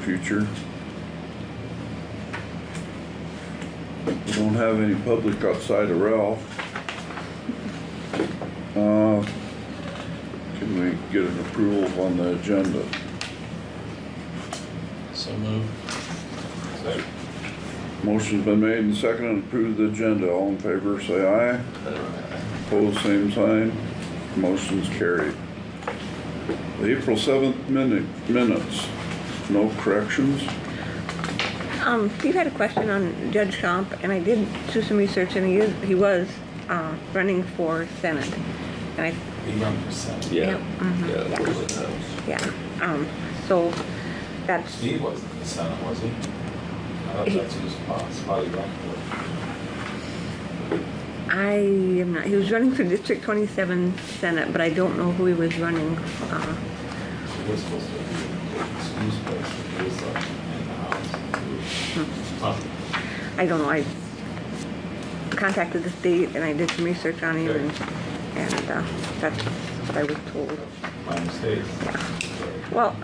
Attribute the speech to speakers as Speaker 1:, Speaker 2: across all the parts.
Speaker 1: future. We don't have any public outside of Ralph. Can we get an approval on the agenda?
Speaker 2: So moved.
Speaker 3: Second.
Speaker 1: Motion's been made and seconded to approve the agenda. All in favor say aye. Opposed, same sign. Motion's carried. The April 7th minutes. No corrections.
Speaker 4: Steve had a question on Judge Schomp, and I did do some research, and he was running for Senate. And I
Speaker 2: He run for Senate.
Speaker 3: Yeah.
Speaker 4: Yep, mhm,
Speaker 3: Yeah,
Speaker 4: yeah.
Speaker 3: it was in house.
Speaker 4: yeah. So that's
Speaker 2: Steve wasn't in the Senate, was he? I thought that's who was probably run for.
Speaker 4: I am not. He was running for District 27 Senate, but I don't know who he was running.
Speaker 2: He was supposed to be excuse place, but he was in the House.
Speaker 4: I don't know. I contacted the state and I did some research on him, and that's what I was told.
Speaker 2: My mistake.
Speaker 4: Yeah. Well,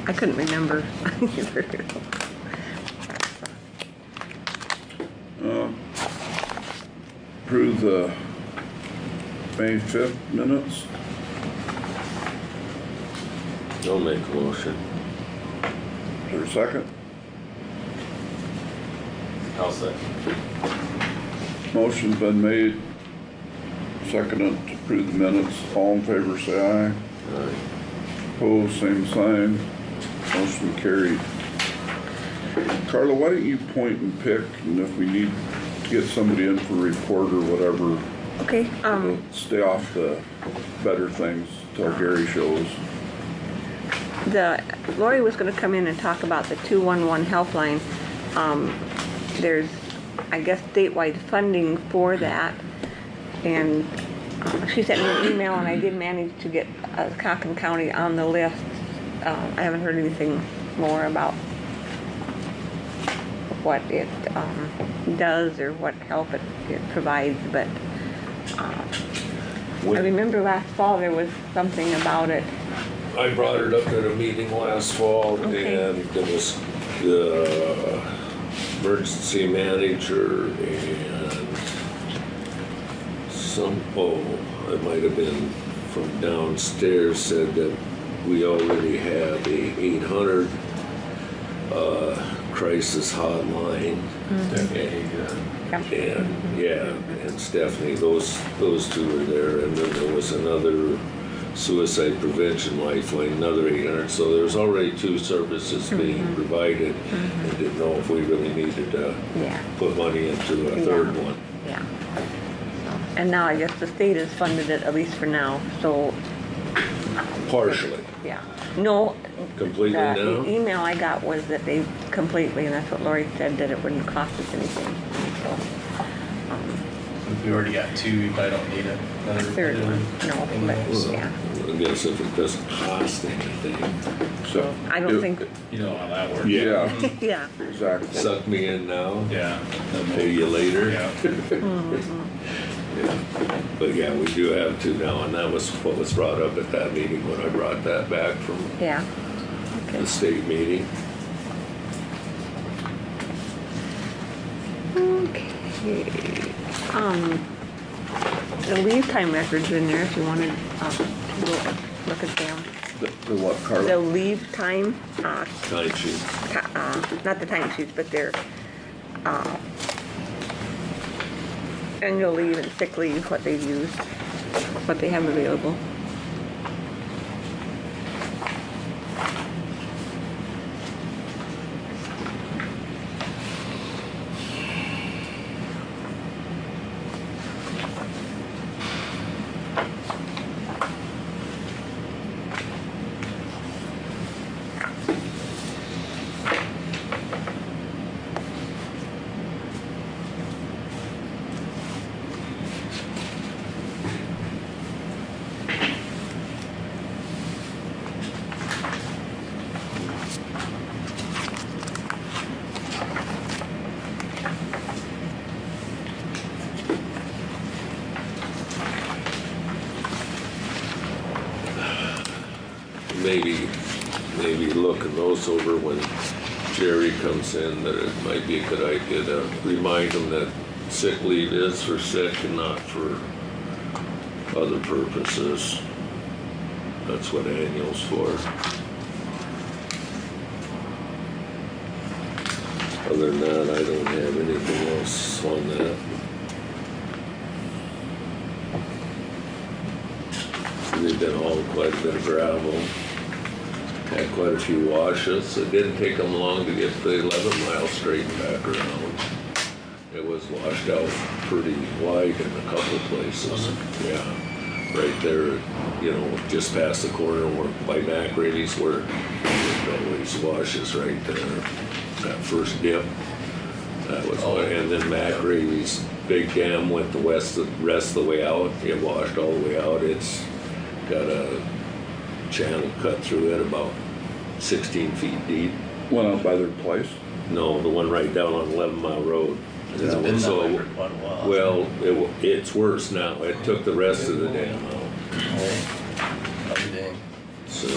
Speaker 4: I couldn't remember either.
Speaker 1: Approve the May 5th minutes.
Speaker 3: I'll make a motion.
Speaker 1: Is there a second?
Speaker 2: I'll second.
Speaker 1: Motion's been made, seconded to approve the minutes. All in favor say aye.
Speaker 3: Aye.
Speaker 1: Opposed, same sign. Motion carried. Carla, why don't you point and pick, and if we need to get somebody in for a report or whatever,
Speaker 4: Okay.
Speaker 1: we'll stay off the better things till Gary shows.
Speaker 4: Lori was going to come in and talk about the 211 helpline. There's, I guess, statewide funding for that, and she sent me an email, and I did manage to get Haakon County on the list. I haven't heard anything more about what it does or what help it provides, but I remember last fall there was something about it.
Speaker 3: I brought it up at a meeting last fall,
Speaker 4: Okay.
Speaker 3: and there was the emergency manager and it might have been from downstairs, said that we already have a 800 crisis hotline. And Stephanie, those two were there, and then there was another suicide prevention lifeline, another 800. So there's already two services being provided, and didn't know if we really needed to put money into a third one.
Speaker 4: Yeah. And now I guess the state has funded it, at least for now. So
Speaker 3: Partially.
Speaker 4: yeah. No.
Speaker 3: Completely now?
Speaker 4: The email I got was that they completely, and that's what Lori said, that it wouldn't cost us anything. So,
Speaker 2: We already got two, we probably don't need another
Speaker 4: third one. No, but
Speaker 2: so
Speaker 4: yeah.
Speaker 3: I guess if it doesn't cost anything,
Speaker 1: So
Speaker 4: I don't think.
Speaker 2: you know how that works.
Speaker 1: Yeah,
Speaker 4: Yeah.
Speaker 1: exactly.
Speaker 3: suck me in now,
Speaker 2: Yeah.
Speaker 3: pay you later.
Speaker 2: Yeah.
Speaker 3: Yeah. But yeah, we do have two now, and that was what was brought up at that meeting when I brought that back from
Speaker 4: Yeah. Okay.
Speaker 3: the state meeting.
Speaker 4: Okay. The leave time records in there if you wanted to look at them.
Speaker 1: The what, Carla?
Speaker 4: The leave time,
Speaker 3: Time sheet.
Speaker 4: not the time sheets, but their annual leave and sick leave, what they've used, what they have available.
Speaker 3: Maybe maybe looking those over when Jerry comes in, that it might be a good idea to remind them that sick leave is for sick and not for other purposes. That's what annual's for. Other than that, I don't have anything else on that. We've been hauling quite a bit of gravel. Had quite a few washes. It didn't take them long to get the 11 mile straightened back around. It was washed out pretty wide in a couple places. Yeah, right there, you know, just past the corner where by Mac Rady's where always washes right there. That first dip. That was one. And then Mac Rady's big dam went the rest of the way out. It washed all the way out. It's got a channel cut through it about 16 feet deep.
Speaker 1: Went out by their place?
Speaker 3: No, the one right down on 11 Mile Road.
Speaker 5: It's been that way for quite a while.
Speaker 3: Well, it's worse now. It took the rest of the dam out.
Speaker 5: Oh, dang.
Speaker 3: So,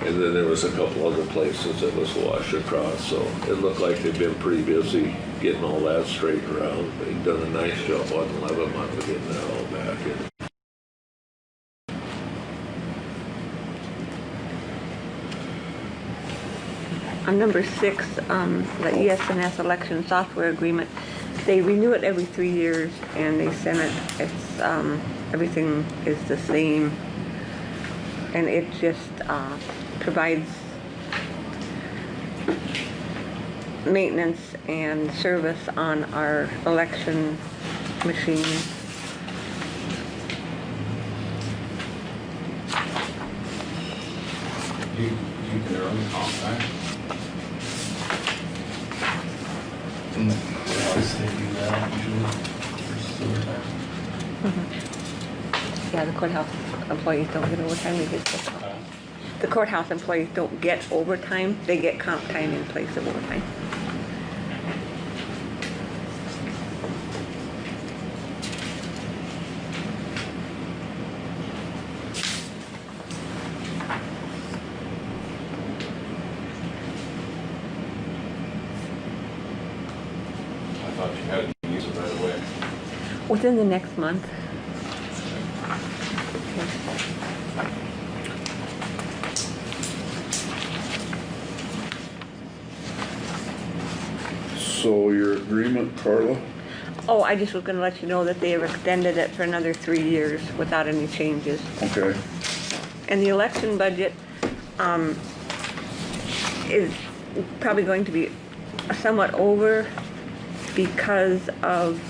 Speaker 3: and then there was a couple other places that was washed across. So it looked like they've been pretty busy getting all that straightened around. They've done a nice job on 11 Mile of getting that all back in.
Speaker 4: On number 6, the ES&S election software agreement, they renew it every 3 years, and they send it, it's, everything is the same, and it just provides maintenance and service on our election machines.
Speaker 2: You can run comp time.
Speaker 5: In the courthouse, they do that usually for sewer time.
Speaker 4: Yeah, the courthouse employees don't get overtime, they get sick. The courthouse employees don't get overtime, they get comp time in place of overtime.
Speaker 2: I thought you had to use it right away.
Speaker 4: Within the next month.
Speaker 1: So your agreement, Carla?
Speaker 4: Oh, I just was gonna let you know that they have extended it for another 3 years without any changes.
Speaker 1: Okay.
Speaker 4: And the election budget, is probably going to be somewhat over because of,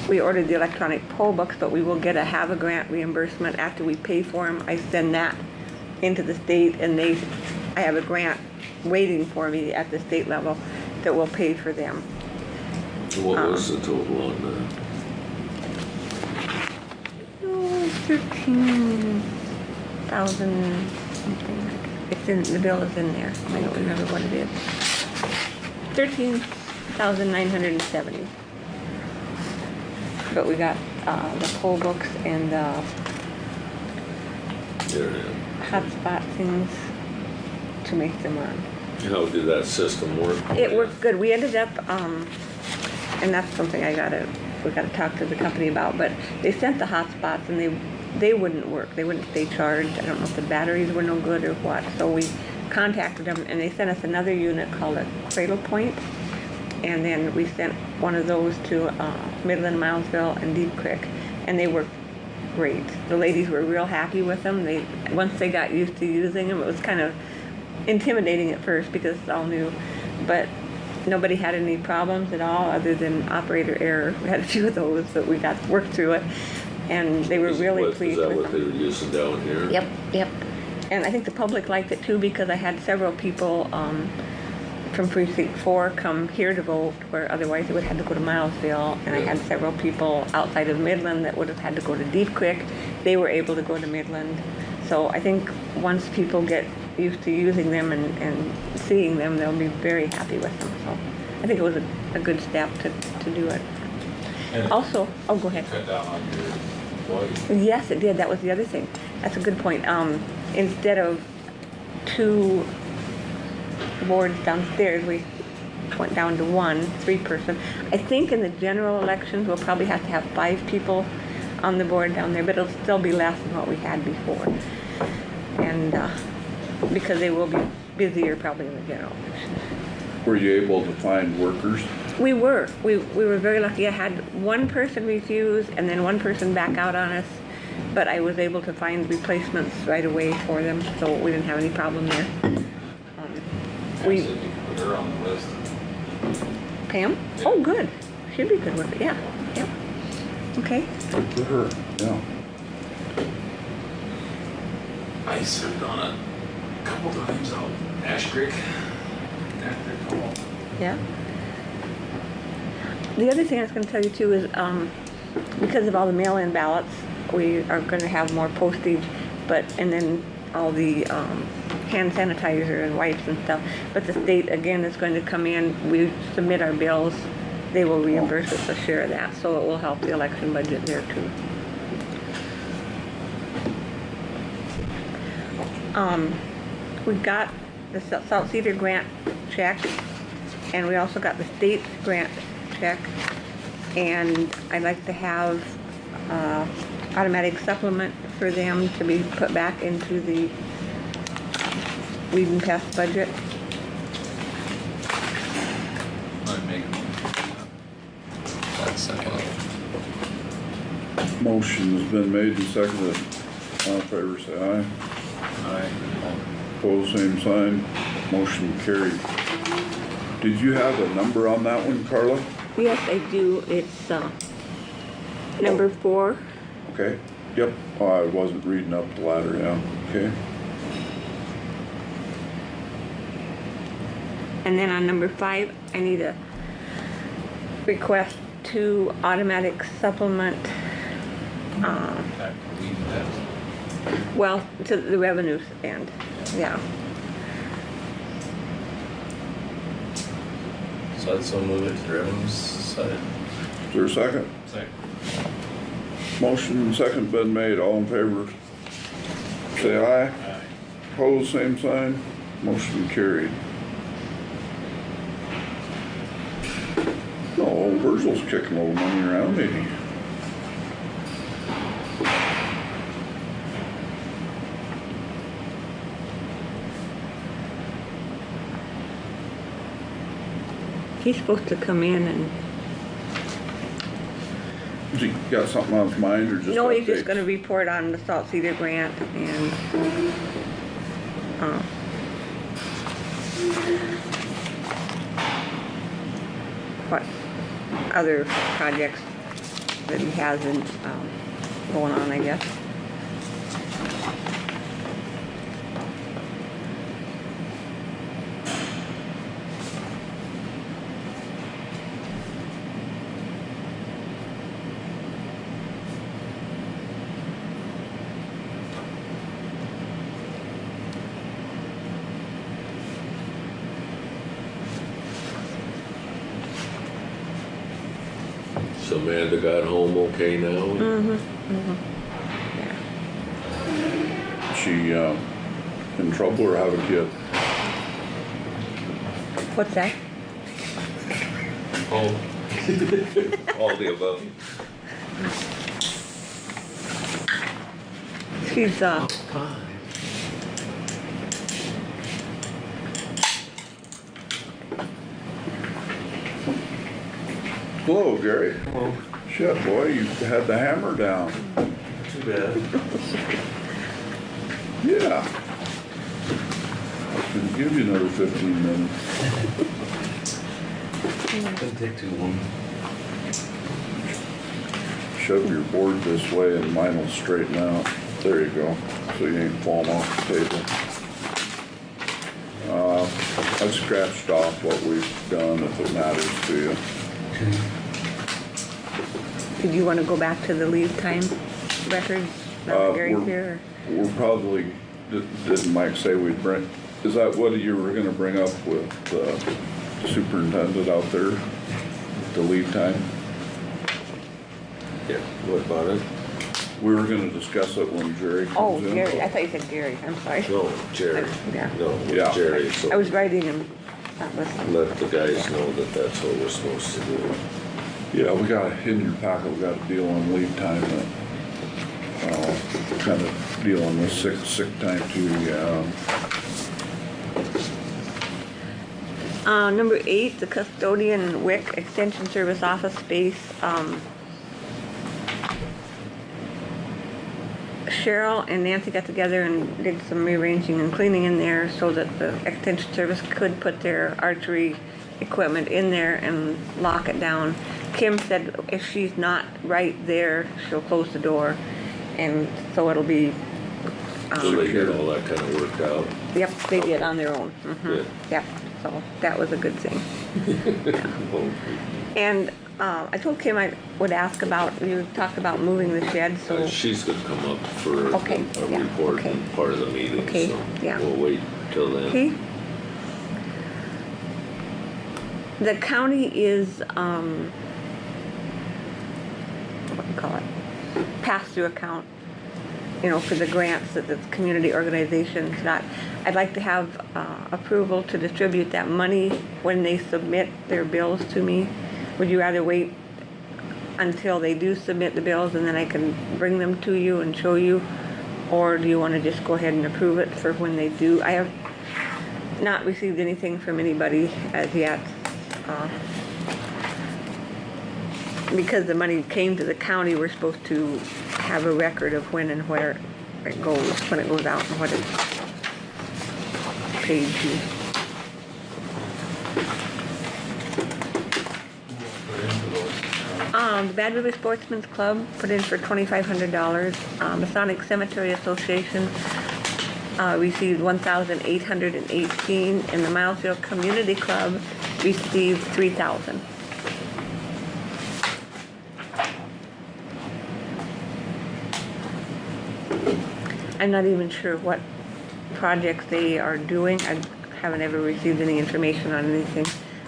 Speaker 4: we ordered the electronic poll books, but we will get a have a grant reimbursement after we pay for them. I send that into the state, and I have a grant waiting for me at the state level that will pay for them.
Speaker 3: What was the total on that?
Speaker 4: 13,000 something. It's in, the bill is in there. I don't remember what it is. 13,970. But we got the poll books and the hotspot things to make them run.
Speaker 3: How did that system work?
Speaker 4: It worked good. We ended up, and that's something we gotta talk to the company about, but they sent the hotspots and they wouldn't work. They wouldn't stay charged. I don't know if the batteries were no good or what. So we contacted them, and they sent us another unit called a Cradle Point, and then we sent one of those to Midland, Milesville, and Deep Creek, and they worked great. The ladies were real happy with them. Once they got used to using them, it was kind of intimidating at first because it's all new, but nobody had any problems at all other than operator error. We had a few of those, but we got worked through it, and they were really pleased with them.
Speaker 3: Is that what they were using down here?
Speaker 4: Yep. And I think the public liked it too, because I had several people from Precinct 4 come here to vote, where otherwise they would have had to go to Milesville, and I had several people outside of Midland that would have had to go to Deep Creek. They were able to go to Midland. So I think once people get used to using them and seeing them, they'll be very happy with them. So I think it was a good step to do it.
Speaker 2: And
Speaker 4: Also, oh, go ahead.
Speaker 2: cut down on your employees.
Speaker 4: Yes, it did. That was the other thing. That's a good point. Instead of 2 boards downstairs, we went down to 1, 3-person. I think in the general elections, we'll probably have to have 5 people on the board down there, but it'll still be less than what we had before. And, because they will be busier probably in the general elections.
Speaker 1: Were you able to find workers?
Speaker 4: We were very lucky. I had 1 person refuse and then 1 person back out on us, but I was able to find replacements right away for them, so we didn't have any problem there.
Speaker 2: We said you put her on the list.
Speaker 4: Pam? Oh, good. She'd be good with it, yeah, yeah. Okay.
Speaker 1: Good for her, yeah.
Speaker 2: I served on it a couple times out Ash Creek.
Speaker 4: Yeah. The other thing I was going to tell you too is because of all the mail-in ballots, we are going to have more postage, and then all the hand sanitizer and wipes and stuff. But the state again is going to come in. We submit our bills. They will reimburse us a share of that, so it will help the election budget there too. We got the South Cedar grant check, and we also got the state's grant check, and I'd like to have automatic supplement for them to be put back into the weed and pest budget.
Speaker 5: I'd make a motion. That's second.
Speaker 1: Motion's been made and seconded. All in favor, say aye.
Speaker 5: Aye.
Speaker 1: Pose same sign. Motion carried. Did you have a number on that one, Carla?
Speaker 4: Yes, I do. It's number 4.
Speaker 1: Okay. Yep. Oh, I wasn't reading up the ladder, yeah. Okay.
Speaker 4: And then on number 5, I need a request to automatic supplement,
Speaker 2: Back to weed and pest.
Speaker 4: well, to the revenue end, yeah.
Speaker 5: So I'd so move it to the revenue side.
Speaker 1: Is there a second?
Speaker 2: Second.
Speaker 1: Motion and second been made. All in favor, say aye.
Speaker 2: Aye.
Speaker 1: Pose same sign. Motion carried. No, Virgil's kicking a little money around, maybe.
Speaker 4: He's supposed to come in and,
Speaker 1: Has he got something on his mind or just?
Speaker 4: no, he's just
Speaker 1: updates?
Speaker 4: gonna report on the Salt Cedar grant and, what other projects that he has in, going on, I guess.
Speaker 3: So Amanda got home okay now?
Speaker 4: Yeah.
Speaker 1: She in trouble or have a kid?
Speaker 4: What's that?
Speaker 5: Oh,
Speaker 3: All the above.
Speaker 4: She's,
Speaker 1: Hello, Gary.
Speaker 5: well,
Speaker 1: Shit, boy, you had the hammer down.
Speaker 5: too bad.
Speaker 1: Yeah. I can give you another 15 minutes.
Speaker 5: Didn't take too long.
Speaker 1: Shove your board this way and mine will straighten out. There you go. So you ain't falling off the table. I scratched off what we've done if it matters to you.
Speaker 4: did you want to go back to the leave time records? Gary's here?
Speaker 1: We're probably, didn't Mike say we'd bring, is that what you were gonna bring up with the superintendent out there? The leave time?
Speaker 3: Yeah, what about it?
Speaker 1: We were gonna discuss it when Jerry
Speaker 4: Oh,
Speaker 1: comes in.
Speaker 4: Gary, I thought you said Gary, I'm sorry.
Speaker 3: No, Jerry,
Speaker 4: Yeah.
Speaker 3: no,
Speaker 1: Yeah.
Speaker 3: Jerry, so
Speaker 4: I was writing and not listening.
Speaker 3: let the guys know that that's what we're supposed to do.
Speaker 1: Yeah, we got, in your packet, we got a deal on lead time that, kind of deal on the sick time too, yeah.
Speaker 4: Number 8, the custodian WIC extension service office space. Cheryl and Nancy got together and did some rearranging and cleaning in there so that the extension service could put their archery equipment in there and lock it down. Kim said if she's not right there, she'll close the door, and so it'll be,
Speaker 3: So they get all that kind of worked out.
Speaker 4: yep, they did on their own.
Speaker 3: Good.
Speaker 4: Yep, so that was a good thing.
Speaker 3: Oh,
Speaker 4: And I told Kim I would ask about, you talked about moving the shed, so,
Speaker 3: She's gonna come up for
Speaker 4: Okay,
Speaker 3: a
Speaker 4: yeah,
Speaker 3: report
Speaker 4: okay.
Speaker 3: and part of the meeting,
Speaker 4: Okay,
Speaker 3: so
Speaker 4: yeah.
Speaker 3: we'll wait till then.
Speaker 4: okay? The county is, what do you call it? Pass-through account, you know, for the grants that the community organizations got. I'd like to have approval to distribute that money when they submit their bills to me. Would you rather wait until they do submit the bills and then I can bring them to you and show you? Or do you want to just go ahead and approve it for when they do? I have not received anything from anybody as yet. Because the money came to the county, we're supposed to have a record of when and where it goes, when it goes out and what it's paid to. The Bad River Sportsman's Club put in for $2,500. Masonic Cemetery Association received $1,818, and the Milesville Community Club received $3,000. I'm not even sure what projects they are doing. I haven't ever received any information on anything.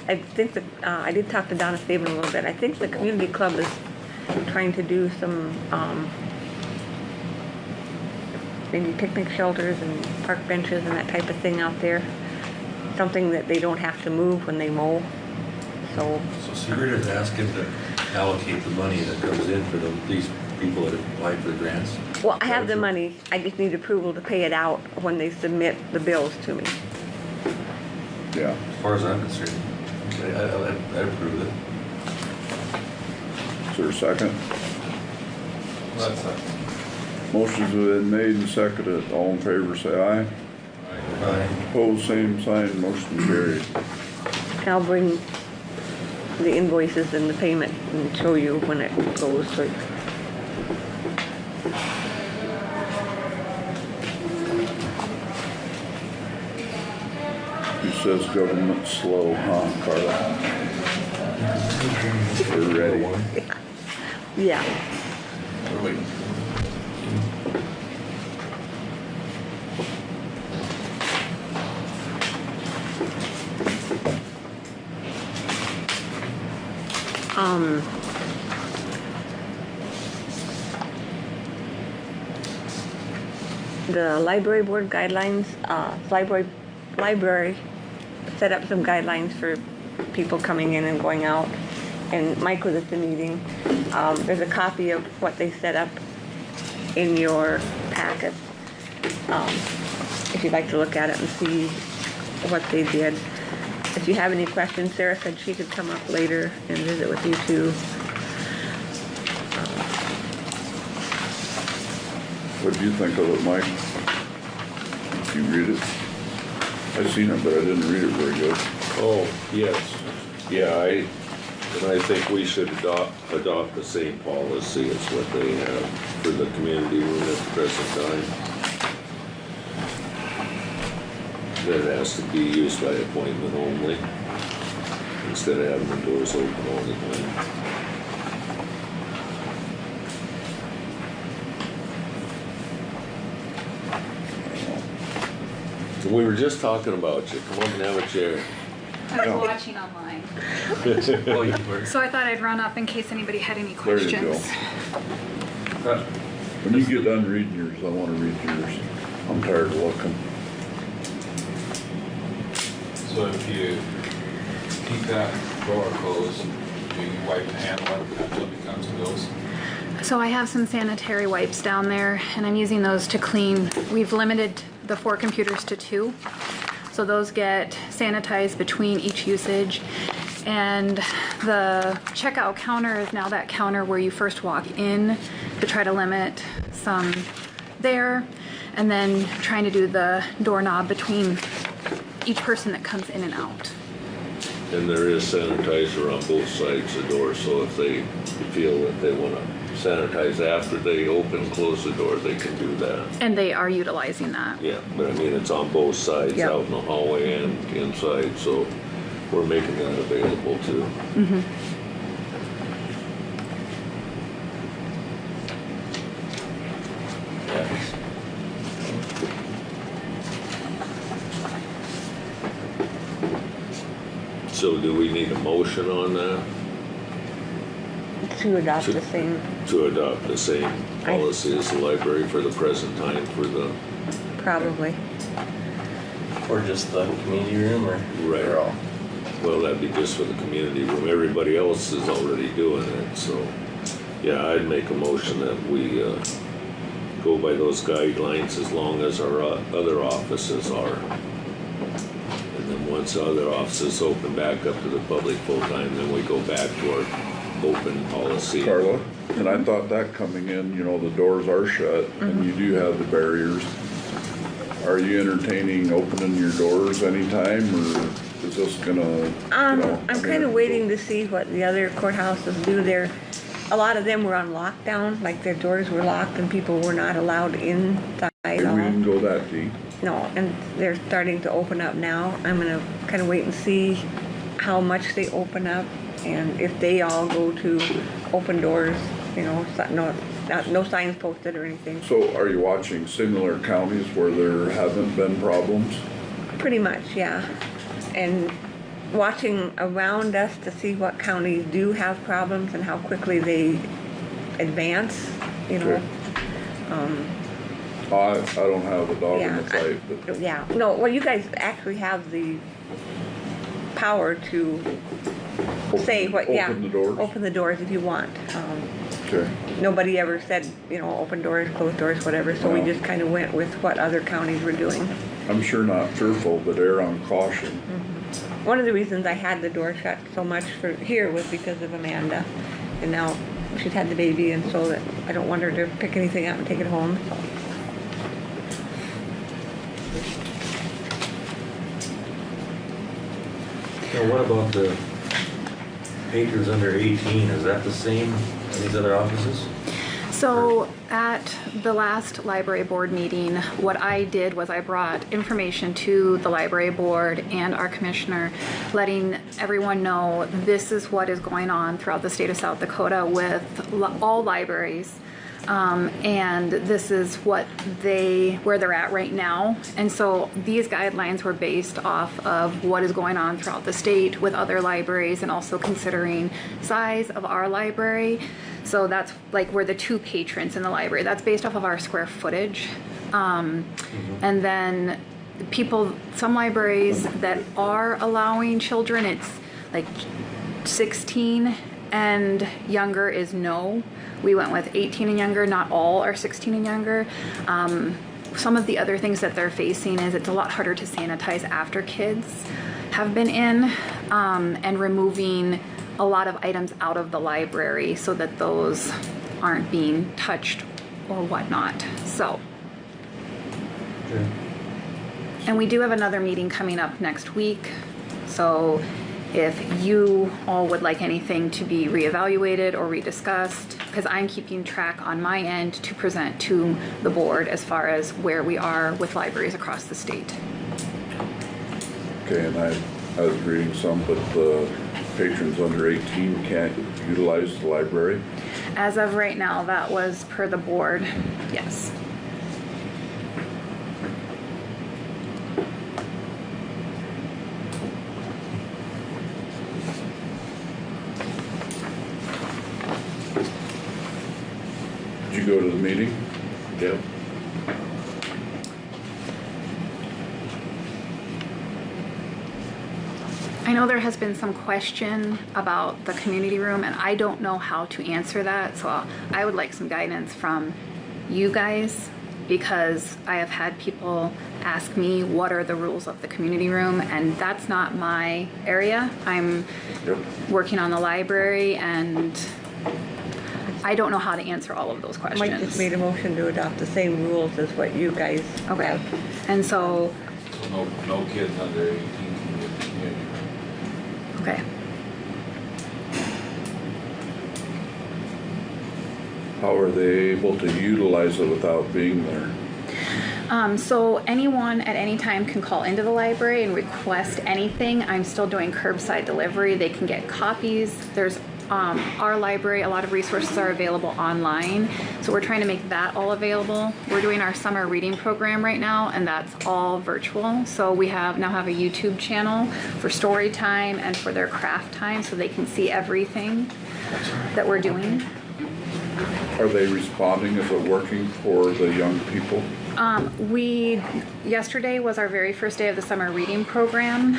Speaker 4: I think that, I did talk to Donna Saban a little bit. I think the community club is trying to do some, maybe picnic shelters and park benches and that type of thing out there. Something that they don't have to move when they mow, so.
Speaker 6: So Sigrid is asking to allocate the money that comes in for these people that apply for the grants?
Speaker 4: Well, I have the money. I just need approval to pay it out when they submit the bills to me.
Speaker 1: Yeah,
Speaker 6: As far as I'm concerned, I approve it.
Speaker 1: is there a second?
Speaker 2: That's a,
Speaker 1: Motion's been made and seconded, all in favor say aye.
Speaker 6: Aye.
Speaker 1: Opposed, same sign, motion carried.
Speaker 4: And I'll bring the invoices and the payment and show you when it goes, so.
Speaker 1: He says government slow, huh, Carla? We're ready.
Speaker 4: Yeah.
Speaker 6: We're waiting.
Speaker 4: The library board guidelines, library set up some guidelines for people coming in and going out, and Mike was at the meeting. There's a copy of what they set up in your packet, if you'd like to look at it and see what they did. If you have any questions, Sarah said she could come up later and visit with you too.
Speaker 1: What do you think of it, Mike? Did you read it? I seen it, but I didn't read it very good.
Speaker 3: Oh, yes, yeah, and I think we should adopt the same policy as what they have for the community room at the present time. That it has to be used by appointment only, instead of having the doors open all the time. We were just talking about you, come up and have a chair.
Speaker 7: I was watching online,
Speaker 6: Oh, you were.
Speaker 7: so I thought I'd run up in case anybody had any
Speaker 1: There you go.
Speaker 7: questions.
Speaker 1: When you get done reading yours, I wanna read yours. I'm tired of looking.
Speaker 2: So if you keep that door closed, do you wipe the handle until it comes to those?
Speaker 7: So I have some sanitary wipes down there, and I'm using those to clean. We've limited the 4 computers to 2. So those get sanitized between each usage. And the checkout counter is now that counter where you first walk in to try to limit some there. And then trying to do the doorknob between each person that comes in and out.
Speaker 3: And there is sanitizer on both sides of the door, so if they feel that they wanna sanitize after they open, close the door, they can do that.
Speaker 7: And they are utilizing that.
Speaker 3: Yeah, but I mean, it's on both sides,
Speaker 4: Yep.
Speaker 3: out in the hallway and inside, so we're making that available too. So do we need a motion on that
Speaker 4: To adopt the same,
Speaker 3: to adopt the same policy as the library for the present time for the,
Speaker 4: probably.
Speaker 5: Or just the community room, or?
Speaker 3: Right.
Speaker 5: Or all?
Speaker 3: well, that'd be just for the community room. Everybody else is already doing it, so, yeah, I'd make a motion that we, go by those guidelines as long as our other offices are. And then once the other offices open back up to the public full-time, then we go back to our open policy.
Speaker 1: Carla, and I thought that coming in, you know, the doors are shut and you do have the barriers. Are you entertaining opening your doors anytime, or is this gonna, you know?
Speaker 4: I'm kind of waiting to see what the other courthouses do there. A lot of them were on lockdown, like their doors were locked and people were not allowed inside
Speaker 1: Maybe
Speaker 4: at
Speaker 1: we
Speaker 4: all.
Speaker 1: can go that deep.
Speaker 4: No, and they're starting to open up now. I'm gonna kind of wait and see how much they open up and if they all go to open doors, you know, no signs posted or anything.
Speaker 1: So are you watching similar counties where there haven't been problems?
Speaker 4: Pretty much, yeah. And watching around us to see what counties do have problems and how quickly they advance, you know.
Speaker 1: I don't have a dog in
Speaker 4: Yeah,
Speaker 1: the fight, but
Speaker 4: Yeah, no, well, you guys actually have the power to say what, yeah.
Speaker 1: Open the doors?
Speaker 4: Open the doors if you want.
Speaker 1: okay.
Speaker 4: Nobody ever said, you know, open doors, close doors, whatever, so we
Speaker 1: Wow.
Speaker 4: just kind of went with what other counties were doing.
Speaker 1: I'm sure not fearful, but err on caution.
Speaker 4: One of the reasons I had the door shut so much for here was because of Amanda. And now she's had the baby, and so that I don't want her to pick anything up and take it home.
Speaker 6: Now, what about the patrons under 18? Is that the same in these other offices?
Speaker 7: So at the last library board meeting, what I did was I brought information to the library board and our commissioner, letting everyone know this is what is going on throughout the state of South Dakota with all libraries. And this is where they're at right now. And so these guidelines were based off of what is going on throughout the state with other libraries, and also considering size of our library. So that's like we're the 2 patrons in the library. That's based off of our square footage. And then some libraries that are allowing children, it's like 16 and younger is no. We went with 18 and younger. Not all are 16 and younger. Some of the other things that they're facing is it's a lot harder to sanitize after kids have been in, and removing a lot of items out of the library so that those aren't being touched or whatnot. So,
Speaker 6: Okay.
Speaker 7: and we do have another meeting coming up next week. So if you all would like anything to be reevaluated or rediscussed, because I'm keeping track on my end to present to the board as far as where we are with libraries across the state.
Speaker 1: Okay, and I was reading some, but the patrons under 18 can't utilize the library.
Speaker 7: As of right now, that was per the board, yes.
Speaker 1: you go to the meeting?
Speaker 3: Yep.
Speaker 7: I know there has been some question about the community room, and I don't know how to answer that, so I would like some guidance from you guys, because I have had people ask me what are the rules of the community room, and that's not my area. I'm
Speaker 1: Yep.
Speaker 7: working on the library, and I don't know how to answer all of those questions.
Speaker 4: Mike just made a motion to adopt the same rules as what you guys
Speaker 7: Okay,
Speaker 4: have.
Speaker 7: and so,
Speaker 2: So no kids under 18 can get the community room.
Speaker 7: okay.
Speaker 1: How are they able to utilize it without being there?
Speaker 7: So anyone at any time can call into the library and request anything. I'm still doing curbside delivery. They can get copies. There's our library, a lot of resources are available online. So we're trying to make that all available. We're doing our summer reading program right now, and that's all virtual. So we now have a YouTube channel for story time and for their craft time, so they can see everything that we're doing.
Speaker 1: Are they responding? Is it working for the young people?
Speaker 7: Yesterday was our very first day of the summer reading program.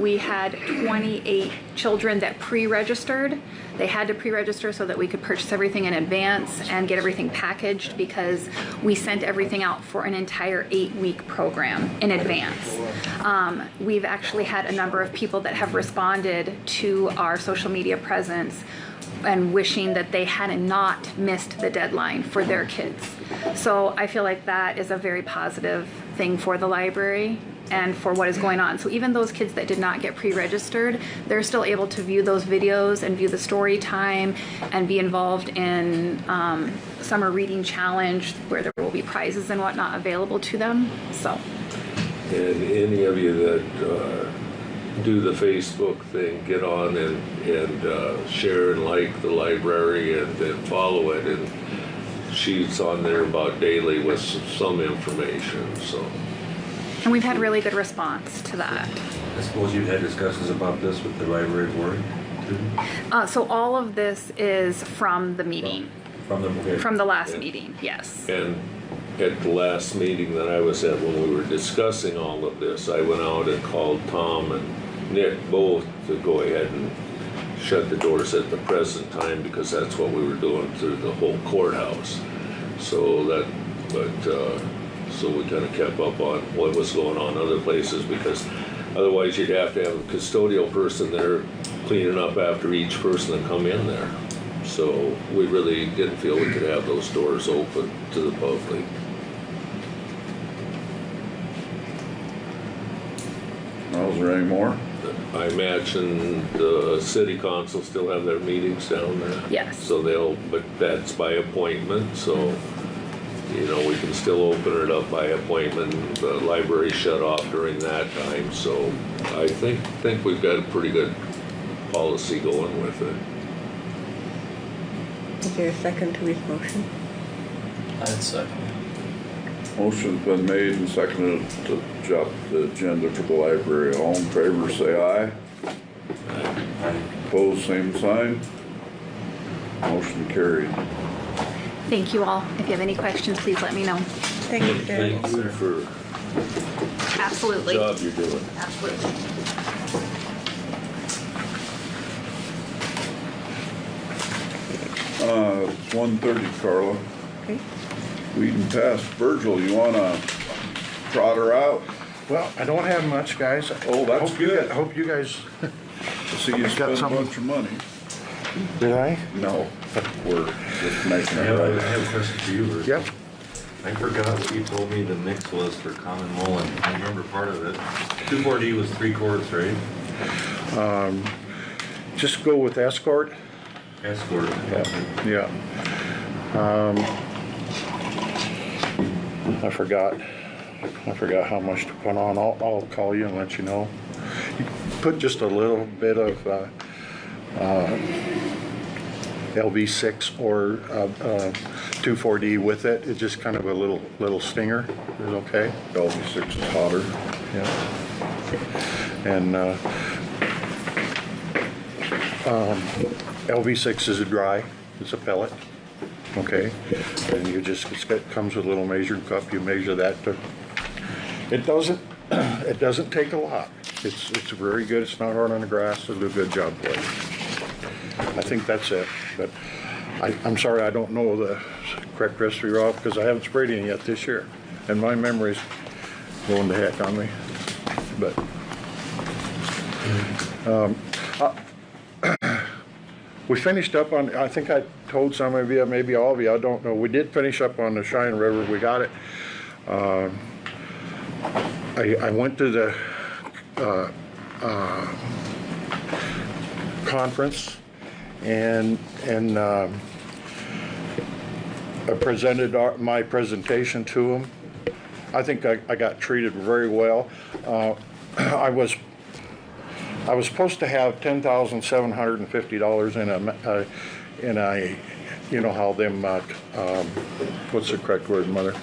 Speaker 7: We had 28 children that pre-registered. They had to pre-register so that we could purchase everything in advance and get everything packaged, because we sent everything out for an entire 8-week program in advance. We've actually had a number of people that have responded to our social media presence and wishing that they had not missed the deadline for their kids. So I feel like that is a very positive thing for the library and for what is going on. So even those kids that did not get pre-registered, they're still able to view those videos and view the story time and be involved in summer reading challenge, where there will be prizes and whatnot available to them. So.
Speaker 3: And any of you that do the Facebook thing, get on and share and like the library and follow it. And she's on there about daily with some information, so.
Speaker 7: And we've had really good response to that.
Speaker 6: I suppose you've had discussions about this with the library board too?
Speaker 7: So all of this is from the meeting, from the last meeting, yes.
Speaker 3: And at the last meeting that I was at, when we were discussing all of this, I went out and called Tom and Nick both to go ahead and shut the doors at the present time, because that's what we were doing through the whole courthouse. So so we kind of kept up on what was going on other places, because otherwise you'd have to have a custodial person there cleaning up after each person that come in there. So we really didn't feel we could have those doors open to the public.
Speaker 1: Well, is there any more?
Speaker 3: I imagine the city council still have their meetings down there.
Speaker 7: Yes.
Speaker 3: So but that's by appointment, so, you know, we can still open it up by appointment. The library shut off during that time, so I think we've got a pretty good policy going with it.
Speaker 4: Is there a second to his motion?
Speaker 5: I'd second.
Speaker 1: Motion's been made and seconded to drop the agenda for the library. All in favor, say aye. Opposed, same sign. Motion carried.
Speaker 7: Thank you all. If you have any questions, please let me know.
Speaker 4: Thank you, Sherry.
Speaker 3: Thank you for the
Speaker 7: Absolutely.
Speaker 3: job you're doing.
Speaker 7: Absolutely.
Speaker 1: It's 1:30, Carla.
Speaker 4: Okay.
Speaker 1: Weeding past Virgil, you wanna trot her out?
Speaker 8: Well, I don't have much, guys.
Speaker 1: Oh, that's good.
Speaker 8: I hope you guys,
Speaker 1: See, you
Speaker 8: Got
Speaker 1: spent a
Speaker 8: something?
Speaker 1: bunch of money.
Speaker 8: did I?
Speaker 1: No, we're just making
Speaker 6: I
Speaker 1: it
Speaker 6: have
Speaker 1: right.
Speaker 6: a question for you, Bruce.
Speaker 8: Yep.
Speaker 6: I forgot what you told me the mix was for common mulling. I remember part of it. 2,4-D was 3/4, right?
Speaker 8: Just go with escort.
Speaker 6: Escort.
Speaker 8: Yeah. I forgot how much to put on. I'll call you and let you know. You put just a little bit of LV6 or 2,4-D with it. It's just kind of a little stinger. Is it okay?
Speaker 1: LV6 is hotter.
Speaker 8: Yeah. And LV6 is a dry. It's a pellet. okay? And you just, it comes with a little measuring cup, you measure that. It doesn't, it doesn't take a lot. It's very good, it's not hard on the grass, it'll do a good job for you. I think that's it, but I'm sorry I don't know the correct recipe, Rob, because I haven't sprayed any yet this year. And my memory's going to heck on me, but. We finished up on, I think I told some of you, maybe all of you, I don't know. We did finish up on the Cheyenne River. We got it. I went to the conference and I presented my presentation to them. I think I got treated very well. I was supposed to have $10,750 in a, you know how them, what's the correct word, Mother?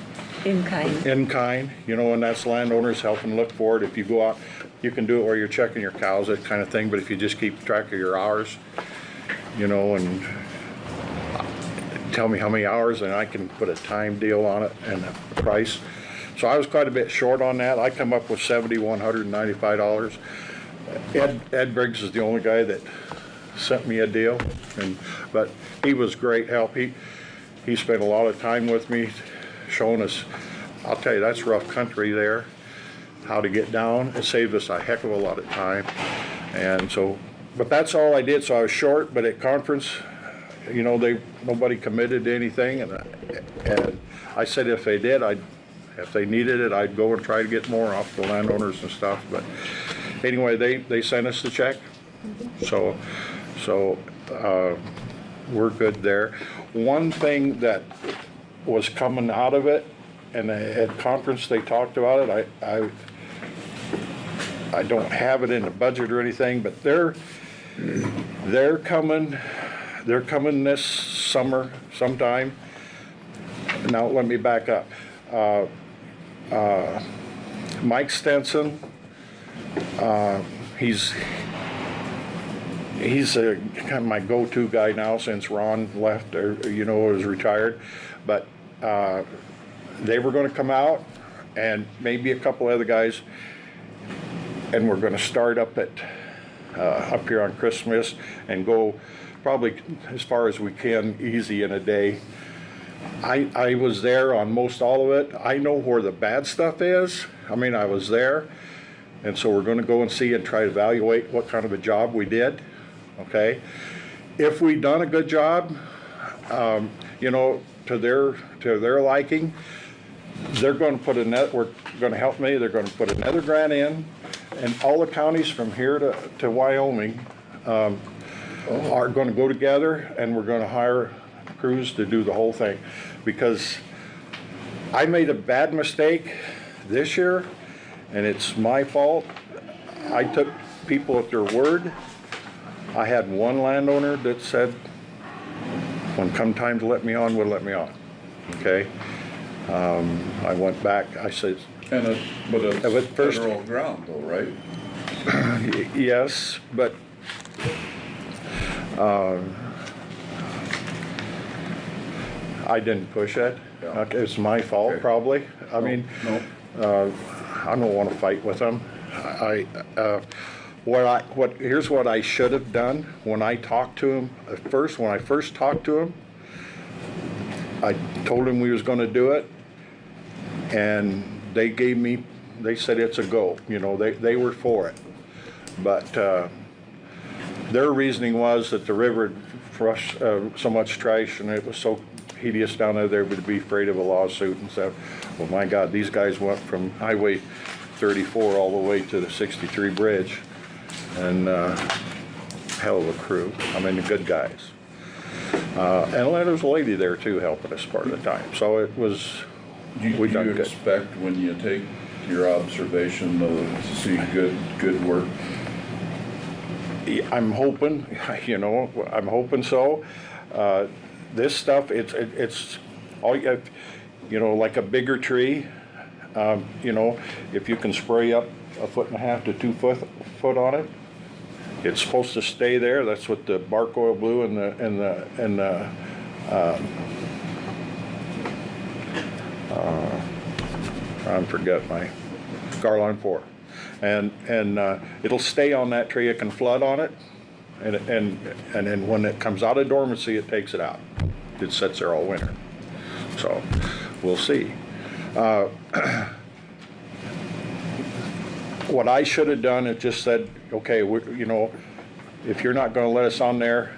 Speaker 4: In kind.
Speaker 8: In kind, you know, and that's landowners helping look for it. If you go out, you can do it where you're checking your cows, that kind of thing, but if you just keep track of your hours, you know, and tell me how many hours, and I can put a time deal on it and a price. So I was quite a bit short on that. I come up with $7,195. Ed Briggs is the only guy that sent me a deal, but he was great help. He spent a lot of time with me, showing us. I'll tell you, that's rough country there. How to get down. It saved us a heck of a lot of time, and so. But that's all I did. So I was short. But at conference, you know, nobody committed to anything, and I said if they did, if they needed it, I'd go and try to get more off the landowners and stuff. But anyway, they sent us the check, so we're good there. One thing that was coming out of it, and at conference they talked about it. I don't have it in the budget or anything, but they're coming this summer sometime. Now let me back up. Mike Stenson. He's kind of my go-to guy now since Ron left, or you know, is retired. But they were going to come out, and maybe a couple other guys, and we're going to start up here on Christmas and go probably as far as we can, easy in a day. I was there on most all of it. I know where the bad stuff is. I mean, I was there. And so we're going to go and see and try to evaluate what kind of a job we did, okay? If we done a good job, you know, to their liking, they're going to put we're going to help me, they're going to put another grant in, and all the counties from here to Wyoming are going to go together, and we're going to hire crews to do the whole thing. Because I made a bad mistake this year, and it's my fault. I took people at their word. I had one landowner that said, when come time to let me on, would let me on. Okay? I went back, I said...
Speaker 1: But it's federal ground though, right?
Speaker 8: Yes, but... I didn't push it.
Speaker 1: Yeah.
Speaker 8: It's my fault,
Speaker 1: Okay.
Speaker 8: probably. I mean...
Speaker 1: No.
Speaker 8: I don't want to fight with them. Here's what I should have done when I talked to him. When I first talked to him, I told him we was going to do it, and they said it's a go. You know, they were for it. But their reasoning was that the river had flushed so much trash, and it was so hideous down there, they would be afraid of a lawsuit and stuff. Well, my God, these guys went from Highway 34 all the way to the 63 bridge, and hell of a crew. I mean, the good guys. And there was a lady there too helping us part of the time. So it was,
Speaker 1: Do you expect when you take your observation to see good work?
Speaker 8: I'm hoping, you know, I'm hoping so. This stuff, it's all you have, you know, like a bigger tree. You know, if you can spray up 1.5 to 2 foot on it, it's supposed to stay there. That's what the bark oil blue and the I'm forgetting my, Garline 4. And it'll stay on that tree, it can flood on it, and then when it comes out of dormancy, it takes it out. It sits there all winter. So, we'll see. What I should have done is just said, okay, you know, if you're not gonna let us on there,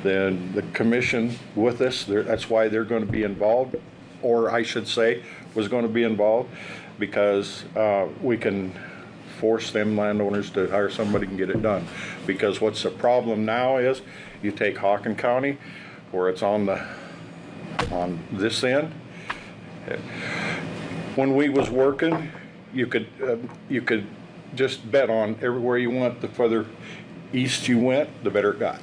Speaker 8: then the commission with us, that's why they're gonna be involved, or I should say, was gonna be involved, because we can force them landowners to hire somebody and get it done. Because what's the problem now is, you take Haakon County, where it's on this end. When we was working, you could just bet on everywhere you went, the further east you went, the better it got.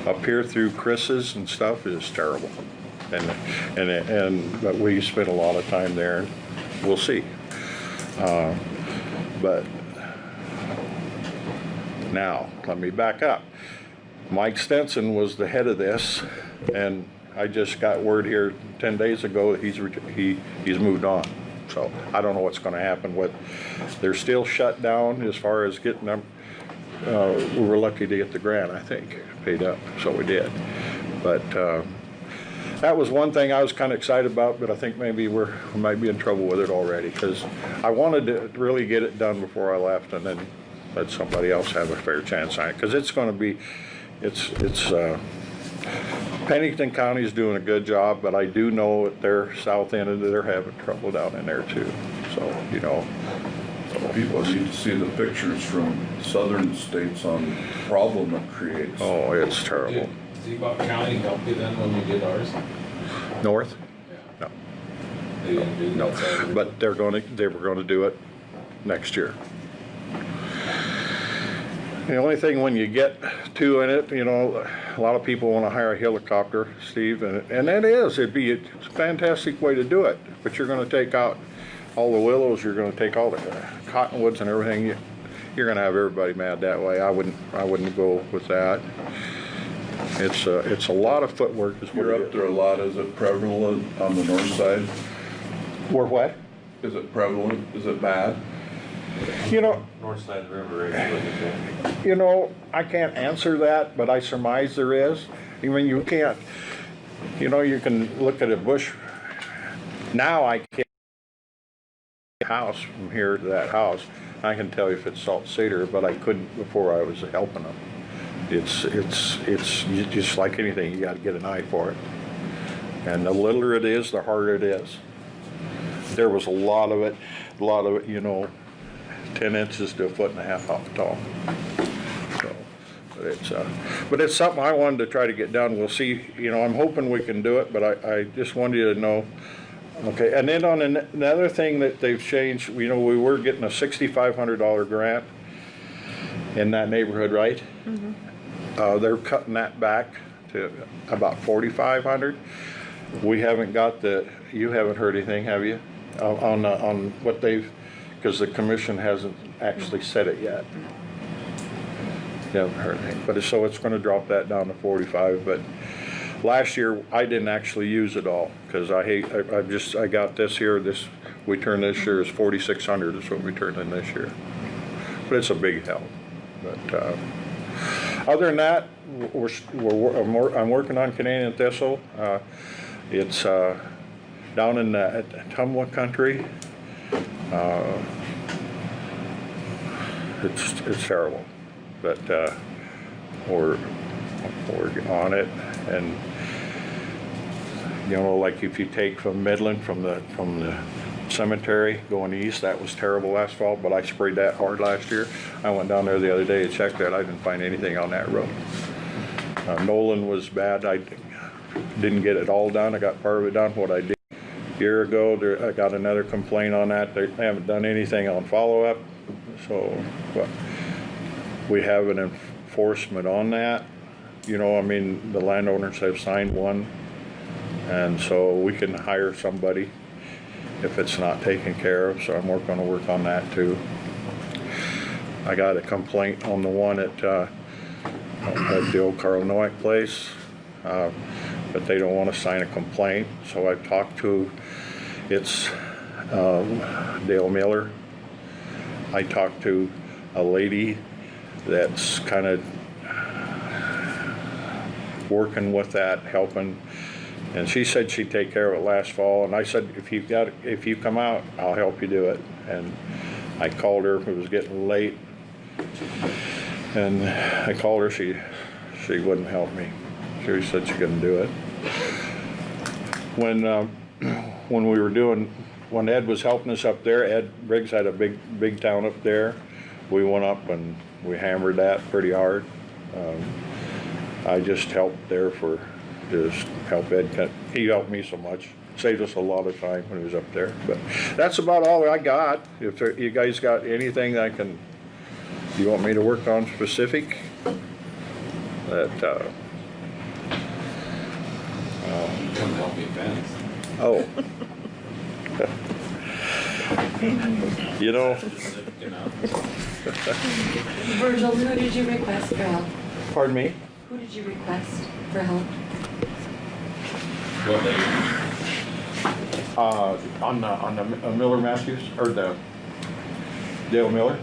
Speaker 8: Up here through Chris's and stuff is terrible. But we spent a lot of time there, and we'll see. But now, let me back up. Mike Stenson was the head of this, and I just got word here 10 days ago that he's moved on. So I don't know what's going to happen with. They're still shut down as far as getting them. We were lucky to get the grant, I think, paid up, so we did. But that was one thing I was kind of excited about, but I think maybe we might be in trouble with it already, because I wanted to really get it done before I left, and then let somebody else have a fair chance on it, because it's going to be, Pennington County is doing a good job, but I do know at their south end of it, they're having trouble down in there too. So, you know.
Speaker 1: People need to see the pictures from southern states on the problem it creates.
Speaker 8: Oh, it's terrible.
Speaker 2: Did Seabuck County help you then when you did ours?
Speaker 8: North?
Speaker 2: Yeah.
Speaker 8: No.
Speaker 2: They didn't do
Speaker 8: No,
Speaker 2: that side?
Speaker 8: but they were going to do it next year. The only thing, when you get two in it, you know, a lot of people want to hire a helicopter, Steve, and it'd be a fantastic way to do it. But you're going to take out all the willows, you're going to take all the cottonwoods and everything. You're going to have everybody mad that way. I wouldn't go with that. It's a lot of footwork.
Speaker 1: You're up there a lot. Is it prevalent on the north side?
Speaker 8: Or what?
Speaker 1: Is it prevalent? Is it bad?
Speaker 8: You know,
Speaker 6: North side of the river, right?
Speaker 8: you know, I can't answer that, but I surmise there is. I mean, you can't, you know, you can look at a bush. Now I can't house from here to that house. I can tell you if it's salt cedar, but I couldn't before I was helping them. It's just like anything, you got to get an eye for it. And the littler it is, the harder it is. There was a lot of it, you know, 10 inches to 1.5 feet tall. So, but it's something I wanted to try to get done. We'll see, you know, I'm hoping we can do it, but I just wanted you to know. Okay, and then on another thing that they've changed, you know, we were getting a $6,500 grant in that neighborhood, right? Mm-hmm. They're cutting that back to about $4,500. We haven't got you haven't heard anything, have you? On what they've, because the commission hasn't actually said it yet. You haven't heard anything, but so it's going to drop that down to 45. But last year I didn't actually use it all, because I got this here. We turned this year as 4,600 is what we turned in this year. But it's a big help. But other than that, I'm working on Canadian thistle. It's down in the Tumwa country. It's terrible, but we're on it. And you know, like if you take from Midland, from the cemetery going east, that was terrible asphalt, but I sprayed that hard last year. I went down there the other day to check that. I didn't find anything on that road. Nolan was bad. I didn't get it all done. I got part of it done. What I did a year ago, I got another complaint on that. They haven't done anything on follow-up. So we have an enforcement on that. You know, I mean, the landowners have signed one, and so we can hire somebody if it's not taken care of. So I'm going to work on that too. I got a complaint on the one at the old Carl Noack place, but they don't want to sign a complaint. So I've talked to, it's Dale Miller. I talked to a lady that's kind of working with that, helping, and she said she'd take care of it last fall, and I said, if you come out, I'll help you do it. And I called her, it was getting late, and I called her, she wouldn't help me. She said she couldn't do it. When we were doing, when Ed was helping us up there, Ed Briggs had a big town up there. We went up and we hammered that pretty hard. I just helped there for, just help Ed, he helped me so much. Saved us a lot of time when he was up there. But that's about all I got. If you guys got anything I can, you want me to work on specific? That,
Speaker 2: Come help me fence.
Speaker 8: oh. You know,
Speaker 2: You know,
Speaker 9: Virgil, who did you request for help?
Speaker 8: pardon me?
Speaker 9: Who did you request for help?
Speaker 2: what lady?
Speaker 8: On the Miller Matthews, or the Dale Miller?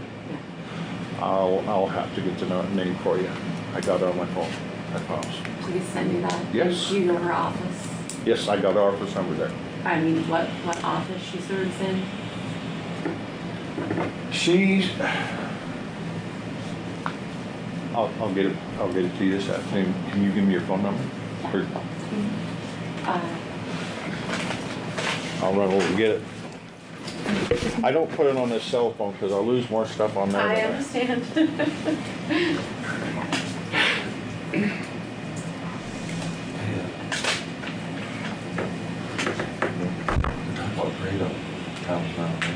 Speaker 8: I'll have to get the name for you. I got it on my phone, I promise.
Speaker 9: Please send me that.
Speaker 8: Yes.
Speaker 9: Do you know her office?
Speaker 8: Yes, I got our office number there.
Speaker 9: I mean, what office she serves in?
Speaker 8: She's, I'll get it to you this afternoon. Can you give me your phone number? Or I'll run over and get it. I don't put it on this cell phone because I'll lose more stuff on there.
Speaker 9: I understand.
Speaker 6: What grade of town's now, right?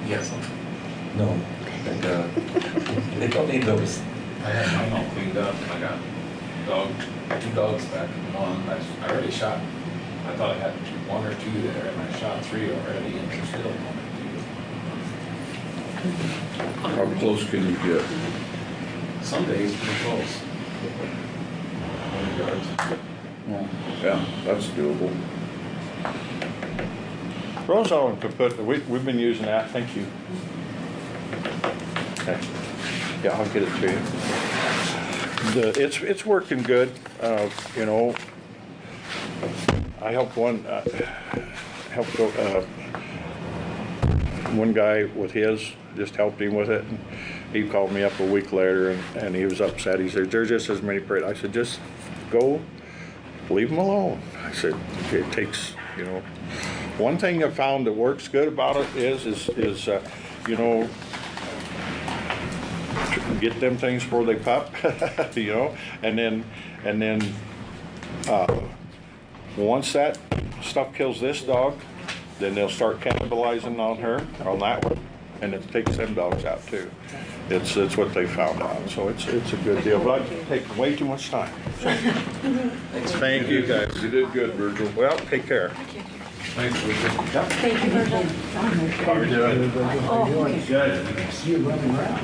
Speaker 5: Yes.
Speaker 6: No, they don't need those.
Speaker 2: I had mine all cleaned up. I got two dogs back in one. I already shot. I thought I had one or two there, and I shot 3 already, and there's still one or two.
Speaker 1: How close can you get?
Speaker 2: Some days pretty close. 100 yards.
Speaker 1: Yeah, that's doable.
Speaker 8: Roselle could put, we've been using that, thank you. Okay. Yeah, I'll get it to you. It's working good, you know. I helped one guy with his, just helped him with it. And he called me up a week later and he was upset. He said, there's just as many I said, just go, leave them alone. I said, it takes, you know. One thing I found that works good about it is you know, get them things before they pup, you know, and then once that stuff kills this dog, then they'll start cannibalizing on her, on that one, and it takes them dogs out too. It's what they found out, so it's a good deal, but I've taken way too much time. Thank you guys.
Speaker 1: You did good, Virgil.
Speaker 8: Well, take care.
Speaker 2: Thanks, Richard.
Speaker 9: Thank you, Virgil. Oh, okay.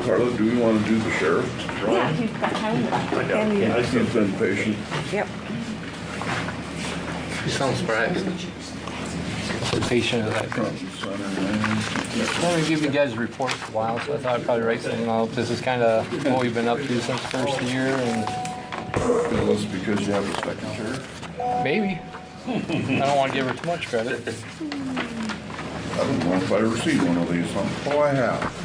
Speaker 1: Carla, do we want to do the sheriff?
Speaker 4: Yeah, he's got time left.
Speaker 1: He's been patient.
Speaker 4: Yep.
Speaker 5: You sound surprised. So patient as that.
Speaker 10: I haven't given you guys a report for a while, so I thought I'd probably write something out. This is kind of what we've been up to since the first year, and
Speaker 1: That's because you have a second sheriff?
Speaker 10: maybe. I don't want to give her too much credit.
Speaker 1: I don't know if I ever seen one of these, huh? Oh, I have.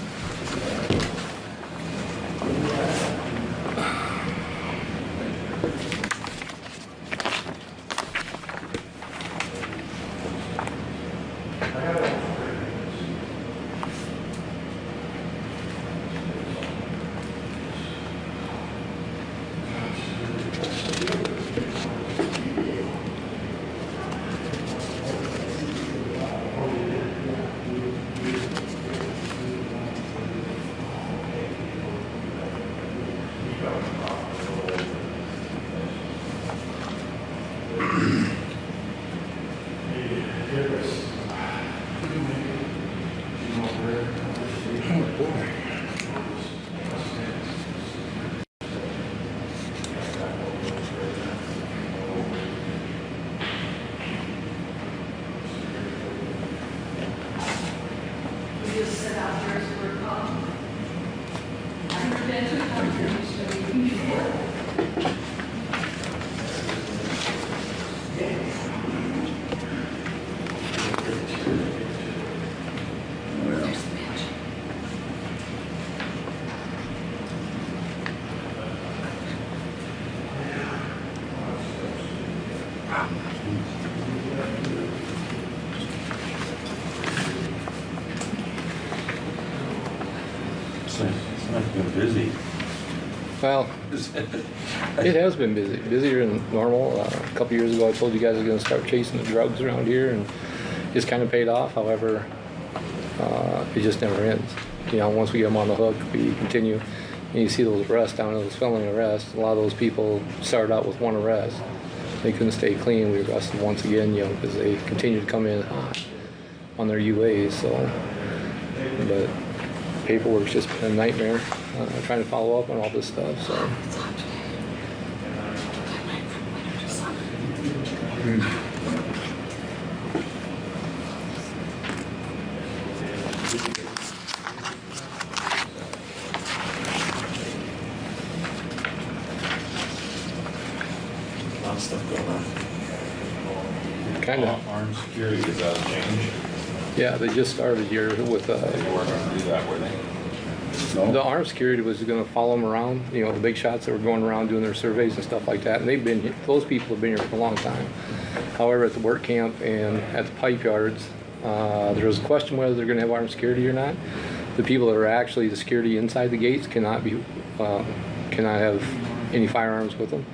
Speaker 6: It's not been busy.
Speaker 10: Well, it has been busy, busier than normal. A couple years ago, I told you guys I was going to start chasing the drugs around here, and it's kind of paid off. However, it just never ends. You know, once we get them on the hook, we continue. And you see those arrests down there, those felony arrests. A lot of those people started out with one arrest. They couldn't stay clean. We arrested them once again, you know, because they continued to come in hot on their UAs. So, but paperwork's just been a nightmare. Trying to follow up on all this stuff. So.
Speaker 6: Lot of stuff going on.
Speaker 10: Kind of.
Speaker 2: Armed security, is that a change?
Speaker 10: Yeah, they just started here with
Speaker 2: They weren't gonna do that, were they?
Speaker 1: No?
Speaker 10: the armed security was going to follow them around. You know, the big shots that were going around doing their surveys and stuff like that. And they've been those people have been here for a long time. However, at the work camp and at the pipe yards, there was a question whether they're going to have armed security or not. The people that are actually the security inside the gates cannot have any firearms with them.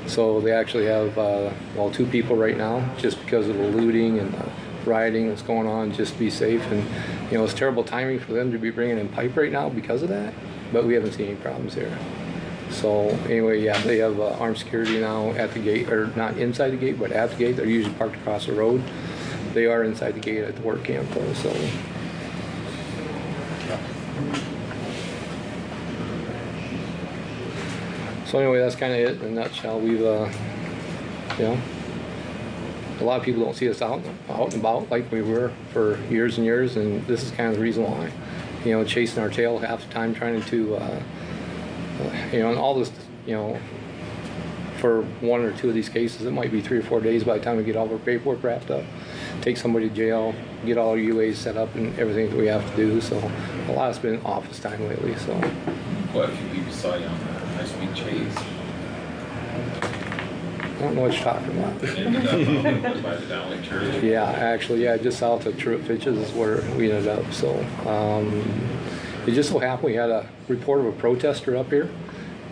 Speaker 10: So they actually have, well, 2 people right now, just because of the looting and the rioting that's going on, just to be safe. And, you know, it's terrible timing for them to be bringing in pipe right now because of that, but we haven't seen any problems here. So anyway, yeah, they have armed security now at the gate, or not inside the gate, but at the gate. They're usually parked across the road. They are inside the gate at the work camp though, so. So anyway, that's kind of it in a nutshell. We've, you know, a lot of people don't see us out and about like we were for years and years, and this is kind of the reason why. You know, chasing our tail half the time, trying to, you know, and all this, you know, for 1 or 2 of these cases, it might be 3 or 4 days by the time we get all of our paperwork wrapped up, take somebody to jail, get all our UAs set up and everything that we have to do. So a lot has been office time lately. So.
Speaker 2: What if you leave a sight on that high-speed chase?
Speaker 10: I don't know what you're talking about.
Speaker 2: By the Downlink Church?
Speaker 10: Yeah, actually, yeah, just south of Truett Fitches is where we ended up. So it just so happened we had a report of a protester up here,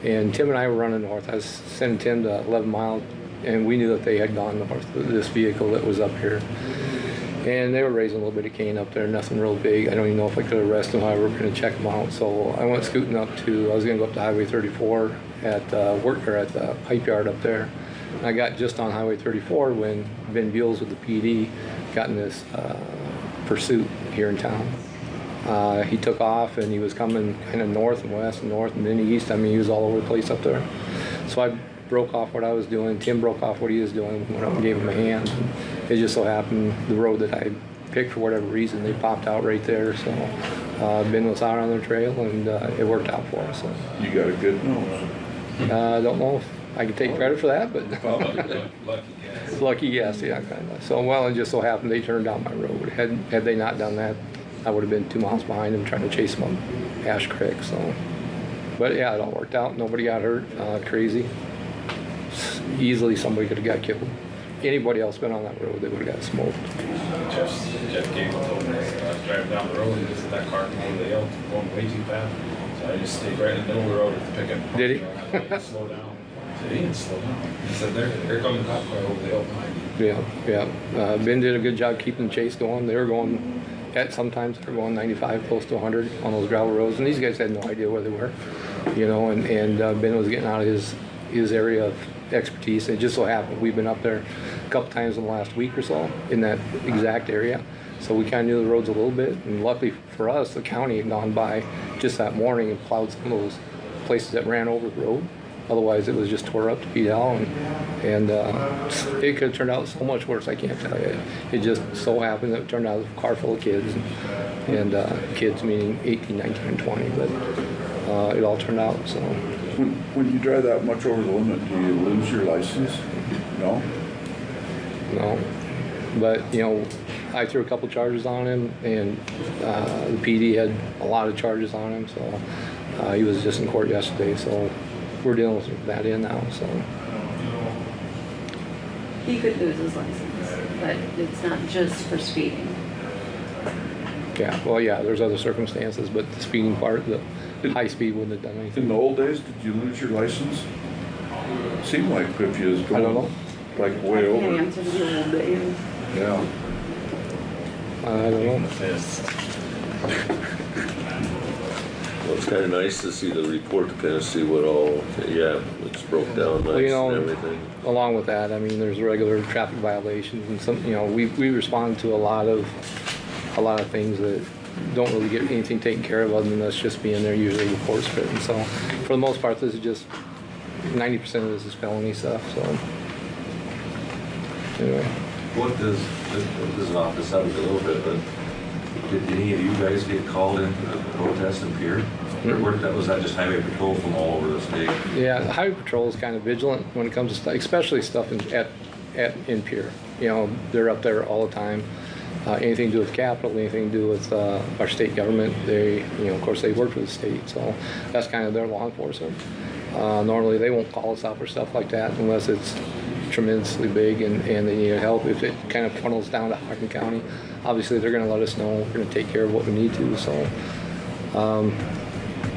Speaker 10: and Tim and I were running north. I was sending Tim to 11 Mile, and we knew that they had gone north, this vehicle that was up here. And they were raising a little bit of cane up there, nothing real big. I don't even know if I could arrest them, however, we're going to check them out. So I went scooting up to, I was going to go up to Highway 34 at work, or at the pipe yard up there. And I got just on Highway 34 when Ben Buells with the PD got in this pursuit here in town. He took off and he was coming kind of north and west and north and then east. I mean, he was all over the place up there. So I broke off what I was doing. Tim broke off what he was doing, went up and gave him a hand. It just so happened the road that I picked for whatever reason, they popped out right there. So Ben was out on the trail and it worked out for us. So.
Speaker 1: You got a good nose.
Speaker 10: I don't know if I can take credit for that, but
Speaker 2: Lucky guess.
Speaker 10: lucky yes, yeah, kind of. So, well, it just so happened they turned down my road. Had they not done that, I would have been 2 miles behind them trying to chase them up Ash Creek. So, but yeah, it all worked out. Nobody got hurt. Crazy. Easily somebody could have got killed. Anybody else been on that road, they would have got smoked.
Speaker 2: Jeff Gable told me, I was driving down the road and just that car came over the hill, going way too fast. So I just stayed right in the middle of the road at the pickup.
Speaker 10: Did he?
Speaker 2: You know, I had to slow down. I said, he didn't slow down. He said, there comes the cop car over the hill behind you.
Speaker 10: Yeah. Ben did a good job keeping the chase going. They were going, sometimes they were going 95, close to 100 on those gravel roads, and these guys had no idea where they were, you know, and Ben was getting out of his area of expertise. It just so happened we've been up there a couple times in the last week or so in that exact area, so we kind of knew the roads a little bit. And luckily for us, the county had gone by just that morning and plowed some of those places that ran over the road. Otherwise it was just tore up to Pete Allen, and it could have turned out so much worse, I can't tell you. It just so happened that it turned out a car full of kids, and kids meaning 18, 19, and 20, but it all turned out. So.
Speaker 1: When you drive that much over the limit, do you lose your license? No?
Speaker 10: No. But, you know, I threw a couple charges on him, and the PD had a lot of charges on him, so he was just in court yesterday, so we're dealing with that in now, so.
Speaker 9: He could lose his license, but it's not just for speeding.
Speaker 10: Yeah, well, yeah, there's other circumstances, but the speeding part, the high speed wouldn't have done
Speaker 1: In
Speaker 10: anything.
Speaker 1: the old days, did you lose your license? Seemed like if you was
Speaker 10: I don't know.
Speaker 1: going like way
Speaker 9: I can't
Speaker 1: over.
Speaker 9: answer the old days.
Speaker 1: Yeah.
Speaker 10: I don't know.
Speaker 3: Well, it's kind of nice to see the report to kind of see what all, yeah, it's broke down
Speaker 10: Well,
Speaker 3: nice
Speaker 10: you know,
Speaker 3: and everything.
Speaker 10: along with that, I mean, there's regular traffic violations and some, you know, we respond to a lot of things that don't really get anything taken care of other than us just being there, usually reports written. So for the most part, this is just 90% of this is felony stuff. So anyway,
Speaker 6: What does, this is off the subject a little bit, but did any of you guys get called in to protest in Pierre? Or was that just highway patrol from all over the state?
Speaker 10: yeah, the highway patrol is kind of vigilant when it comes to stuff, especially stuff in Pierre. You know, they're up there all the time. Anything to do with capital, anything to do with our state government, they, you know, of course they work for the state, so that's kind of their law enforcement. Normally they won't call us out for stuff like that unless it's tremendously big and they need help. If it kind of funnels down to Haakon County, obviously they're going to let us know. We're going to take care of what we need to. So,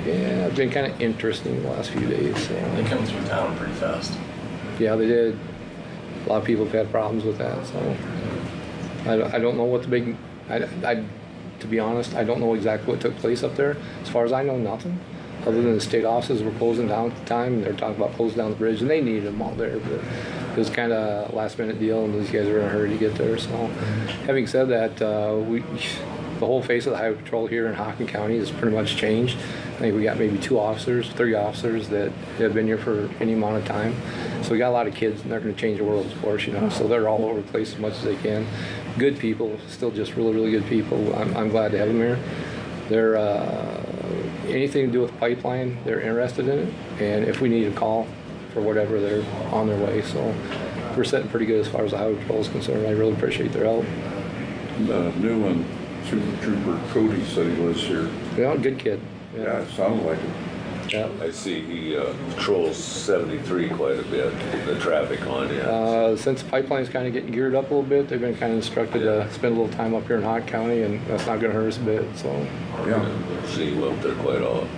Speaker 10: yeah, it's been kind of interesting the last few days. So.
Speaker 5: They come through town pretty fast.
Speaker 10: Yeah, they did. A lot of people have had problems with that. So, I don't know what the big. To be honest, I don't know exactly what took place up there. As far as I know, nothing. Other than the state offices were closing down at the time, and they're talking about closing down the bridge, and they needed them all there, but it was kind of a last-minute deal, and these guys were in a hurry to get there. So, having said that, the whole face of the highway patrol here in Haakon County has pretty much changed. I think we got maybe 3 officers that have been here for any amount of time. So we got a lot of kids, and they're going to change the world, of course, you know. So they're all over the place as much as they can. Good people, still just really, really good people. I'm glad to have them here. They're anything to do with pipeline, they're interested in it, and if we need a call for whatever, they're on their way. So we're sitting pretty good as far as the highway patrol is concerned. I really appreciate their help.
Speaker 1: The new one, Super Trooper Cody said he lives here.
Speaker 10: Yeah, good kid.
Speaker 1: Yeah, it sounded like it.
Speaker 10: Yeah.
Speaker 3: I see he patrols 73 quite a bit, the traffic on it.
Speaker 10: Since the pipeline's kind of getting geared up a little bit, they've been kind of instructed to spend a little time up here in Haakon County, and that's not going to hurt us a bit. So,
Speaker 1: Yeah.
Speaker 3: See him up there quite often.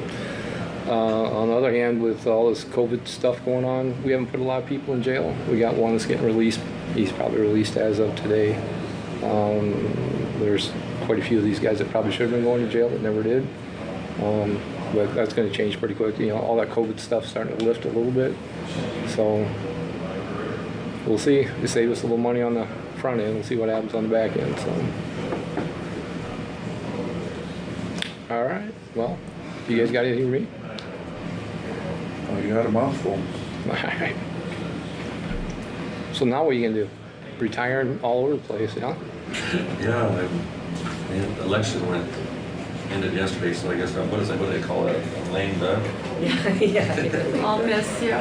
Speaker 10: on the other hand, with all this COVID stuff going on, we haven't put a lot of people in jail. We got one that's getting released. He's probably released as of today. There's quite a few of these guys that probably should have been going to jail that never did. But that's going to change pretty quick. You know, all that COVID stuff starting to lift a little bit. So we'll see. They save us a little money on the front end. We'll see what happens on the back end. So, all right. Well, you guys got anything for me?
Speaker 1: Oh, you had a mouthful.
Speaker 10: All right. So now what are you gonna do? Retiring all over the place, huh?
Speaker 6: Yeah, and the election ended yesterday, so I guess, what do they call it? A lame duck?
Speaker 9: Yeah. I'll miss you.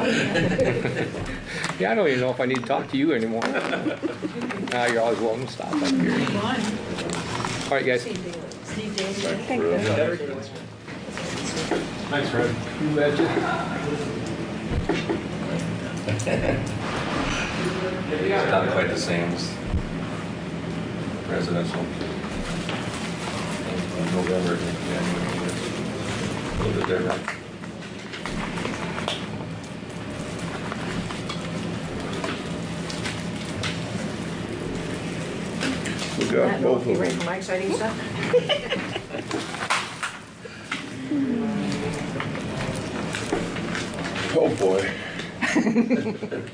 Speaker 10: Yeah, I don't even know if I need to talk to you anymore. You're always welcome to stop up here. All right, guys.
Speaker 9: Steve Davis.
Speaker 2: Thanks, Fred.
Speaker 10: You betcha.
Speaker 6: It's not quite the same as presidential. In November, January, a little bit different.
Speaker 1: We got both of them.
Speaker 9: for my exciting stuff?
Speaker 1: Oh, boy.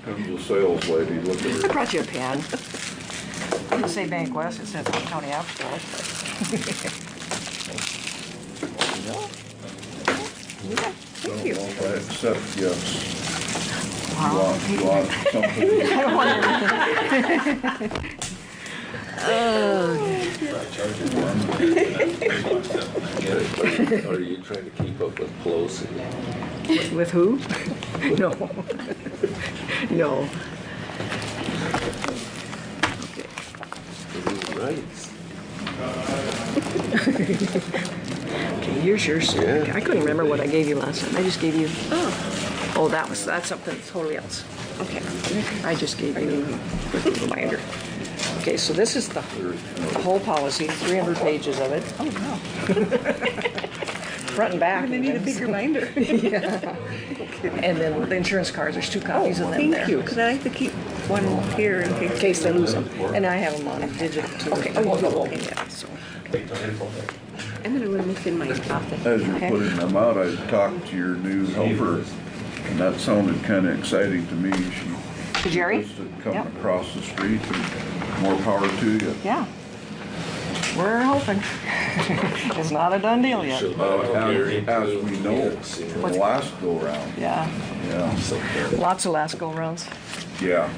Speaker 1: Comes the sales lady, look at
Speaker 11: I
Speaker 1: her.
Speaker 11: brought you a pen. It doesn't say Bank West, it says County Upstairs.
Speaker 1: Thank you. If I accept, yes.
Speaker 11: Wow.
Speaker 1: You want something?
Speaker 11: I don't want to.
Speaker 3: Are you trying to keep up with Pelosi?
Speaker 11: With who? No. No.
Speaker 3: Right.
Speaker 11: Okay, here's your stick.
Speaker 3: Yeah.
Speaker 11: I couldn't remember what I gave you last time. I just gave you, oh, that's something totally else.
Speaker 4: Okay.
Speaker 11: I just gave you a reminder. Okay, so this is the whole policy, 300 pages of it.
Speaker 4: Oh, wow.
Speaker 11: Front and back.
Speaker 4: I'm gonna need a
Speaker 11: even.
Speaker 4: big reminder.
Speaker 11: Yeah. And then the insurance cards, there's 2 copies of them there.
Speaker 4: Thank you, because I like to keep one here in
Speaker 11: In
Speaker 4: case.
Speaker 11: case they lose them. And I have them on digital too.
Speaker 4: Okay.
Speaker 11: Oh, you do,
Speaker 4: Okay.
Speaker 11: okay, yeah, so.
Speaker 4: I'm gonna look in my office.
Speaker 1: As you're
Speaker 4: Okay.
Speaker 1: putting them out, I talked to your new helper, and that sounded kinda exciting to me.
Speaker 11: To Jerry?
Speaker 1: She was to come
Speaker 11: Yep.
Speaker 1: across the street, and more power to you.
Speaker 11: Yeah. We're hoping. It's not a done deal yet.
Speaker 3: Should
Speaker 1: As
Speaker 3: Gary too.
Speaker 1: we know, from the last go round,
Speaker 11: Yeah,
Speaker 1: yeah,
Speaker 11: lots of last go-rounds.
Speaker 1: yeah.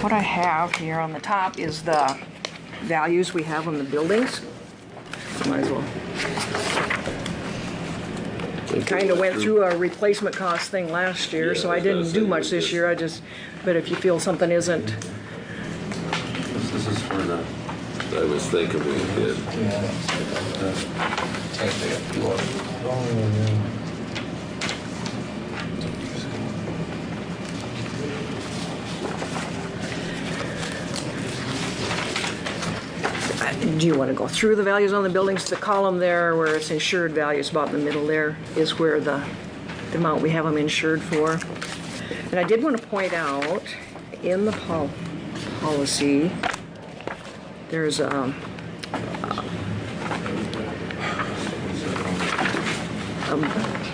Speaker 11: What I have here on the top is the values we have on the buildings. Might as well. We kind of went through a replacement cost thing last year, so I didn't do much this year. But if you feel something isn't,
Speaker 6: This is for the,
Speaker 3: I was thinking we did.
Speaker 11: do you want to go through the values on the buildings? The column there where it's insured values, about in the middle there, is where the amount we have them insured for. And I did want to point out, in the policy, there's a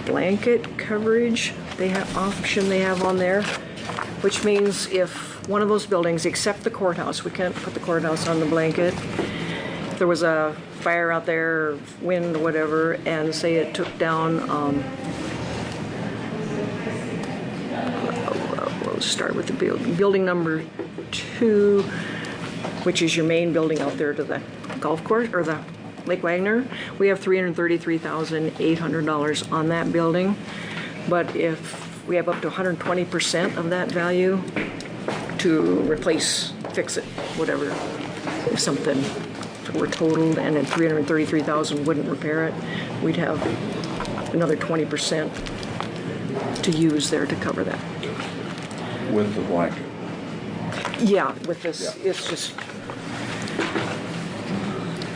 Speaker 11: blanket coverage option they have on there, which means if one of those buildings, except the courthouse, we can't put the courthouse on the blanket, if there was a fire out there, or wind, or whatever, and say it took down, we'll start with the building number 2, which is your main building out there to the golf course, or the Lake Wagner. We have $333,800 on that building, but if we have up to 120% of that value to replace, fix it, whatever. If something were totaled and then 333,000 wouldn't repair it, we'd have another 20% to use there to cover that.
Speaker 1: With the blanket.
Speaker 11: Yeah, with this,
Speaker 1: Yeah.
Speaker 11: it's just,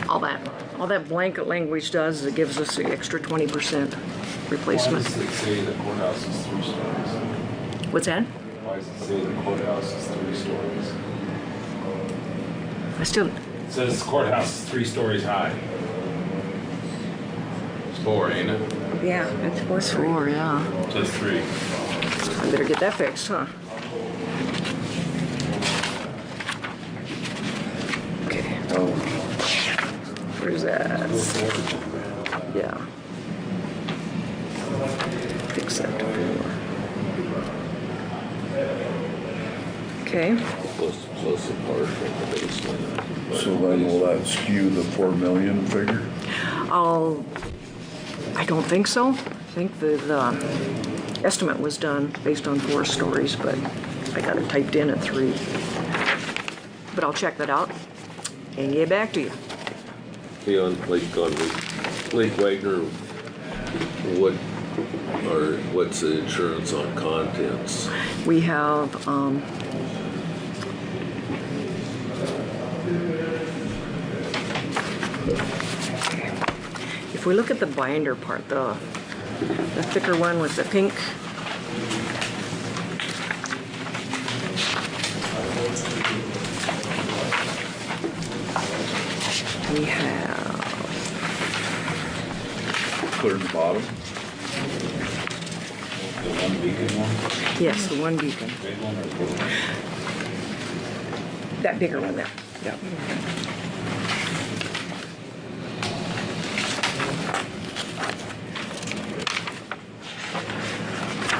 Speaker 11: all that blanket language does is it gives us the extra 20% replacement.
Speaker 2: Why does it say the courthouse is 3 stories?
Speaker 11: What's that?
Speaker 2: Why does it say the courthouse is 3 stories?
Speaker 11: I still,
Speaker 2: It says the courthouse is 3 stories high. It's 4, ain't it?
Speaker 4: Yeah, it's 4-3.
Speaker 11: 4, yeah.
Speaker 2: It says 3.
Speaker 11: I better get that fixed, huh? Okay. Oh. Where's that? Yeah. Fix that to 4. Okay.
Speaker 3: Plus the part from the basement.
Speaker 1: So then will that skew the 4 million figure?
Speaker 11: I don't think so. I think the estimate was done based on 4 stories, but I got it typed in at 3. But I'll check that out and get back to you.
Speaker 3: Hey, on Lake Wagner, what's the insurance on contents?
Speaker 11: We have, if we look at the binder part, the thicker one with the pink, we have,
Speaker 1: Clear the bottom?
Speaker 2: The 1 beacon one?
Speaker 11: yes, the one beacon,
Speaker 2: Big one or little one?
Speaker 11: that bigger one there. Yep.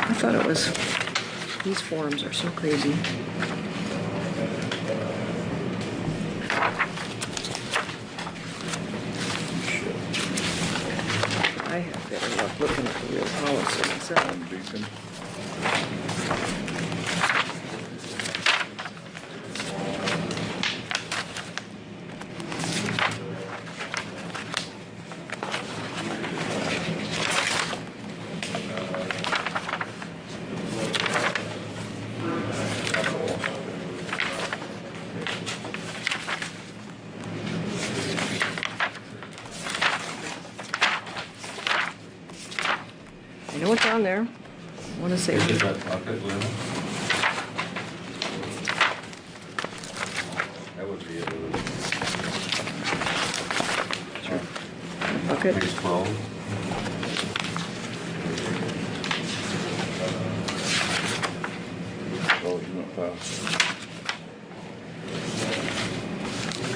Speaker 11: I thought it was, these forms are so crazy. I have better luck looking at the real policy itself.
Speaker 1: Beacon.
Speaker 11: on there. Wanna say,
Speaker 6: Get that bucket, Lynn? That would be
Speaker 11: bucket,
Speaker 6: page 12.
Speaker 1: Oh, you went fast.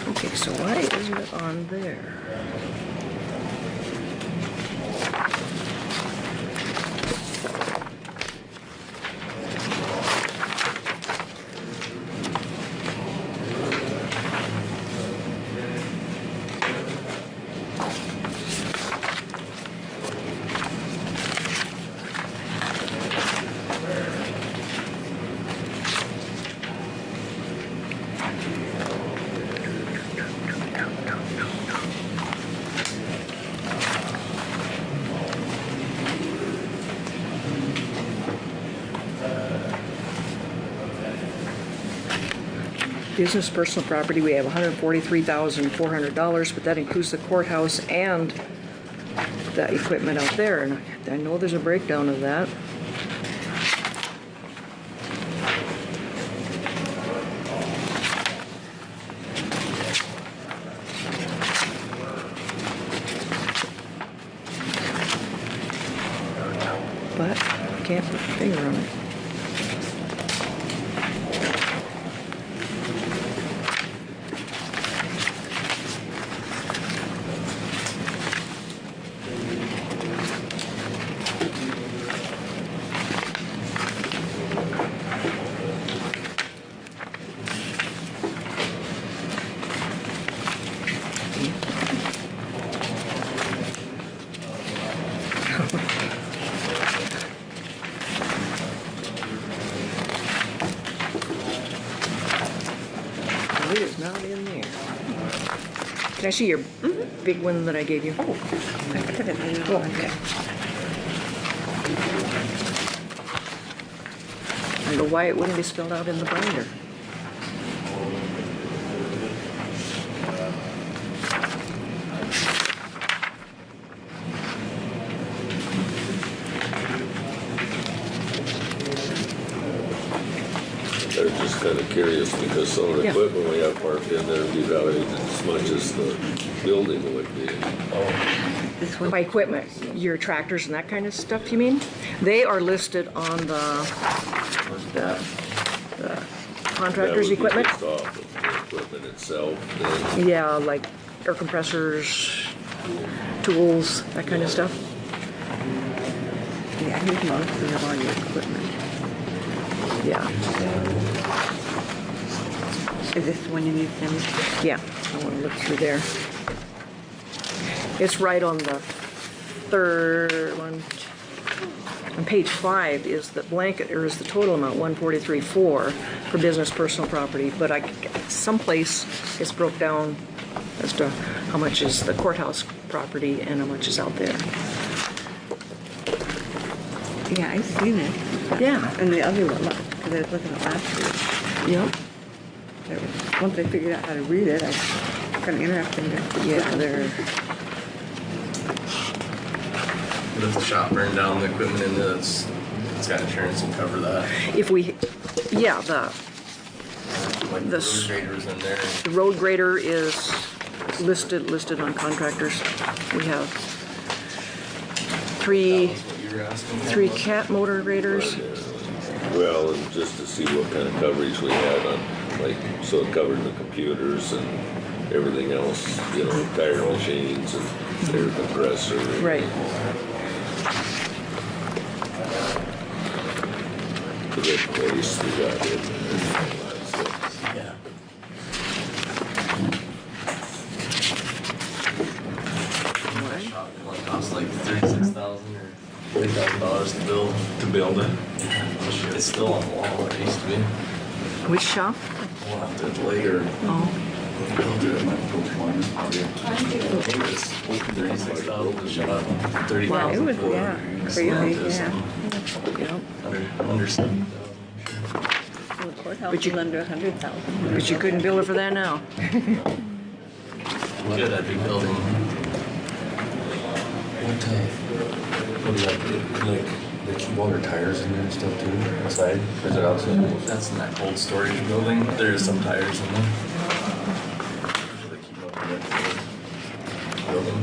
Speaker 11: okay, so why isn't it on there? Business personal property, we have $143,400, but that includes the courthouse and the equipment out there, and I know there's a breakdown of that. But I can't put my finger on it. It is not in there. Can I see your big one that I gave you?
Speaker 4: I put it in.
Speaker 11: Oh, okay. I don't know why it wouldn't be spelled out in the binder.
Speaker 3: They're just kind of curious because some of the
Speaker 11: Yeah.
Speaker 3: equipment we have parked in there devalued as much as the building would be.
Speaker 4: This one.
Speaker 11: By equipment, your tractors and that kind of stuff, you mean? They are listed on the contractor's
Speaker 3: That would be
Speaker 11: equipment?
Speaker 3: based off of the equipment itself, then.
Speaker 11: Yeah, like air compressors, tools, that kind of stuff.
Speaker 4: Yeah, here's mostly of all your equipment.
Speaker 11: Yeah,
Speaker 4: Is this the one you need them?
Speaker 11: yeah, I want to look through there. It's right on the third one. On page 5 is the blanket, or is the total amount 143,400 for business personal property, but someplace it's broke down as to how much is the courthouse property and how much is out there.
Speaker 4: Yeah, I seen it.
Speaker 11: Yeah,
Speaker 4: And the other one, because I was looking at last week.
Speaker 11: yep,
Speaker 4: Once I figured out how to read it, I kind of interested in it.
Speaker 11: yeah, they're,
Speaker 5: But if the shop burned down the equipment in it, it's got insurance to cover that.
Speaker 11: if we, yeah, the
Speaker 5: Like the
Speaker 11: This-
Speaker 5: road graders in there.
Speaker 11: The road grader is listed on contractors. We have three
Speaker 5: That's what you were asking for.
Speaker 11: cat motor graders.
Speaker 3: Well, and just to see what kind of coverage we had on, like, so it covered the computers and everything else, you know, tire machines and air compressor.
Speaker 11: Right.
Speaker 3: The red place we got in there.
Speaker 5: Yeah. Shop one costs like $36,000 or $40,000 to build.
Speaker 6: To build it?
Speaker 5: It's still on the wall, it used to be.
Speaker 11: Which shop?
Speaker 5: We'll have to later
Speaker 11: Oh,
Speaker 5: build it. I think it's $36,000 to shut up, $30,000
Speaker 4: Well, it was,
Speaker 5: for
Speaker 4: yeah, crazy,
Speaker 5: cement,
Speaker 4: yeah.
Speaker 11: yeah.
Speaker 5: Under 70,000.
Speaker 4: Well, the courthouse
Speaker 11: But you-
Speaker 4: was under 100,000.
Speaker 11: But you couldn't bill her for that now.
Speaker 5: Good, I'd be building. What do you like They keep all their tires in there and stuff too, inside? Or is it outside?
Speaker 12: That's in that cold storage building. There is some tires in there.
Speaker 5: They keep up in that building.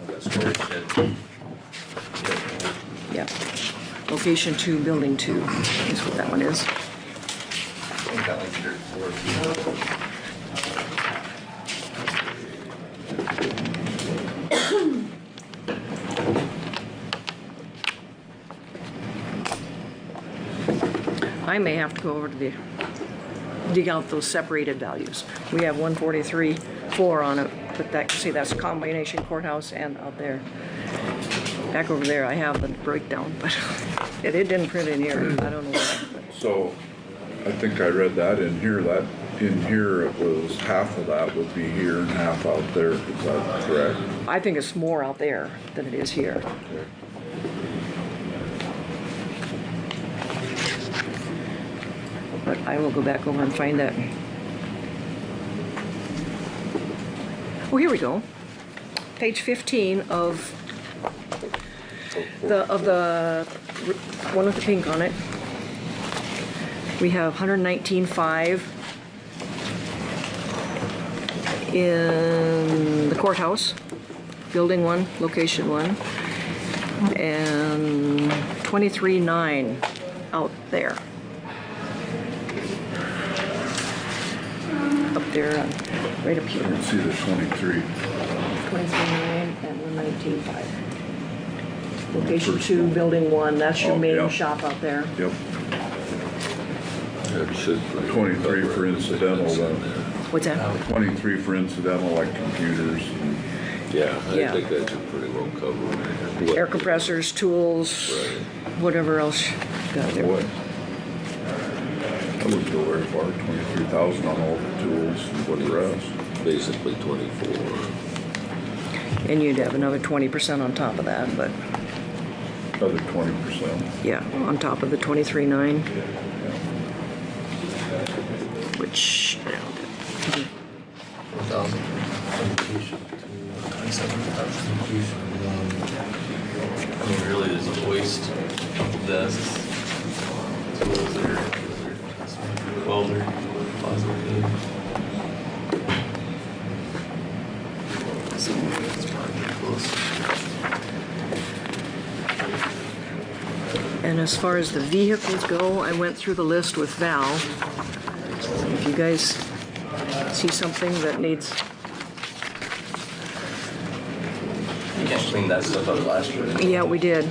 Speaker 6: That storage shed.
Speaker 11: Yeah. Location 2, building 2 is what that one is.
Speaker 5: I think that one's dirt floor.
Speaker 11: I may have to go over to dig out those separated values. We have 143.4 on it, but that, see, that's a combination courthouse and out there. Back over there, I have the breakdown, but it didn't print in here. I don't know why.
Speaker 1: So, I think I read that in here, it was half of that would be here and half out there, is that correct?
Speaker 11: I think it's more out there than it is here. But I will go back over and find that. Oh, here we go. Page 15 of the one with the pink on it. We have 119.5 in the courthouse, building 1, location 1, and 23.9 out there. Up there, right up here.
Speaker 1: Let's see the 23.
Speaker 11: 23.9 and 119.5. Location 2, building 1, that's your main
Speaker 1: yeah.
Speaker 11: shop out there.
Speaker 1: Yep.
Speaker 3: That should.
Speaker 1: 23 for incidental then.
Speaker 11: What's that?
Speaker 1: 23 for incidental, like computers.
Speaker 3: Yeah, I
Speaker 11: Yeah.
Speaker 3: think that should pretty well cover it.
Speaker 11: Air compressors, tools, whatever else you got there.
Speaker 1: Boy. I wouldn't go very far, 23,000 on all the tools and what the rest.
Speaker 3: Basically 24.
Speaker 11: And you'd have another 20% on top of that, but
Speaker 1: Another 20%.
Speaker 11: yeah, on top of the 23.9. Which,
Speaker 5: 4,000 vacation to 27,000.
Speaker 12: I mean, really, there's a waste desk. Tools there, welder, closet. So it's probably pretty close.
Speaker 11: and as far as the vehicles go, I went through the list with Val. If you guys see something that needs,
Speaker 5: You can't clean that stuff out last year.
Speaker 11: yeah, we did.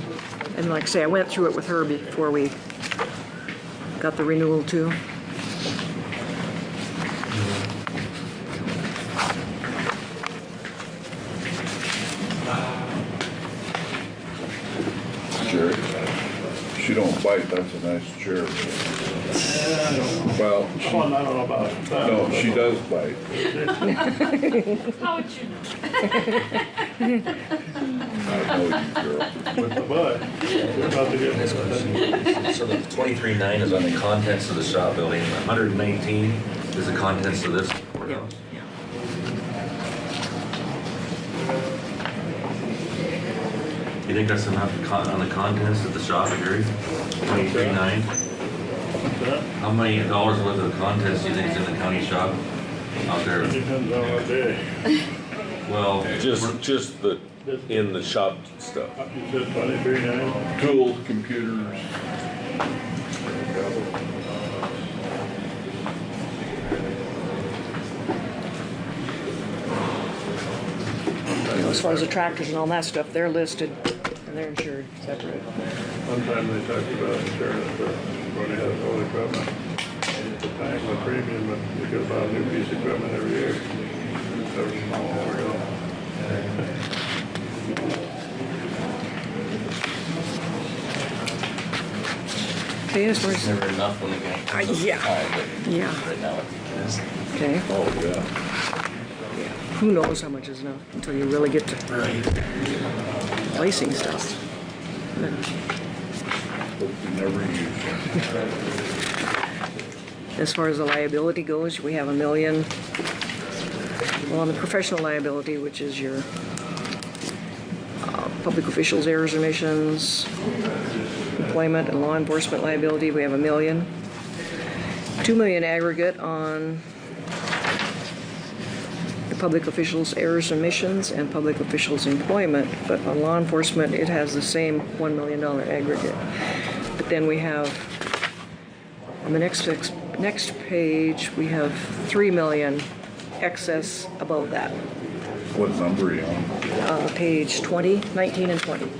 Speaker 11: And like I say, I went through it with her before we got the renewal too.
Speaker 1: Chair. She don't bite, that's a nice chair. Well,
Speaker 8: I don't know about that.
Speaker 1: no, she does bite.
Speaker 9: How would you know?
Speaker 1: I know you, girl.
Speaker 8: With the butt, you're about to get
Speaker 6: Next question. So the 23.9 is on the contents of the shop building, 119 is the contents of this courthouse? You think that's enough on the contents of the shop, Gary? 23.9? How many dollars worth of contents do you think is in the county shop out there?
Speaker 8: depends on what day.
Speaker 6: Well,
Speaker 3: Just the, in the shop stuff.
Speaker 8: You said 23.9?
Speaker 1: Tools, computers.
Speaker 11: You know, as far as the tractors and all that stuff, they're listed and they're insured separate.
Speaker 8: One time they talked about insurance for when they have old equipment. At the time, the premium, but you could buy a new piece of equipment every year. That was small, there we go.
Speaker 11: Okay, as far as,
Speaker 5: Never enough when they get.
Speaker 11: yeah.
Speaker 5: But
Speaker 11: Yeah,
Speaker 5: right now, I think it is.
Speaker 11: okay.
Speaker 1: Oh, yeah.
Speaker 11: Who knows how much is enough until you really get to placing stuff.
Speaker 1: But we never use it.
Speaker 11: As far as the liability goes, we have $1 million. Well, on the professional liability, which is your public officials, errors, omissions, employment and law enforcement liability, we have $1 million. $2 million aggregate on the public officials, errors, omissions, and public officials' employment, but on law enforcement, it has the same $1 million aggregate. But then we have, on the next page, we have $3 million excess above that.
Speaker 1: What number are you on?
Speaker 11: Page 20, 19 and 20.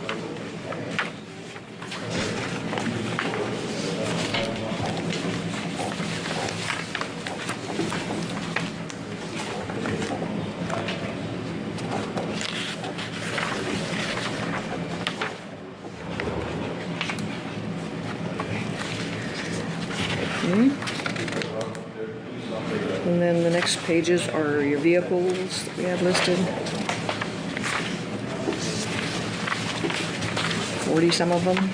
Speaker 11: And then the next pages are your vehicles that we have listed. 40 some of them.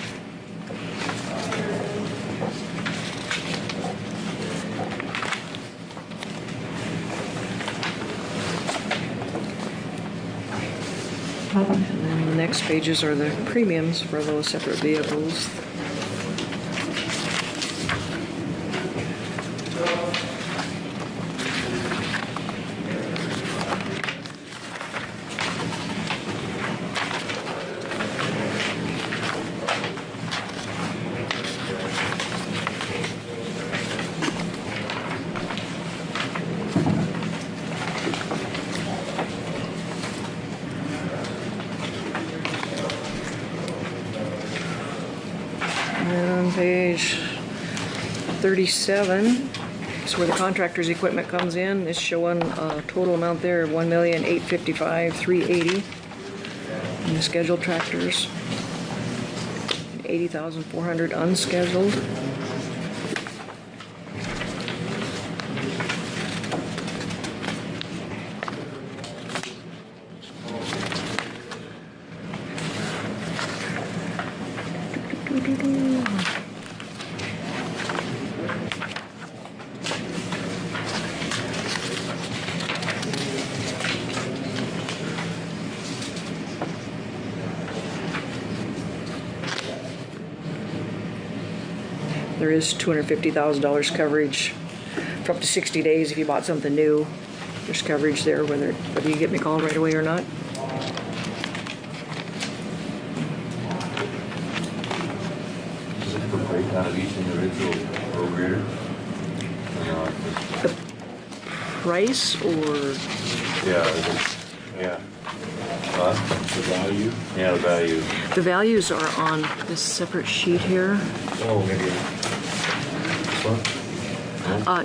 Speaker 11: And then the next pages are the premiums for those separate vehicles. And page 37 is where the contractor's equipment comes in. It's showing a total amount there of $1,855,380. And the scheduled tractors, $80,400 unscheduled. There is $250,000 coverage for up to 60 days if you bought something new. There's coverage there whether you get me called right away or not.
Speaker 6: Is it for breakdown of each individual road grader?
Speaker 11: The price or
Speaker 6: Yeah. Huh? The value? Yeah, the value.
Speaker 11: the values are on this separate sheet here.
Speaker 6: Oh, maybe. This one?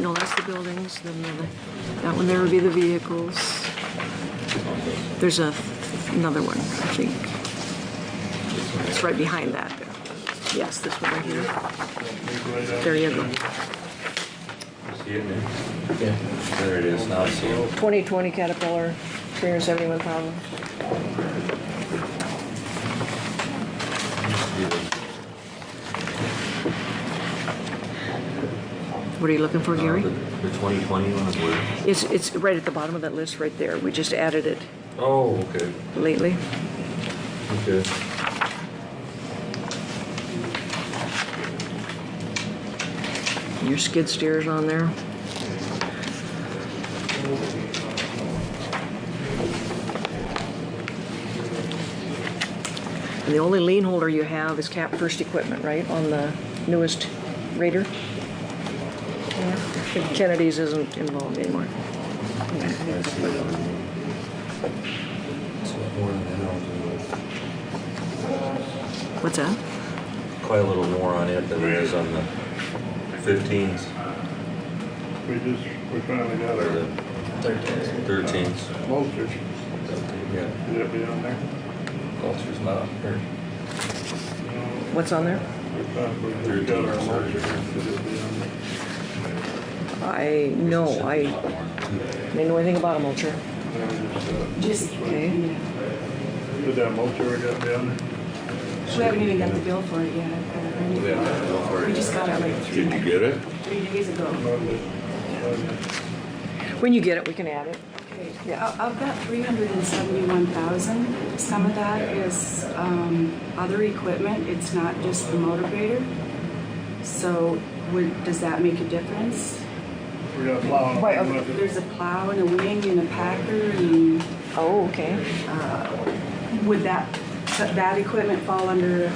Speaker 11: No, that's the buildings. Then that one there would be the vehicles. There's another one, I think. It's right behind that. Yes, this one right here. There you go.
Speaker 6: See it there? Yeah. There it is, now I see it.
Speaker 11: 2020 Caterpillar, 371,000. What are you looking for, Gary?
Speaker 6: The 2020 one is where?
Speaker 11: It's right at the bottom of that list right there. We just added it
Speaker 6: Oh, okay.
Speaker 11: lately.
Speaker 6: Okay.
Speaker 11: Your skid steers on there. And the only lien holder you have is Cap First Equipment, right, on the newest Raider? Yeah. Kennedy's isn't involved anymore. What's that?
Speaker 6: Quite a little more on it than there is on the 15s.
Speaker 8: We finally got
Speaker 6: Or
Speaker 8: our
Speaker 6: the 13s.
Speaker 8: mulchers.
Speaker 6: Yeah.
Speaker 8: Should that be on there?
Speaker 6: Vulture's not on here.
Speaker 11: What's on there?
Speaker 8: We got our mulchers. Should it be on there?
Speaker 11: I didn't know anything about a mulcher.
Speaker 9: Just,
Speaker 11: Okay.
Speaker 8: Did that mulcher we got down there?
Speaker 9: we haven't even got the bill for it yet.
Speaker 6: We have to go for
Speaker 9: We
Speaker 6: it.
Speaker 9: just got it like
Speaker 3: Did you get it?
Speaker 9: 3 days ago.
Speaker 11: When you get it, we can add it.
Speaker 9: Okay.
Speaker 11: Yeah.
Speaker 13: Of that 371,000, some of that is other equipment. It's not just the motor grader. So does that make a difference?
Speaker 14: We got a plow.
Speaker 11: Wait, okay.
Speaker 13: There's a plow and a wing and a packer and
Speaker 11: Oh, okay.
Speaker 13: would that equipment fall under?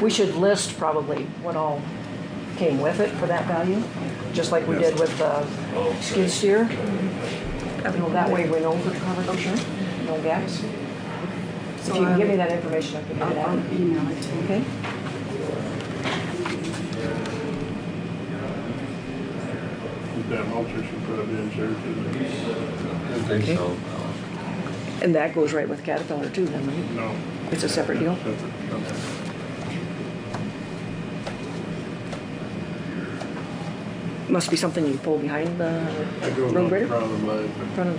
Speaker 11: We should list probably what all came with it for that value, just like we did with the skid steer. You know, that way we know for sure, no gaps. So if you can give me that information, I can get it out.
Speaker 13: I'll email it to you.
Speaker 11: Okay.
Speaker 14: That mulcher should put up the insurance.
Speaker 12: I think
Speaker 11: Okay.
Speaker 12: so.
Speaker 11: And that goes right with Caterpillar too, then, right?
Speaker 14: No.
Speaker 11: It's a separate deal? Must be something you pull behind the
Speaker 14: That goes
Speaker 11: road
Speaker 14: on
Speaker 11: grader?
Speaker 14: front of the blade.
Speaker 11: Front of,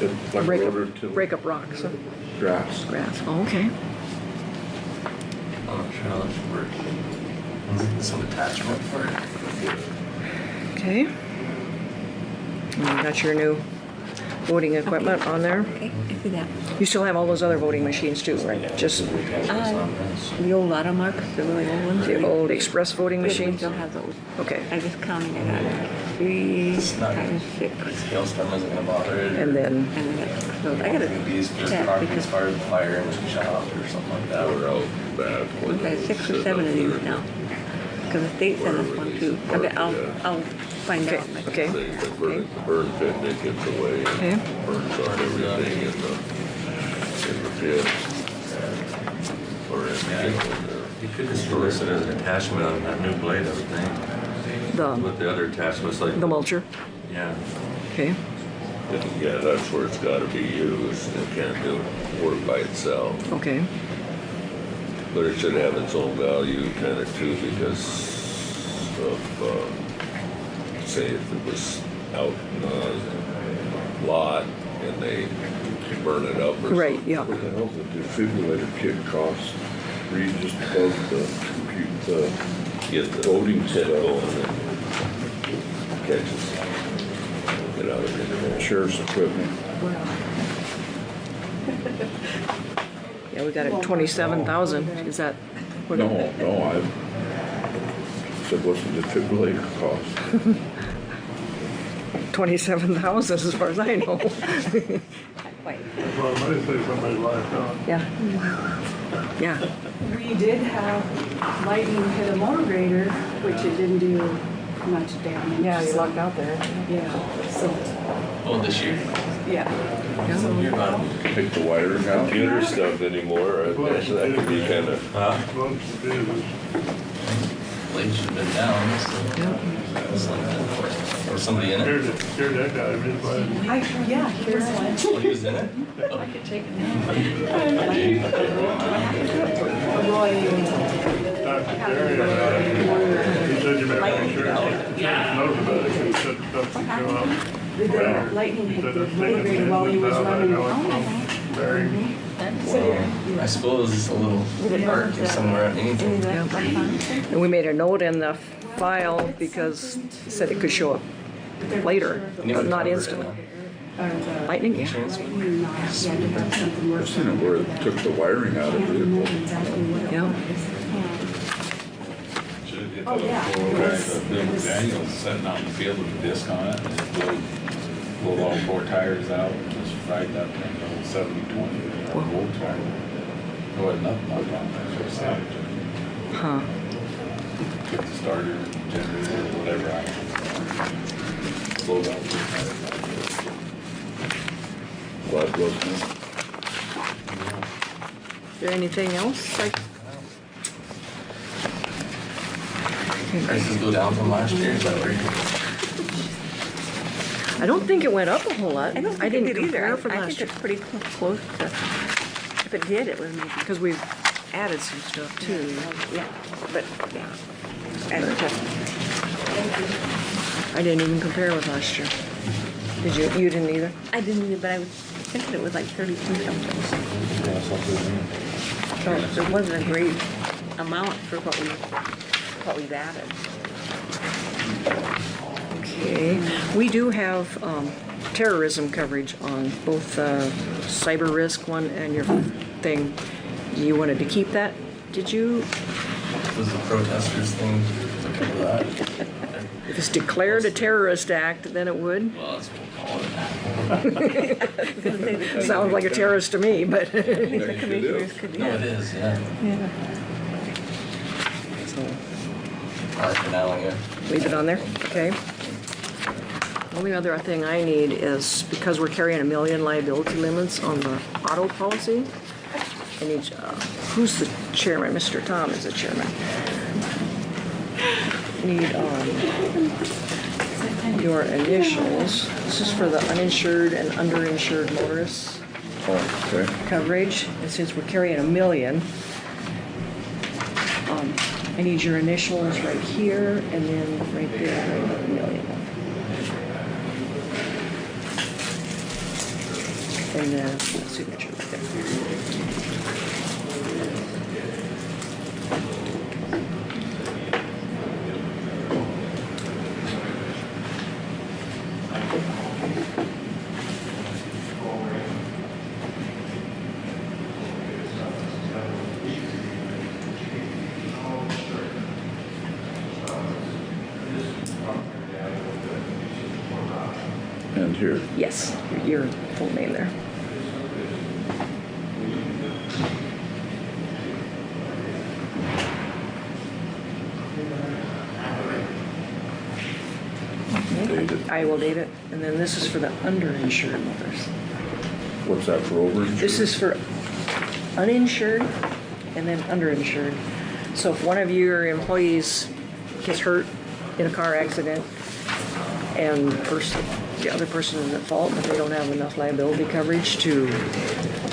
Speaker 1: It's like a
Speaker 11: break
Speaker 1: rotor
Speaker 11: up,
Speaker 1: tiller.
Speaker 11: break up rocks, so
Speaker 1: Grass.
Speaker 11: grass, oh, okay.
Speaker 12: I'm not sure how that should work. Some attachment for it.
Speaker 11: Okay. And you got your new voting equipment on there?
Speaker 4: Okay, I see that.
Speaker 11: You still have all those other voting machines too, right? Just
Speaker 4: The old auto marks, the really old ones.
Speaker 11: the old express voting
Speaker 4: We
Speaker 11: machines?
Speaker 4: still have those.
Speaker 11: Okay.
Speaker 4: I just counted it on 3
Speaker 12: It's not
Speaker 4: times 6.
Speaker 12: Hailstorm isn't gonna bother it.
Speaker 11: And then,
Speaker 4: And that's, so I gotta
Speaker 12: These just
Speaker 4: check
Speaker 12: parked as
Speaker 4: because
Speaker 12: far as the fire engine shop or something like that.
Speaker 3: We're out back.
Speaker 4: we've got 6 or 7 of these now. Because the state sent us one too. Okay, I'll find out.
Speaker 11: okay.
Speaker 3: The burn pit that gets away
Speaker 11: Okay.
Speaker 3: and burns out everything in the pit. Or in
Speaker 6: You could just list it as an attachment on that new blade, I would think. With the other attachments like.
Speaker 11: The mulcher?
Speaker 6: Yeah.
Speaker 11: Okay.
Speaker 3: Yeah, that's where it's gotta be used. It can't do work by itself.
Speaker 11: Okay.
Speaker 3: But it should have its own value kind of too because of, say if it was out in a lot and they burn it up or
Speaker 11: Right,
Speaker 3: something.
Speaker 11: yeah.
Speaker 1: What the hell's the defibrillator kit cost? Read just above the compute,
Speaker 3: Get the
Speaker 1: voting
Speaker 3: pit
Speaker 1: stuff.
Speaker 3: going and catches. Get out of it.
Speaker 1: Sheriff's equipment.
Speaker 11: Yeah, we got it 27,000. Is that? what-
Speaker 1: No, I said what's the defibrillator cost?
Speaker 11: 27,000 as far as I know.
Speaker 14: Well, I might say somebody's life gone.
Speaker 11: Yeah. Yeah.
Speaker 13: We did have lightning hit a motor grader, which it didn't do much damage.
Speaker 11: Yeah, you lucked out there.
Speaker 13: Yeah, so,
Speaker 12: Oh, this year?
Speaker 13: yeah.
Speaker 12: So you're about
Speaker 1: Take the wiring out.
Speaker 3: Computer stuff anymore, I guess that could be kind of.
Speaker 14: Most of it is.
Speaker 12: blade should have been down. So or somebody in it.
Speaker 14: Scared that guy, his blade.
Speaker 13: Yeah, here's one.
Speaker 12: Oh, he was in it?
Speaker 13: I could take it now. Roy.
Speaker 14: Dr. Terry, he said you better make sure insurance knows about it, because that stuff can go out.
Speaker 13: The lightning hit the motor grader while he was running. Oh,
Speaker 12: I suppose it's a little arc somewhere underneath it.
Speaker 11: And we made a note in the file because it said it could show up later, but not instantly. Lightning, yeah.
Speaker 1: I've seen it where it took the wiring out of it.
Speaker 11: Yeah.
Speaker 2: Should get the little guy, Bill Daniels sitting out in the field with a disc on it, and it blowed all 4 tires out, and just fried that thing, the whole 70-20, Volkswagen. There wasn't nothing on it, just savage it.
Speaker 11: Huh.
Speaker 2: Took the starter, generator, whatever I blowed out 4 tires.
Speaker 1: God bless me.
Speaker 11: Is there anything else?
Speaker 12: Prices go down from last year, is that right?
Speaker 11: I don't think it went up a whole lot.
Speaker 4: I don't think
Speaker 11: I didn't
Speaker 4: it did either.
Speaker 11: compare for
Speaker 4: I
Speaker 11: last
Speaker 4: think
Speaker 11: year.
Speaker 4: it's pretty close to, if it did, it was maybe,
Speaker 11: Because we've added some stuff too.
Speaker 4: yeah, but, yeah. And
Speaker 11: I didn't even compare with last year. Did you? You didn't either?
Speaker 4: I didn't either, but I was thinking it was like 32 something. So it wasn't a great amount for what we've added.
Speaker 11: Okay, we do have terrorism coverage on both cyber risk one and your thing. You wanted to keep that, did you?
Speaker 12: Was the protesters thing okay with that?
Speaker 11: If it's declared a terrorist act, then it would.
Speaker 12: Well, that's what we'll call it.
Speaker 11: Sounds like a terrorist to me, but.
Speaker 4: The commissioners could,
Speaker 12: No, it is, yeah.
Speaker 11: Yeah. So,
Speaker 12: All right, for now, yeah.
Speaker 11: leave it on there, okay? Only other thing I need is, because we're carrying 1 million liability limits on the auto policy, I need, who's the chairman? Mr. Tom is the chairman. Need, your initials. This is for the uninsured and underinsured motorists
Speaker 1: Oh, okay.
Speaker 11: coverage. And since we're carrying 1 million, I need your initials right here and then right there, right above 1 million. And then a signature right there.
Speaker 1: And here.
Speaker 11: Yes, your full name there.
Speaker 1: Date it.
Speaker 11: I will date it, and then this is for the underinsured motorists.
Speaker 1: What's that for overage?
Speaker 11: This is for uninsured and then underinsured. So if one of your employees gets hurt in a car accident and the other person is at fault, but they don't have enough liability coverage to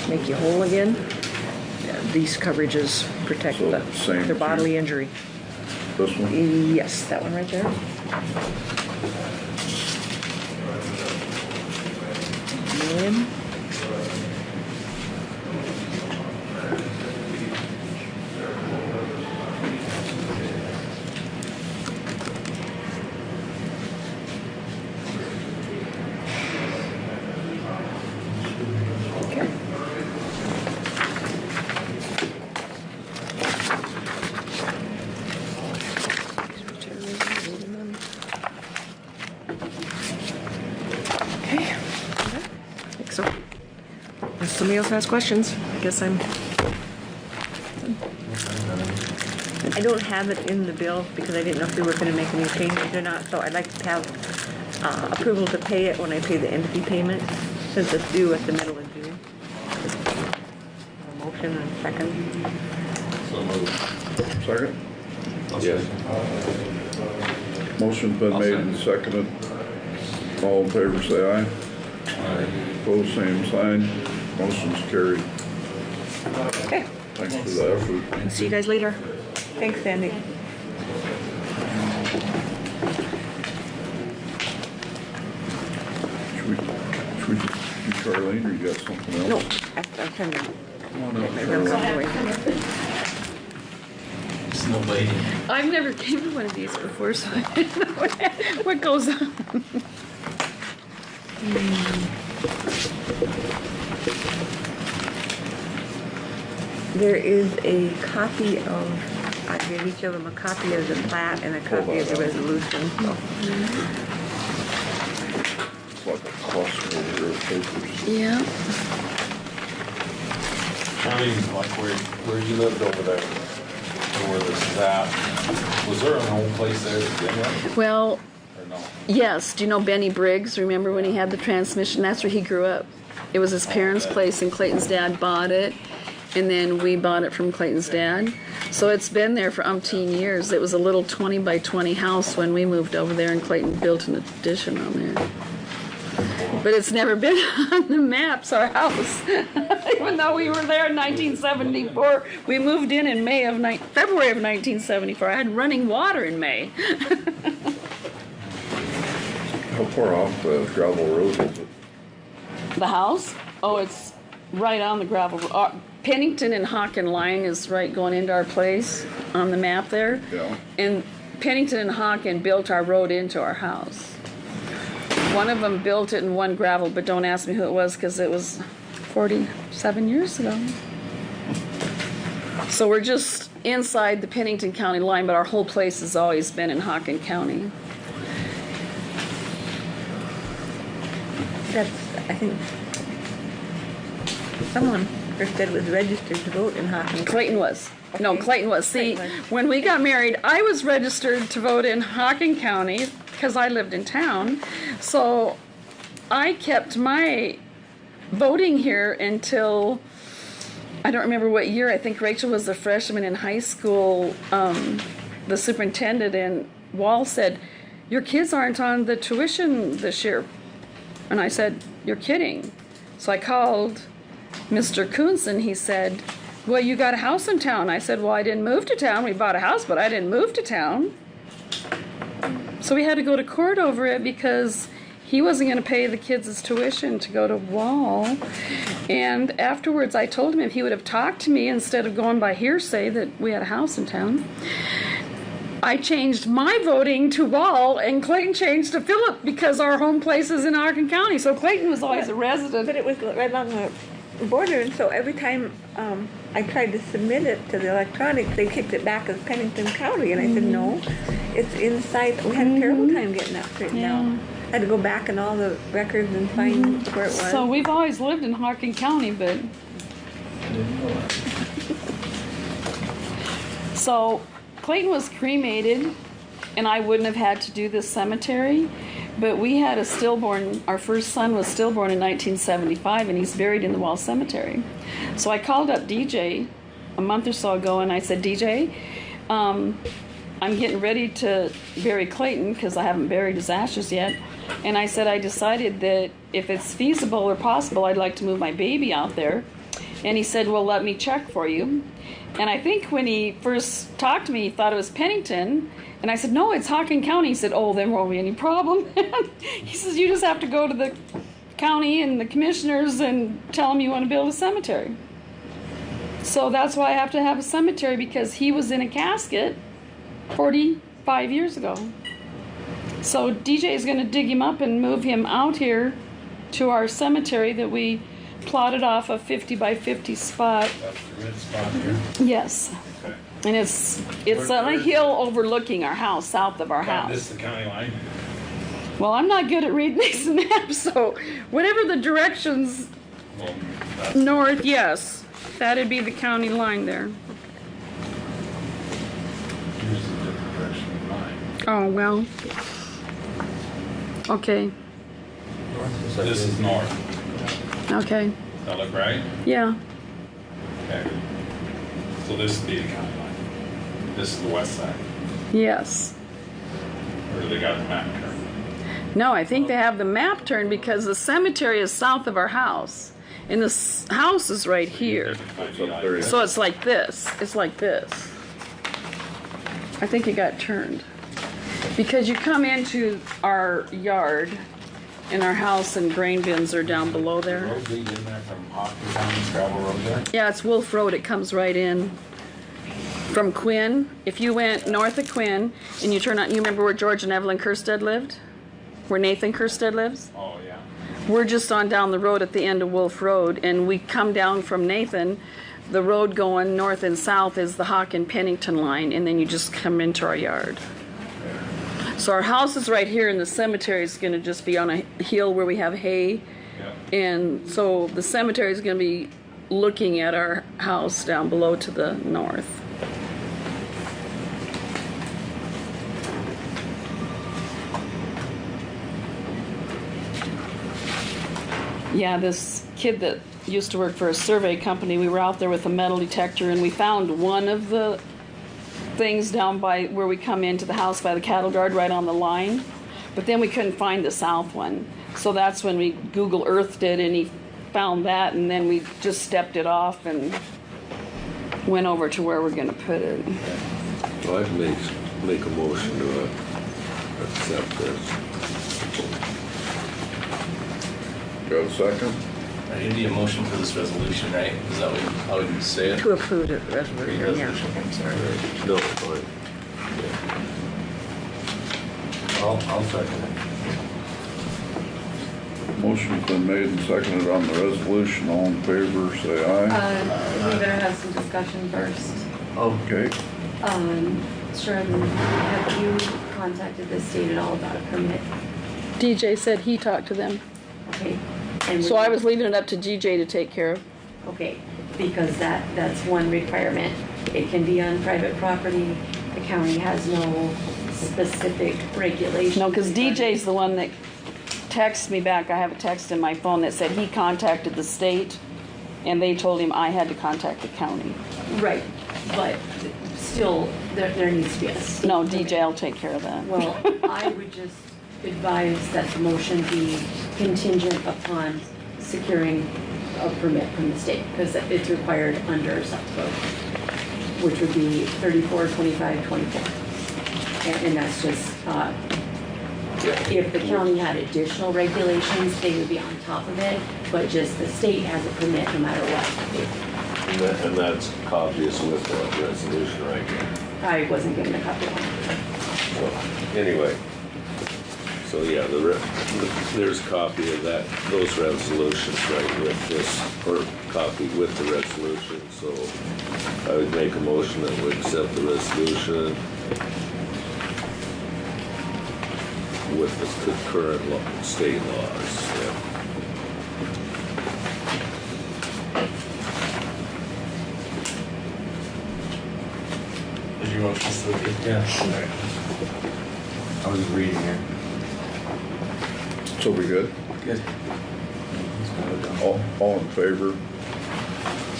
Speaker 11: make you whole again, these coverages protect
Speaker 1: So same
Speaker 11: their bodily injury.
Speaker 1: This one?
Speaker 11: Yes, that one right there. Million. Okay. Okay. I think so. If somebody else has questions, I guess I don't have it in the bill because I didn't know if we were gonna make any changes or not, so I'd like to have approval to pay it when I pay the end fee payment, since it's due at the middle of June. A motion and a second.
Speaker 2: So moved.
Speaker 1: Second?
Speaker 3: Yeah.
Speaker 1: Motion's been made and seconded. All in favor, say aye.
Speaker 2: Aye.
Speaker 1: Opposed, same sign. Motion's carried.
Speaker 11: Okay,
Speaker 1: Thanks for the effort.
Speaker 11: see you guys later.
Speaker 4: Thanks, Sandy.
Speaker 1: Should we do Charlene, or you got something else?
Speaker 11: No, I'm trying to
Speaker 1: Come on up,
Speaker 11: get my bills out of the
Speaker 1: Charlene.
Speaker 11: way.
Speaker 12: There's no waiting.
Speaker 9: I've never came to one of these before, so I don't know what goes on.
Speaker 4: There is a copy of, I gave each of them a copy of the plat and a copy of the resolution, so.
Speaker 1: It's like a cluster over of papers.
Speaker 9: Yeah.
Speaker 2: Charlene, like where you lived over there, or where this is at, was there an old place there to begin with,
Speaker 9: Well,
Speaker 2: or no?
Speaker 9: yes. Do you know Benny Briggs? Remember when he had the transmission? That's where he grew up. It was his parents' place, and Clayton's dad bought it. And then we bought it from Clayton's dad. So it's been there for umpteen years. It was a little 20 by 20 house when we moved over there, and Clayton built an addition on there. But it's never been on the maps, our house. Even though we were there in 1974, we moved in February of 1974. I had running water in May.
Speaker 1: How far off the gravel road is it?
Speaker 9: The house? Oh, it's right on the gravel road. Pennington and Haakon line is right going into our place on the map there.
Speaker 1: Yeah.
Speaker 9: And Pennington and Haakon built our road into our house. One of them built it and one gravel, but don't ask me who it was because it was 47 years ago. So we're just inside the Pennington County line, but our whole place has always been in Haakon County.
Speaker 4: That's, I think, someone first said was registered to vote in Haakon.
Speaker 9: Clayton was. No,
Speaker 4: Okay.
Speaker 9: Clayton was. See,
Speaker 4: Clayton was.
Speaker 9: when we got married, I was registered to vote in Haakon County because I lived in town. So I kept my voting here until, I don't remember what year. I think Rachel was a freshman in high school. The superintendent in Wall said, "Your kids aren't on the tuition this year." And I said, "You're kidding." So I called Mr. Coonson. He said, "Well, you got a house in town." I said, "Well, I didn't move to town. We bought a house, but I didn't move to town." So we had to go to court over it because he wasn't going to pay the kids' tuition to go to Wall. And afterwards, I told him if he would have talked to me instead of going by hearsay that we had a house in town. I changed my voting to Wall, and Clayton changed to Phillip because our home place is in Haakon County. So Clayton was always a resident.
Speaker 4: But it was right along the border, and so every time I tried to submit it to the electronics, they kicked it back as Pennington County, and I said, no, it's inside. We had a terrible time getting that straightened out. I had to go back in all the records and find where it was.
Speaker 9: So we've always lived in Haakon County, but... So Clayton was cremated, and I wouldn't have had to do this cemetery, but we had a stillborn, our first son was stillborn in 1975, and he's buried in the Wall Cemetery. So I called up DJ a month or so ago, and I said, DJ, I'm getting ready to bury Clayton because I haven't buried his ashes yet. And I said, I decided that if it's feasible or possible, I'd like to move my baby out there. And he said, well, let me check for you. And I think when he first talked to me, he thought it was Pennington. And I said, no, it's Haakon County. He said, oh, there won't be any problem. He says, you just have to go to the county and the commissioners and tell them you want to build a cemetery. So that's why I have to have a cemetery, because he was in a casket 45 years ago. So DJ is going to dig him up and move him out here to our cemetery that we plotted off a 50 by 50 spot.
Speaker 2: That's the red spot here.
Speaker 9: Yes.
Speaker 2: Okay.
Speaker 9: And it's on a hill overlooking our house, south of our house.
Speaker 2: This is the county line.
Speaker 9: Well, I'm not good at reading these maps, so whatever the directions
Speaker 2: Well, that's
Speaker 9: north, yes, that'd be the county line there.
Speaker 2: here's a different direction of mine.
Speaker 9: Oh, well. Okay,
Speaker 2: This is north.
Speaker 9: okay,
Speaker 2: Does that look right?
Speaker 9: yeah.
Speaker 2: Okay. So this would be the county line. This is the west side.
Speaker 9: Yes.
Speaker 2: Or do they got the map turned?
Speaker 9: No, I think they have the map turned because the cemetery is south of our house. And the house is right here. So it's like this. It's like this. I think it got turned. Because you come into our yard, and our house and grain bins are down below there.
Speaker 2: Road lead in there from Haakon County, gravel road there?
Speaker 9: Yeah, it's Wolf Road. It comes right in from Quinn. If you went north of Quinn and you turn out, you remember where George and Evelyn Kerstead lived? Where Nathan Kerstead lives?
Speaker 2: Oh, yeah.
Speaker 9: We're just on down the road at the end of Wolf Road, and we come down from Nathan. The road going north and south is the Haakon Pennington line, and then you just come into our yard. So our house is right here, and the cemetery is going to just be on a hill where we have hay.
Speaker 2: Yeah.
Speaker 9: And so the cemetery is going to be looking at our house down below to the north. Yeah, this kid that used to work for a survey company, we were out there with a metal detector, and we found one of the things down by where we come into the house by the cattle guard right on the line, but then we couldn't find the south one. So that's when we Google Earthed it, and he found that, and then we just stepped it off and went over to where we're going to put it.
Speaker 3: Well, I'd make a motion to accept this.
Speaker 1: Got a second?
Speaker 5: You need a motion for this resolution, right? Is that how we say it?
Speaker 4: To approve the resolution, yeah.
Speaker 5: Resolution, I'm sorry.
Speaker 3: No, fine.
Speaker 6: I'll second it.
Speaker 1: Motion's been made and seconded on the resolution. All in favor, say aye.
Speaker 15: We better have some discussion first.
Speaker 1: Okay.
Speaker 15: Shirley, have you contacted the state at all about a permit?
Speaker 9: DJ said he talked to them.
Speaker 15: Okay. And
Speaker 9: So I was leaving it up to DJ to take care of.
Speaker 15: Okay, because that's one requirement. It can be on private property. The county has no specific regulations.
Speaker 9: No, because DJ's the one that texted me back. I have a text in my phone that said he contacted the state and they told him I had to contact the county.
Speaker 15: Right, but still, there needs to be a state
Speaker 9: No,
Speaker 15: permit.
Speaker 9: DJ will take care of that.
Speaker 15: Well, I would just advise that the motion be contingent upon securing a permit from the state, because it's required under South Code, which would be 34, 25, 24. And that's just, if the county had additional regulations, they would be on top of it, but just the state has a permit no matter what.
Speaker 3: And that's copious with that resolution right here.
Speaker 15: I wasn't given a copy of it.
Speaker 3: So, anyway, so yeah, there's a copy of that, those resolutions right with this, or copy with the resolution. So I would make a motion that we accept the resolution with the current state laws. Yeah.
Speaker 5: Did you want this to be?
Speaker 6: Yeah. I was just reading here.
Speaker 1: So we good?
Speaker 5: Good.
Speaker 1: All in favor,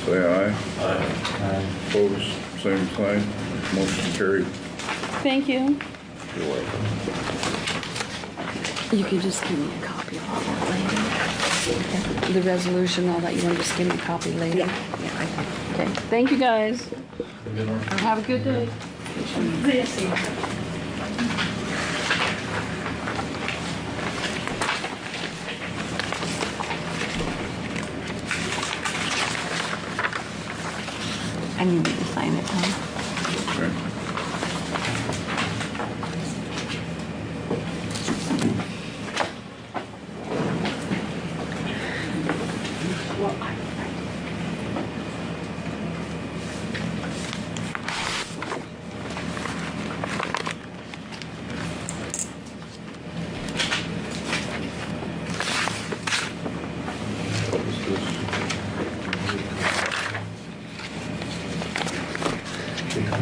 Speaker 1: say aye. Opposed, same sign. Motion carried.
Speaker 9: Thank you.
Speaker 3: You're welcome.
Speaker 9: You can just give me a copy of all that later. The resolution, all that, you want to just give me a copy later?
Speaker 4: Yeah, I can.
Speaker 9: Okay, thank you guys.
Speaker 5: Good one.
Speaker 9: Have a good day.
Speaker 4: I need you to sign it, Tom.
Speaker 1: Okay.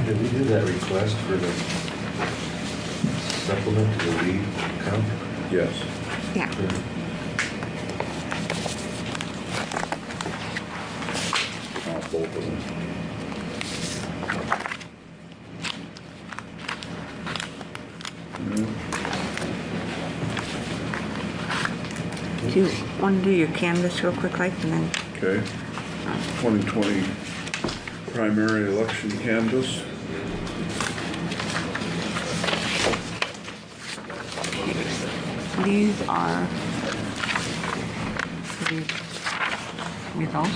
Speaker 6: Did we do that request for the supplement to the lead account?
Speaker 1: Yes.
Speaker 4: Yeah.
Speaker 1: Both of them.
Speaker 4: Do you want to do your canvas real quick, like, and then,
Speaker 1: Okay. 2020 primary election canvass.
Speaker 4: these are the results.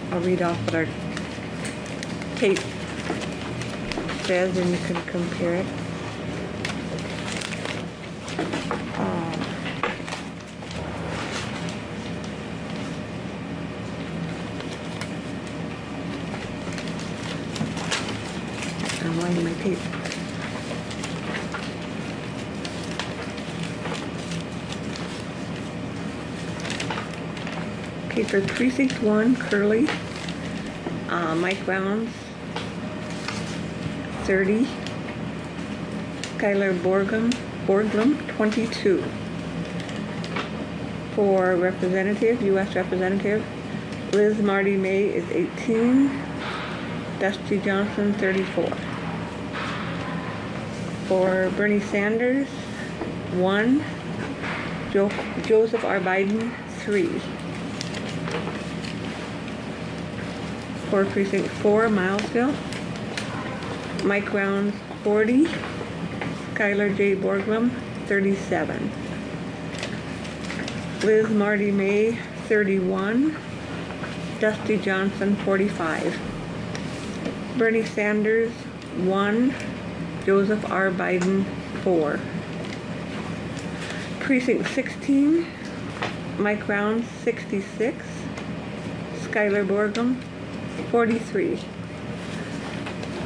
Speaker 4: I'll read off what our tape says and you can compare it. I'm lining my tape. Okay, for precinct 1, Curly, Mike Rounds, 30. Skylar Borglum, 22. For representative, U.S. representative, Liz Marty May is 18. Dusty Johnson, 34. For Bernie Sanders, 1. Joseph R. Biden, 3. For precinct 4, Milesville. Mike Rounds, 40. Skylar J. Borglum, 37. Liz Marty May, 31. Dusty Johnson, 45. Bernie Sanders, 1. Joseph R. Biden, 4. Precinct 16, Mike Rounds, 66. Skylar Borglum, 43.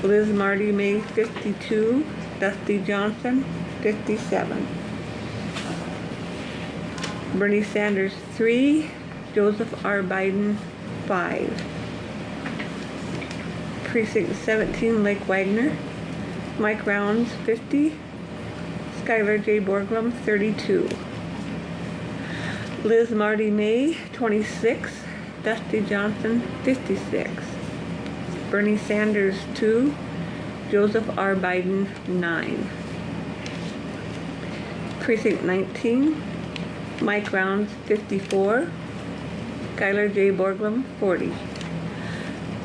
Speaker 4: Liz Marty May, 52. Dusty Johnson, 57. Bernie Sanders, 3. Joseph R. Biden, 5. Precinct 17, Lake Wagner. Mike Rounds, 50. Skylar J. Borglum, 32. Liz Marty May, 26. Dusty Johnson, 56. Bernie Sanders, 2. Joseph R. Biden, 9. Precinct 19, Mike Rounds, 54. Skylar J. Borglum, 40.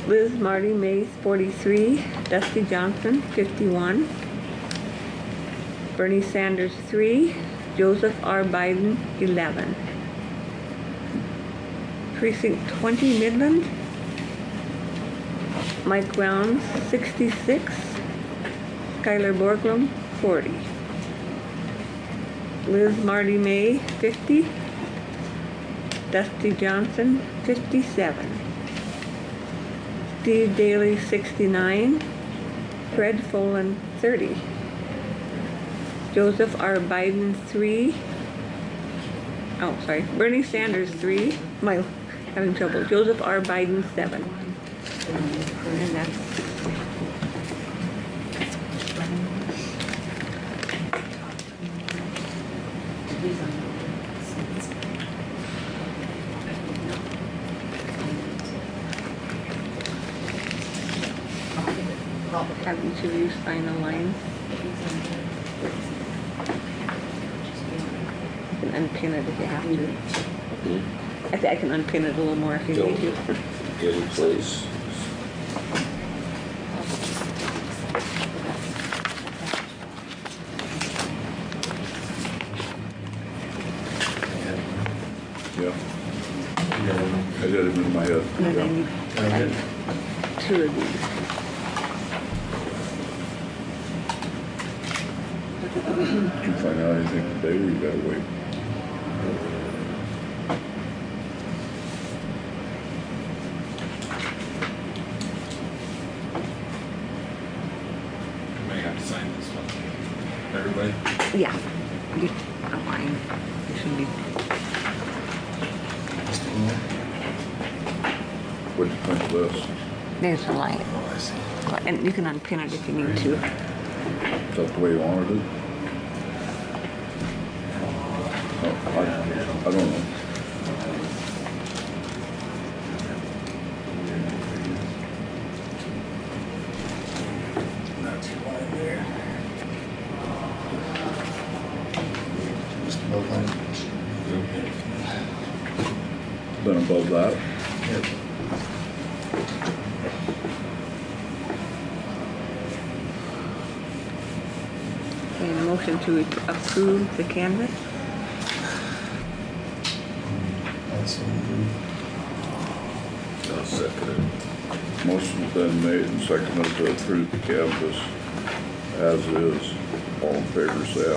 Speaker 4: Liz Marty May, 43. Dusty Johnson, 51. Bernie Sanders, 3. Joseph R. Biden, 11. Precinct 20, Midland. Mike Rounds, 66. Skylar Borglum, 40. Liz Marty May, 50. Dusty Johnson, 57. Steve Daly, 69. Fred Folan, 30. Joseph R. Biden, 3. Oh, sorry. Bernie Sanders, 3. I'm having trouble. Joseph R. Biden, 7. And that's have each of you sign a line. You can unpin it if you have to. I think I can unpin it a little more if you need to.
Speaker 3: Get in place.
Speaker 1: Yeah. I got it in my head.
Speaker 4: And then I need 2 of these.
Speaker 1: Did you find out anything today, or you gotta wait?
Speaker 2: You may have to sign this one. Everybody?
Speaker 4: Yeah. Get a line. It should be.
Speaker 1: What'd you think of this?
Speaker 4: There's a line.
Speaker 5: Oh, I see.
Speaker 4: And you can unpin it if you need to.
Speaker 1: Is that the way you wanted it? Oh, I don't know.
Speaker 5: Not too wide there. Just above line.
Speaker 1: Then above that,
Speaker 5: Yep.
Speaker 4: And a motion to approve the canvas.
Speaker 5: That's what we do.
Speaker 3: I'll second it.
Speaker 1: motion's been made and seconded to approve the canvas as is. All in favor, say aye.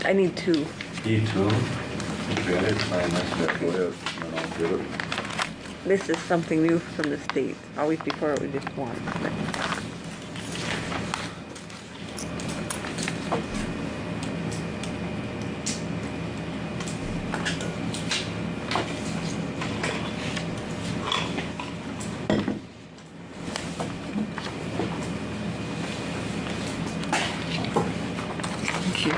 Speaker 4: I need 2.
Speaker 6: You too? Okay, I didn't sign
Speaker 1: Yeah,
Speaker 6: that.
Speaker 1: go ahead, and I'll get it.
Speaker 4: This is something new from the state. Always before it was just 1.
Speaker 11: Thank you.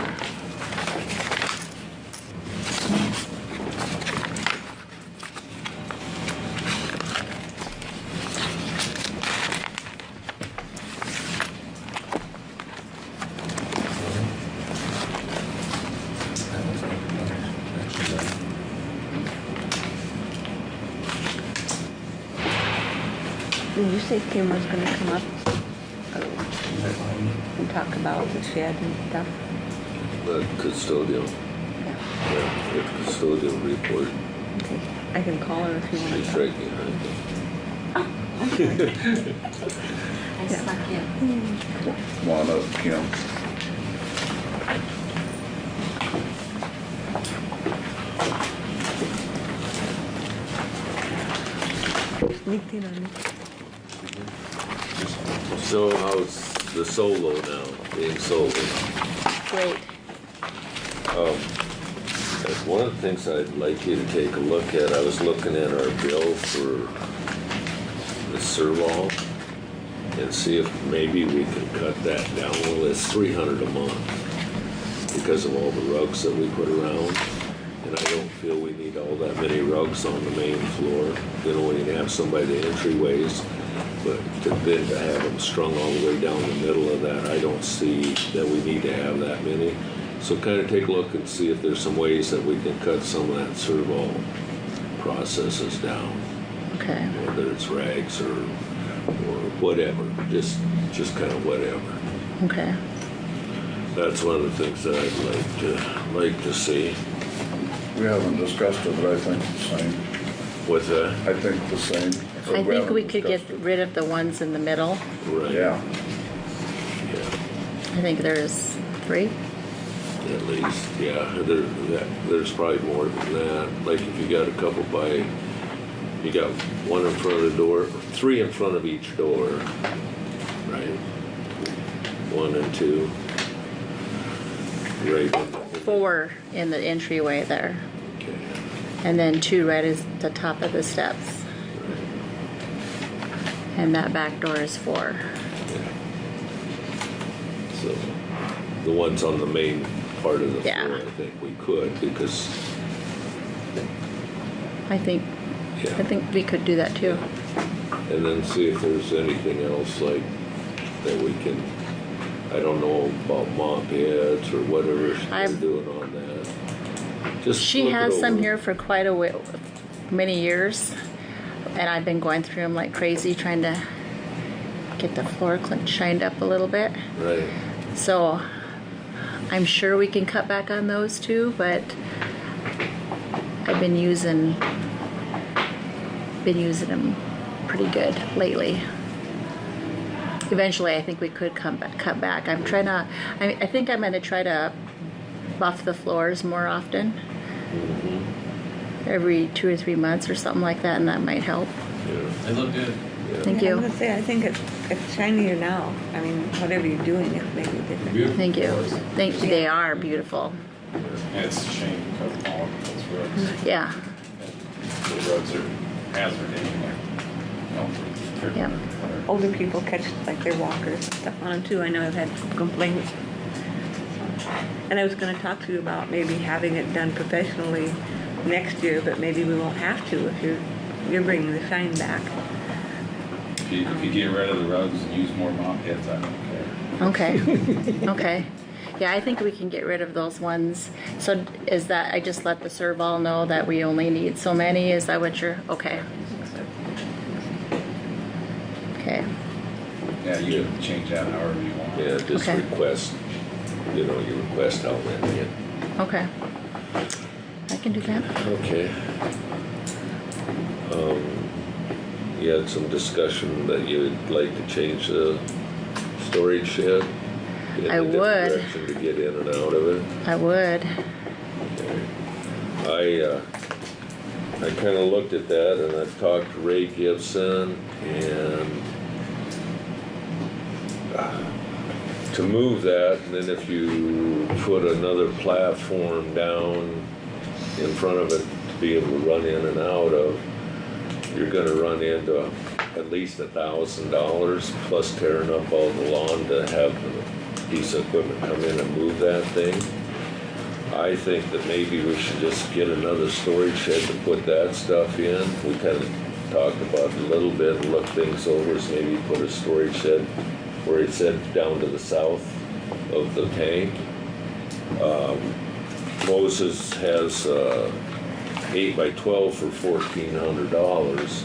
Speaker 4: you say Kim was gonna come up and talk about the shed and stuff?
Speaker 3: The custodial. Yeah, the custodial report.
Speaker 4: Okay, I can call her if you want
Speaker 3: She's
Speaker 4: to.
Speaker 3: right behind me.
Speaker 15: I snuck in.
Speaker 1: Come on up, Kim.
Speaker 4: Sneaked in on me.
Speaker 3: So how's the solo now, being sold?
Speaker 9: Great.
Speaker 3: That's one of the things I'd like you to take a look at. I was looking at our bill for the serval and see if maybe we can cut that down. Well, it's $300 a month because of all the rugs that we put around. And I don't feel we need all that many rugs on the main floor. You know, we can have somebody the entryways, but then to have them strung all the way down the middle of that, I don't see that we need to have that many. So kind of take a look and see if there's some ways that we can cut some of that serval processes down.
Speaker 9: Okay.
Speaker 3: Whether it's rags or whatever, just kind of whatever.
Speaker 9: Okay.
Speaker 3: That's one of the things that I'd like to see.
Speaker 1: We haven't discussed it, but I think the same.
Speaker 3: What's that?
Speaker 1: I think the same.
Speaker 9: I think
Speaker 1: haven't
Speaker 9: we could get
Speaker 1: discussed
Speaker 9: rid of the ones in the middle.
Speaker 3: Right.
Speaker 1: it. Yeah.
Speaker 3: Yeah.
Speaker 9: I think there's 3.
Speaker 3: At least, yeah. There's probably more than that. Like if you got a couple you got one in front of the door, 3 in front of each door, right? 1 and 2. Right.
Speaker 9: 4 in the entryway there.
Speaker 3: Okay.
Speaker 9: And then 2 right at the top of the steps. And that back door is 4.
Speaker 3: Yeah. So the ones on the main part of the floor, I think we could because
Speaker 9: I think we could do that too.
Speaker 3: and then see if there's anything else like that we can. I don't know about mop heads or whatever she's doing on that. Just
Speaker 9: She
Speaker 3: look
Speaker 9: has
Speaker 3: it
Speaker 9: some
Speaker 3: over.
Speaker 9: here for quite a while, many years, and I've been going through them like crazy trying to get the floor shined up a little bit.
Speaker 3: Right.
Speaker 9: So I'm sure we can cut back on those too, but I've been using them pretty good lately. Eventually, I think we could cut back. I think I'm going to try to buff the floors more often, every 2 or 3 months or something like that, and that might help.
Speaker 3: Yeah.
Speaker 12: They look good.
Speaker 9: Thank
Speaker 4: Yeah,
Speaker 9: you.
Speaker 4: I was gonna say, I think it's shinier now. I mean, whatever you're doing, it's making a difference.
Speaker 2: Beautiful
Speaker 9: Thank you.
Speaker 2: floors.
Speaker 9: They are beautiful.
Speaker 2: And it's a shame because all of those rugs.
Speaker 9: Yeah.
Speaker 2: The rugs are hazard anyway.
Speaker 9: Yeah.
Speaker 4: Older people catch like their walkers and stuff on them too. I know I've had complaints. And I was gonna talk to you about maybe having it done professionally next year, but maybe we won't have to if you're bringing the shine back.
Speaker 2: If you get rid of the rugs and use more mop heads, I don't care.
Speaker 9: Okay. Okay. Yeah, I think we can get rid of those ones. So is that, I just let the serval know that we only need so many? Is that what you're, okay. Okay.
Speaker 2: Yeah, you can change that however you want.
Speaker 3: Yeah, just
Speaker 9: Okay.
Speaker 3: request. You request how many.
Speaker 9: Okay. I can do that.
Speaker 3: Okay. You had some discussion that you'd like to change the storage shed? In
Speaker 9: I
Speaker 3: a different
Speaker 9: would.
Speaker 3: direction to get in and out of it?
Speaker 9: I would.
Speaker 3: Okay. I kind of looked at that and I've talked to Ray Gibson and to move that, and then if you put another platform down in front of it to be able to run in and out of, you're gonna run into at least $1,000 plus tearing up all the lawn to have the piece of equipment come in and move that thing. I think that maybe we should just get another storage shed to put that stuff in. We kind of talked about it a little bit and looked things over, so maybe put a storage shed where it said down to the south of the tank. Moses has 8 by 12 for $1,400,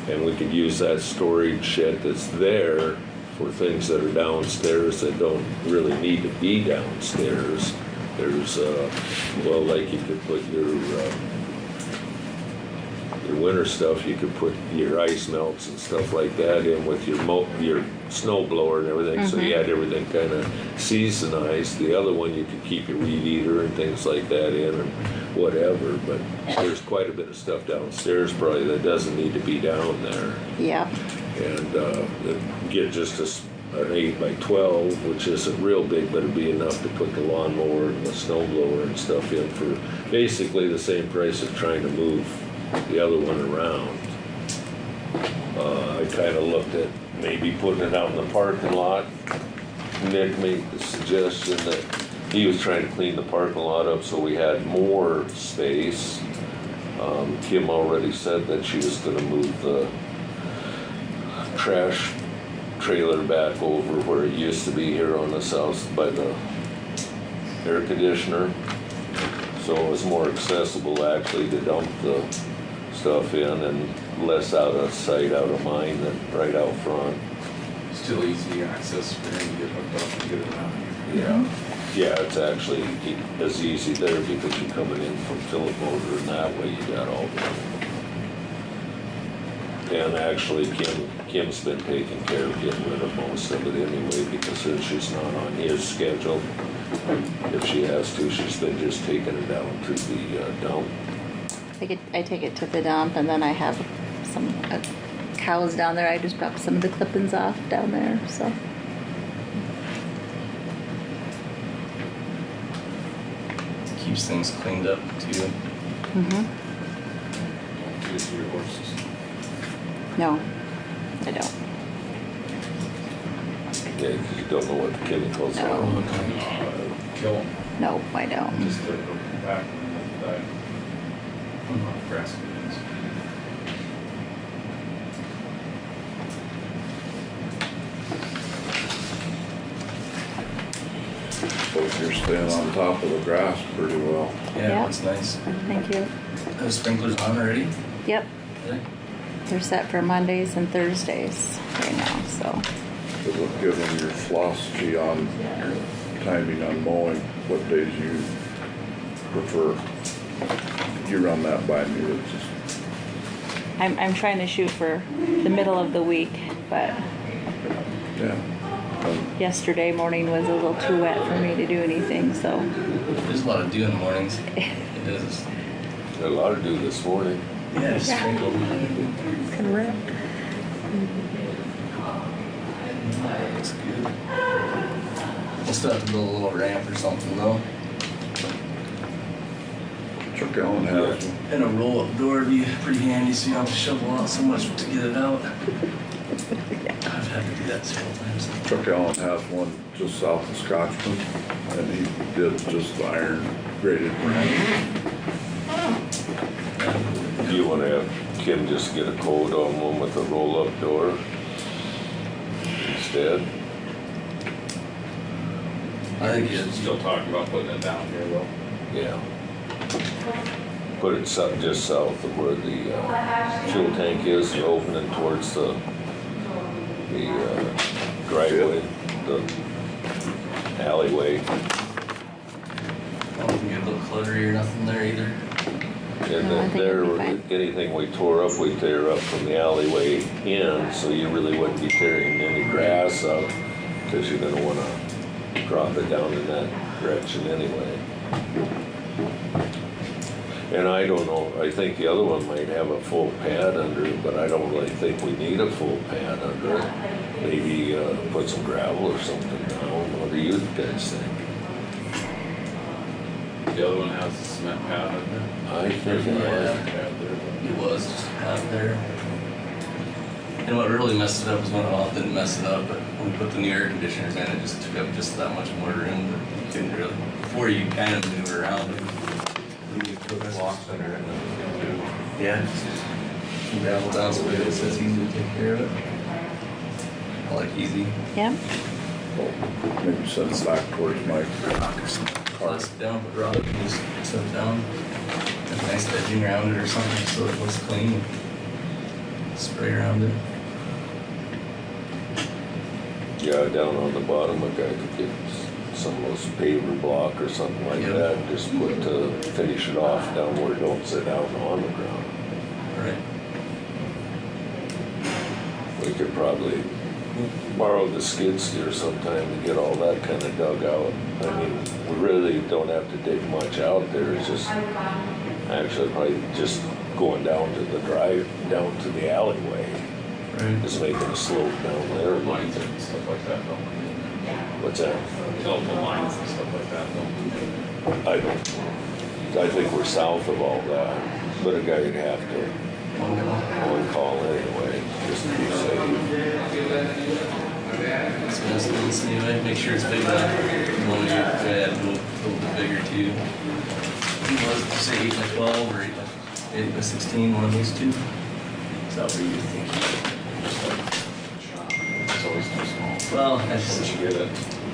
Speaker 3: And we could use that storage shed that's there for things that are downstairs that don't really need to be downstairs. There's, well, like you could put your winter stuff, you could put your ice melts and stuff like that in with your snow blower and everything, so you had everything kind of seasonized. The other one, you could keep your weed eater and things like that in and whatever, but there's quite a bit of stuff downstairs probably that doesn't need to be down there.
Speaker 7: Yeah.
Speaker 3: And get just an 8 by 12, which isn't real big, but it'd be enough to put the lawnmower and the snow blower and stuff in for basically the same price of trying to move the other one around. I kind of looked at maybe putting it out in the parking lot. Nick made the suggestion that he was trying to clean the parking lot up so we had more space. Kim already said that she was going to move the trash trailer back over where it used to be here on the south by the air conditioner. So it was more accessible actually to dump the stuff in and less out of sight, out of mind than right out front.
Speaker 2: Still easy access for him to get hooked up and get it out.
Speaker 3: Yeah. Yeah, it's actually as easy there because you're coming in from Philip Motor and that way you got all the. And actually Kim's been taking care of getting rid of most of it anyway because she's not on his schedule. If she has to, she's been just taking it down to the dump.
Speaker 7: I take it to the dump, and then I have some cows down there. I just drop some of the clippings off down there, so.
Speaker 5: Keeps things cleaned up too.
Speaker 2: Just your horses.
Speaker 7: No, I don't.
Speaker 3: Yeah, 'cause you don't know what the chemicals
Speaker 7: No.
Speaker 3: are.
Speaker 2: Kill them.
Speaker 7: No, I don't.
Speaker 2: Just to go back and let that grass get
Speaker 1: Hope you're staying on top of the grass pretty well.
Speaker 5: Yeah,
Speaker 7: Yep.
Speaker 5: that's nice.
Speaker 7: Thank you.
Speaker 5: Are the sprinklers on already?
Speaker 7: Yep,
Speaker 5: Okay.
Speaker 7: they're set for Mondays and Thursdays right now, so.
Speaker 1: Good luck giving your philosophy on timing on mowing, what days you prefer. You run that by me, it's just,
Speaker 7: I'm trying to shoot for the middle of the week, but
Speaker 1: yeah.
Speaker 7: yesterday morning was a little too wet for me to do anything, so.
Speaker 5: There's a lot of dew in the mornings. It is.
Speaker 3: Got a lot to do this morning.
Speaker 5: Yeah, sprinkled.
Speaker 11: Correct.
Speaker 5: Looks good. We'll still have to build a little ramp or something though.
Speaker 1: Chuck Allen has one.
Speaker 5: And a roll-up door would be pretty handy so you don't have to shovel out so much to get it out. I've had to do that several times.
Speaker 1: Chuck Allen has one just south of Scotchman, and he did just iron graded ramp.
Speaker 3: Do you want to have Kim just get a quote on one with a roll-up door instead?
Speaker 5: I think it's
Speaker 2: Still talking about putting it down here though.
Speaker 3: Yeah. Put it just south of where the fuel tank is, the opening towards the driveway, the alleyway.
Speaker 5: I don't think it'd look cluttery or nothing there either.
Speaker 3: And
Speaker 7: No, I
Speaker 3: then
Speaker 7: think
Speaker 3: there,
Speaker 7: it'll be fine.
Speaker 3: anything we tore up, we tear up from the alleyway in, so you really wouldn't be tearing any grass up, because you're gonna wanna drop it down in that direction anyway. And I don't know, I think the other one might have a full pad under it, but I don't really think we need a full pad under it. Maybe put some gravel or something down. What do you guys think?
Speaker 2: The other one has a cement pad in there.
Speaker 3: I think
Speaker 2: There's
Speaker 3: it
Speaker 2: one
Speaker 3: has.
Speaker 2: pad there.
Speaker 5: It was just out there. And what really messed it up was when it didn't mess it up, but when we put the new air conditioners in, it just took up just that much more room that you couldn't really, before you kind of maneuver around it.
Speaker 6: You put blocks under it.
Speaker 5: Yeah. Just gravel down so it's easy to take care of it. I like easy.
Speaker 7: Yeah,
Speaker 1: Maybe send it back towards Mike.
Speaker 5: Press it down, put rock, and just set it down. And nice edging around it or something so it looks clean. spray around it.
Speaker 3: Yeah, down on the bottom, a guy could get some of those paver block or something like
Speaker 5: Yep.
Speaker 3: that, just put to finish it off down where it don't sit out on the ground.
Speaker 5: Right.
Speaker 3: We could probably borrow the skid steer sometime to get all that kind of dug out. I mean, we really don't have to dig much out there, it's just, actually probably just going down to the drive, down to the alleyway.
Speaker 5: Right.
Speaker 3: Just making a slope down there.
Speaker 2: Lines and stuff like that, though.
Speaker 3: What's that?
Speaker 2: Telephone lines and stuff like that, though.
Speaker 3: I think we're south of all that, but a guy would have to on call anyway, just to be safe.
Speaker 5: So that's nice anyway. Make sure it's big enough. You want to add a little bit bigger too. Was it say 8 by 12 or 8 by 16? One of those two. Is that what you're thinking?
Speaker 2: It's always too small.
Speaker 5: Well, I just
Speaker 2: Once you get it.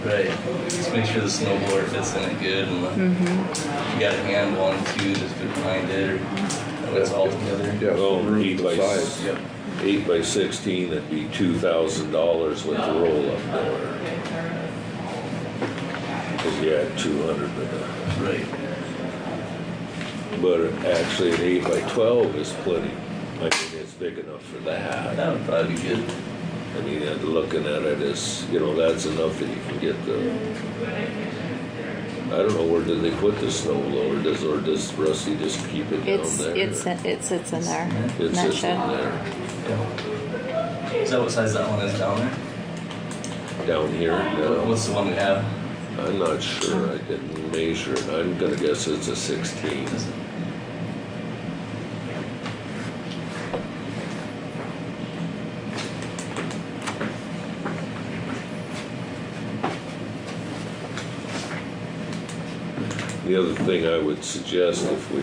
Speaker 5: right. Just make sure the snow blower fits in it good, and you got a hand one too, just fit behind it, or that way it's all together.
Speaker 1: Yeah,
Speaker 3: Well,
Speaker 1: room
Speaker 3: 8 by,
Speaker 1: size.
Speaker 5: Yep.
Speaker 3: 8 by 16, that'd be $2,000 with the roll-up door. Cause you had 200 of that.
Speaker 5: Right.
Speaker 3: But actually, an 8 by 12 is plenty. I mean, it's big enough for that.
Speaker 5: That would probably be good.
Speaker 3: I mean, looking at it as, you know, that's enough that you can get the, I don't know, where did they put the snow blower? Or does Rusty just keep it down there?
Speaker 7: It sits in there.
Speaker 3: It
Speaker 7: in that
Speaker 3: sits in
Speaker 7: shed.
Speaker 3: there.
Speaker 5: Yeah. Is that what size that one is down there?
Speaker 3: Down here, no.
Speaker 5: What's the one we have?
Speaker 3: I'm not sure, I didn't measure it, I'm gonna guess it's a 16.
Speaker 5: Is it?
Speaker 3: The other thing I would suggest if we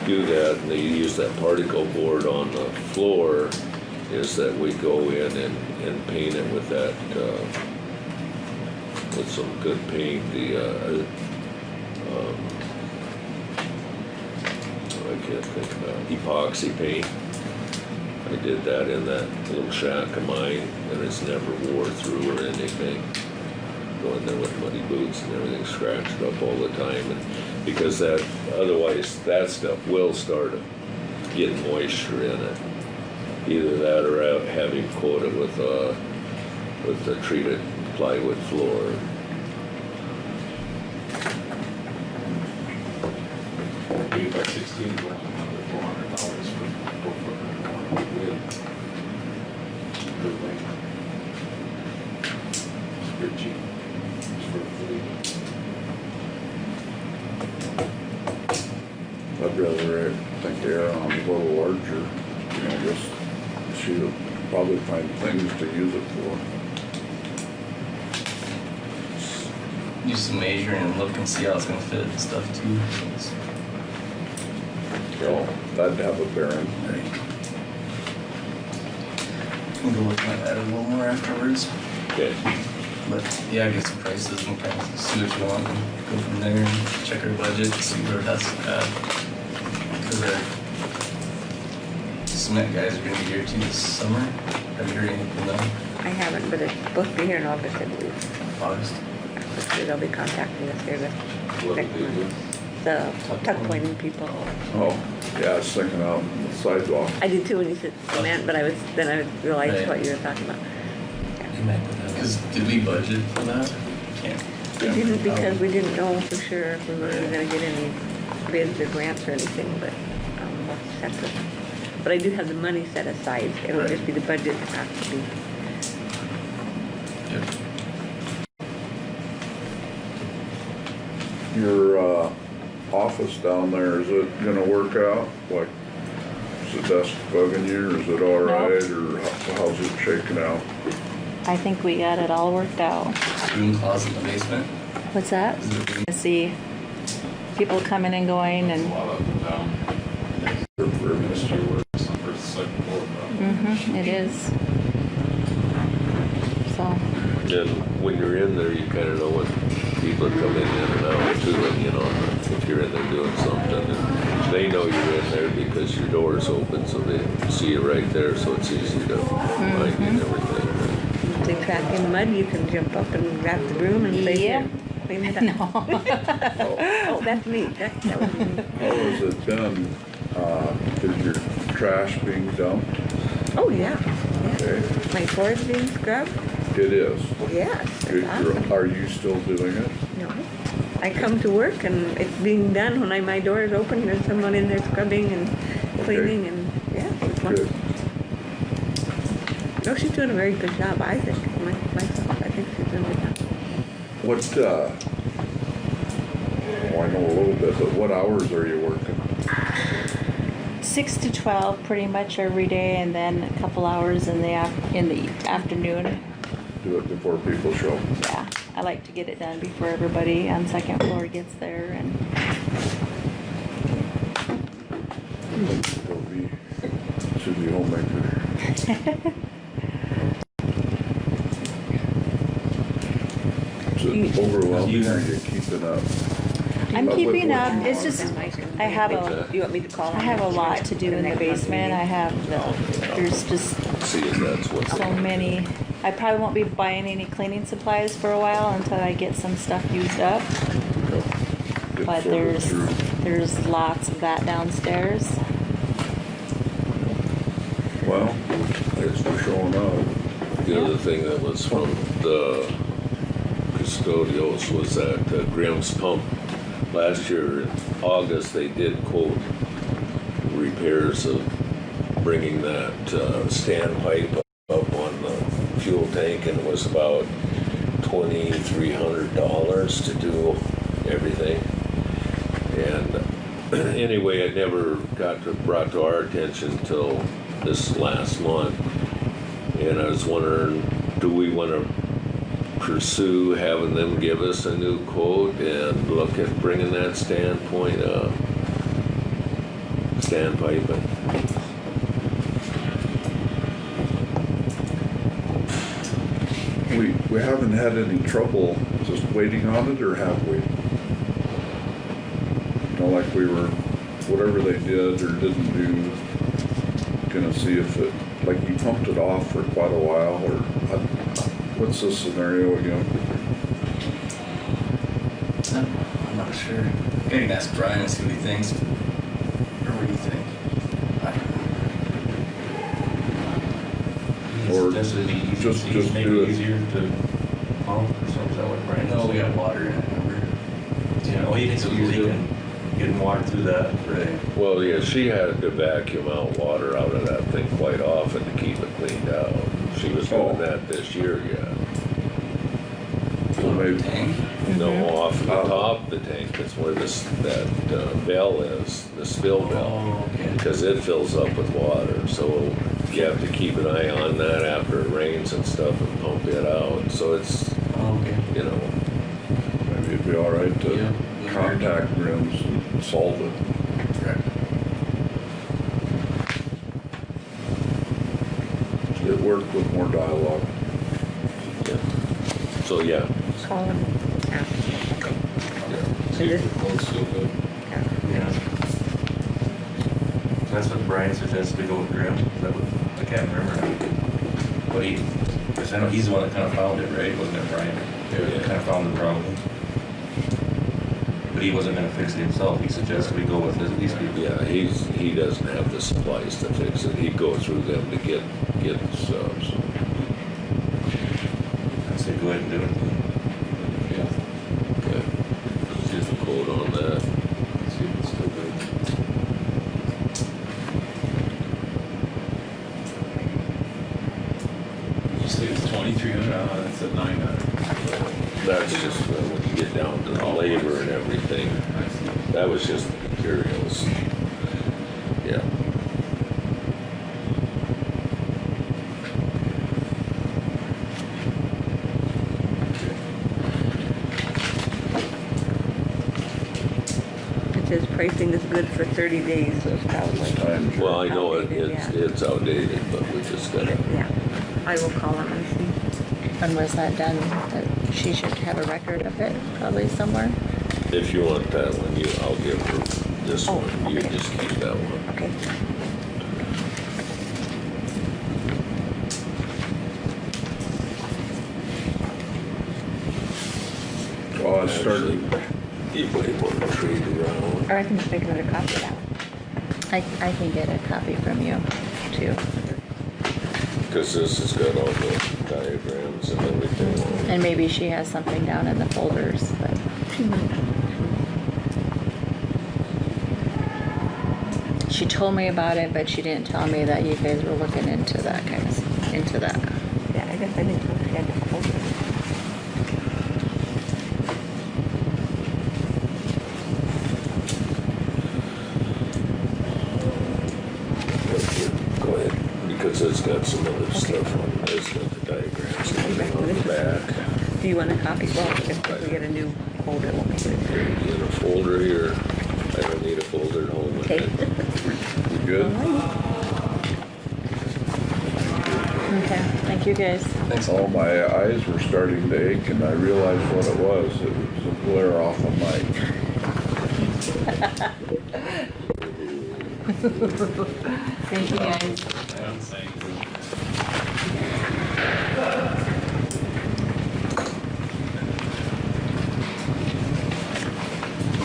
Speaker 3: do that and they use that particle board on the floor is that we go in and paint it with that, with some good paint, I can't think of epoxy paint. I did that in that little shack of mine and it's never wore through or anything. Go in there with muddy boots and everything scratched up all the time, and because that, otherwise that stuff will start getting moisture in it. Either that or have him coat it with the treated plywood floor.
Speaker 2: $8 by 16 is like another $400 for 4 foot width. Good thing. It's pretty cheap. It's for free.
Speaker 1: I'd rather think the air on a little larger, you know, just, she'll probably find things to use it for.
Speaker 5: Do some measuring and look and see how it's gonna fit and stuff too.
Speaker 1: So that'd have a bearing.
Speaker 5: We'll go look at that a little more afterwards.
Speaker 3: Okay.
Speaker 5: But yeah, get some prices and kind of see what you want and go from there and check our budget, see where that's at. Cause our cement guys are gonna be here too this summer. Have you heard anything from them?
Speaker 4: I haven't, but it's supposed to be here in August, I believe.
Speaker 5: August?
Speaker 4: They'll be contacting us here
Speaker 3: What do they do?
Speaker 4: the tuck pointing people.
Speaker 1: Oh, yeah, I was thinking out on the sidewalk.
Speaker 4: I did too when you said cement, but then I realized
Speaker 5: Right.
Speaker 4: what you were talking about.
Speaker 5: Cause did we budget for that? Can't.
Speaker 4: We didn't because we didn't know for sure if we were gonna get any bids or grants or anything, but we'll just have to. But I do have the money set aside. It'll
Speaker 5: Right.
Speaker 4: just be the budget that has to be.
Speaker 5: Yep.
Speaker 1: Your office down there, is it gonna work out? Like, is the desk bugging you, or is it all right, or how's it shaking out?
Speaker 7: I think we got it all worked out.
Speaker 5: Room closet in the basement?
Speaker 7: What's that?
Speaker 5: Is it room?
Speaker 7: To see people coming and going
Speaker 2: A
Speaker 7: and,
Speaker 2: lot up and down. For ministry work, some for the second floor.
Speaker 7: it is. So,
Speaker 3: And when you're in there, you kind of know when people are coming in and out too, and you know, if you're in there doing something, and they know you're in there because your door is open, so they see you right there, so it's easy to find you and everything.
Speaker 4: If they track in mud, you can jump up and grab the broom and say,
Speaker 7: Yep.
Speaker 4: "Here, clean it up."
Speaker 7: No.
Speaker 4: Oh, that's me. That was me.
Speaker 1: How has it been? Is your trash being dumped?
Speaker 4: Oh, yeah.
Speaker 1: Okay,
Speaker 4: My floor is being scrubbed?
Speaker 1: it is.
Speaker 4: Yes.
Speaker 1: Good
Speaker 4: It's
Speaker 1: girl.
Speaker 4: awesome.
Speaker 1: Are you still doing it?
Speaker 4: No. I come to work and it's being done when my door is open. There's someone in there scrubbing and cleaning and, yeah, it's
Speaker 1: Good.
Speaker 4: wonderful. No, she's doing a very good job, I think. Myself, I think she's doing a good job.
Speaker 1: What, oh, I know a little bit, but what hours are you working?
Speaker 16: 6 to 12 pretty much every day, and then a couple hours in the afternoon.
Speaker 1: Do it before people show.
Speaker 16: Yeah, I like to get it done before everybody on second floor gets there. And
Speaker 1: It'll be, should be homemaker. Is it overwhelming or are you keeping up?
Speaker 16: I'm keeping
Speaker 1: what
Speaker 16: up.
Speaker 1: you
Speaker 16: It's
Speaker 1: want.
Speaker 16: just I have
Speaker 4: Do you want me to call
Speaker 16: I have a lot to do in the
Speaker 4: next month's
Speaker 16: basement. I have there's just
Speaker 3: See if that's what's.
Speaker 16: so many. I probably won't be buying any cleaning supplies for a while until I get some stuff used up.
Speaker 1: Get
Speaker 16: But
Speaker 1: sorted through.
Speaker 16: there's lots of that downstairs.
Speaker 1: Well, thanks for showing up.
Speaker 3: The other thing that was from the custodials was that Grimm's pump. Last year in August, they did quote repairs of bringing that standpipe up on the fuel tank, and it was about $2,300 to do everything. And anyway, it never got brought to our attention till this last month. And I was wondering, do we want to pursue having them give us a new quote and look at bringing that standpipe in?
Speaker 1: We haven't had any trouble just waiting on it, or have we? You know, like we were, whatever they did or didn't do, gonna see if it, like you pumped it off for quite a while, or what's the scenario again?
Speaker 5: I'm not sure. Maybe can ask Brian and see what he thinks. Or what do you think?
Speaker 1: Or
Speaker 6: This would be
Speaker 1: just
Speaker 6: make
Speaker 1: do
Speaker 6: it
Speaker 1: it.
Speaker 6: easier to pump or something, is that what Brian?
Speaker 5: No, we got water in it, remember?
Speaker 6: Yeah,
Speaker 5: Oh, he thinks it was leaking.
Speaker 6: Getting water through that.
Speaker 5: Right.
Speaker 3: Well, yeah, she had to vacuum out water out of that thing quite often to keep it cleaned out. She was doing that this year, yeah.
Speaker 1: So maybe,
Speaker 5: Tank?
Speaker 3: No, off the top of the tank, that's where that bell is, the spill bell.
Speaker 5: Oh, okay.
Speaker 3: Because it fills up with water, so you have to keep an eye on that after it rains and stuff and pump it out. So it's,
Speaker 5: Oh, okay.
Speaker 3: you know,
Speaker 1: maybe it'd be all right to
Speaker 5: Yeah.
Speaker 1: contact Grimm's and solve it.
Speaker 5: Correct.
Speaker 1: It worked with more dialogue.
Speaker 3: yeah. So, yeah.
Speaker 4: Call them. Yeah.
Speaker 2: See if the quote's still good.
Speaker 6: Yeah. That's what Brian suggested, we go with Grimm, is that what, I can't remember.
Speaker 5: But because I know he's the one that kind of found it, right? Wasn't it Brian?
Speaker 3: Yeah.
Speaker 5: Kind of found the problem. But he wasn't gonna fix it himself. He suggested we go with these people.
Speaker 3: Yeah, he doesn't have the supplies to fix it. He'd go through them to get subs.
Speaker 5: I'd say go ahead and do it.
Speaker 3: Yeah. Okay. Just a quote on that.
Speaker 2: See if it's still good. Did you say it's 2,300? That's at 900.
Speaker 3: That's just when you get down to the labor and everything. That was just the materials. Yeah.
Speaker 4: It says pricing is good for 30 days, so it's probably.
Speaker 1: Time.
Speaker 3: Well, I know
Speaker 4: Outdated, yeah.
Speaker 3: it's outdated, but we just gotta,
Speaker 4: Yeah, I will call them and see.
Speaker 16: When was that done? she should have a record of it, probably somewhere.
Speaker 3: If you want that one, I'll give her this
Speaker 16: Oh,
Speaker 3: one. You
Speaker 16: okay.
Speaker 3: just keep that one.
Speaker 16: Okay.
Speaker 1: Well, I started,
Speaker 3: You might want to trade around.
Speaker 16: Or I can just make another copy of that one. I can get a copy from you, too.
Speaker 3: Because this has got all the diagrams and everything.
Speaker 16: And maybe she has something down in the folders, but she might. She told me about it, but she didn't tell me that you guys were looking into that kind of, into that.
Speaker 4: Yeah, I guess I didn't know she had the folder.
Speaker 3: Go ahead, because it's got some other stuff on it. It's got the diagrams on the back.
Speaker 4: Do you want a copy? Well, if we get a new folder, we'll make it.
Speaker 3: In a folder here. I don't need a folder at home.
Speaker 4: Okay.
Speaker 1: we good?
Speaker 16: Okay, thank you guys.
Speaker 5: Thanks.
Speaker 1: Oh, my eyes were starting to ache and I realized what it was. It was a glare off a mic.
Speaker 16: Thank you guys.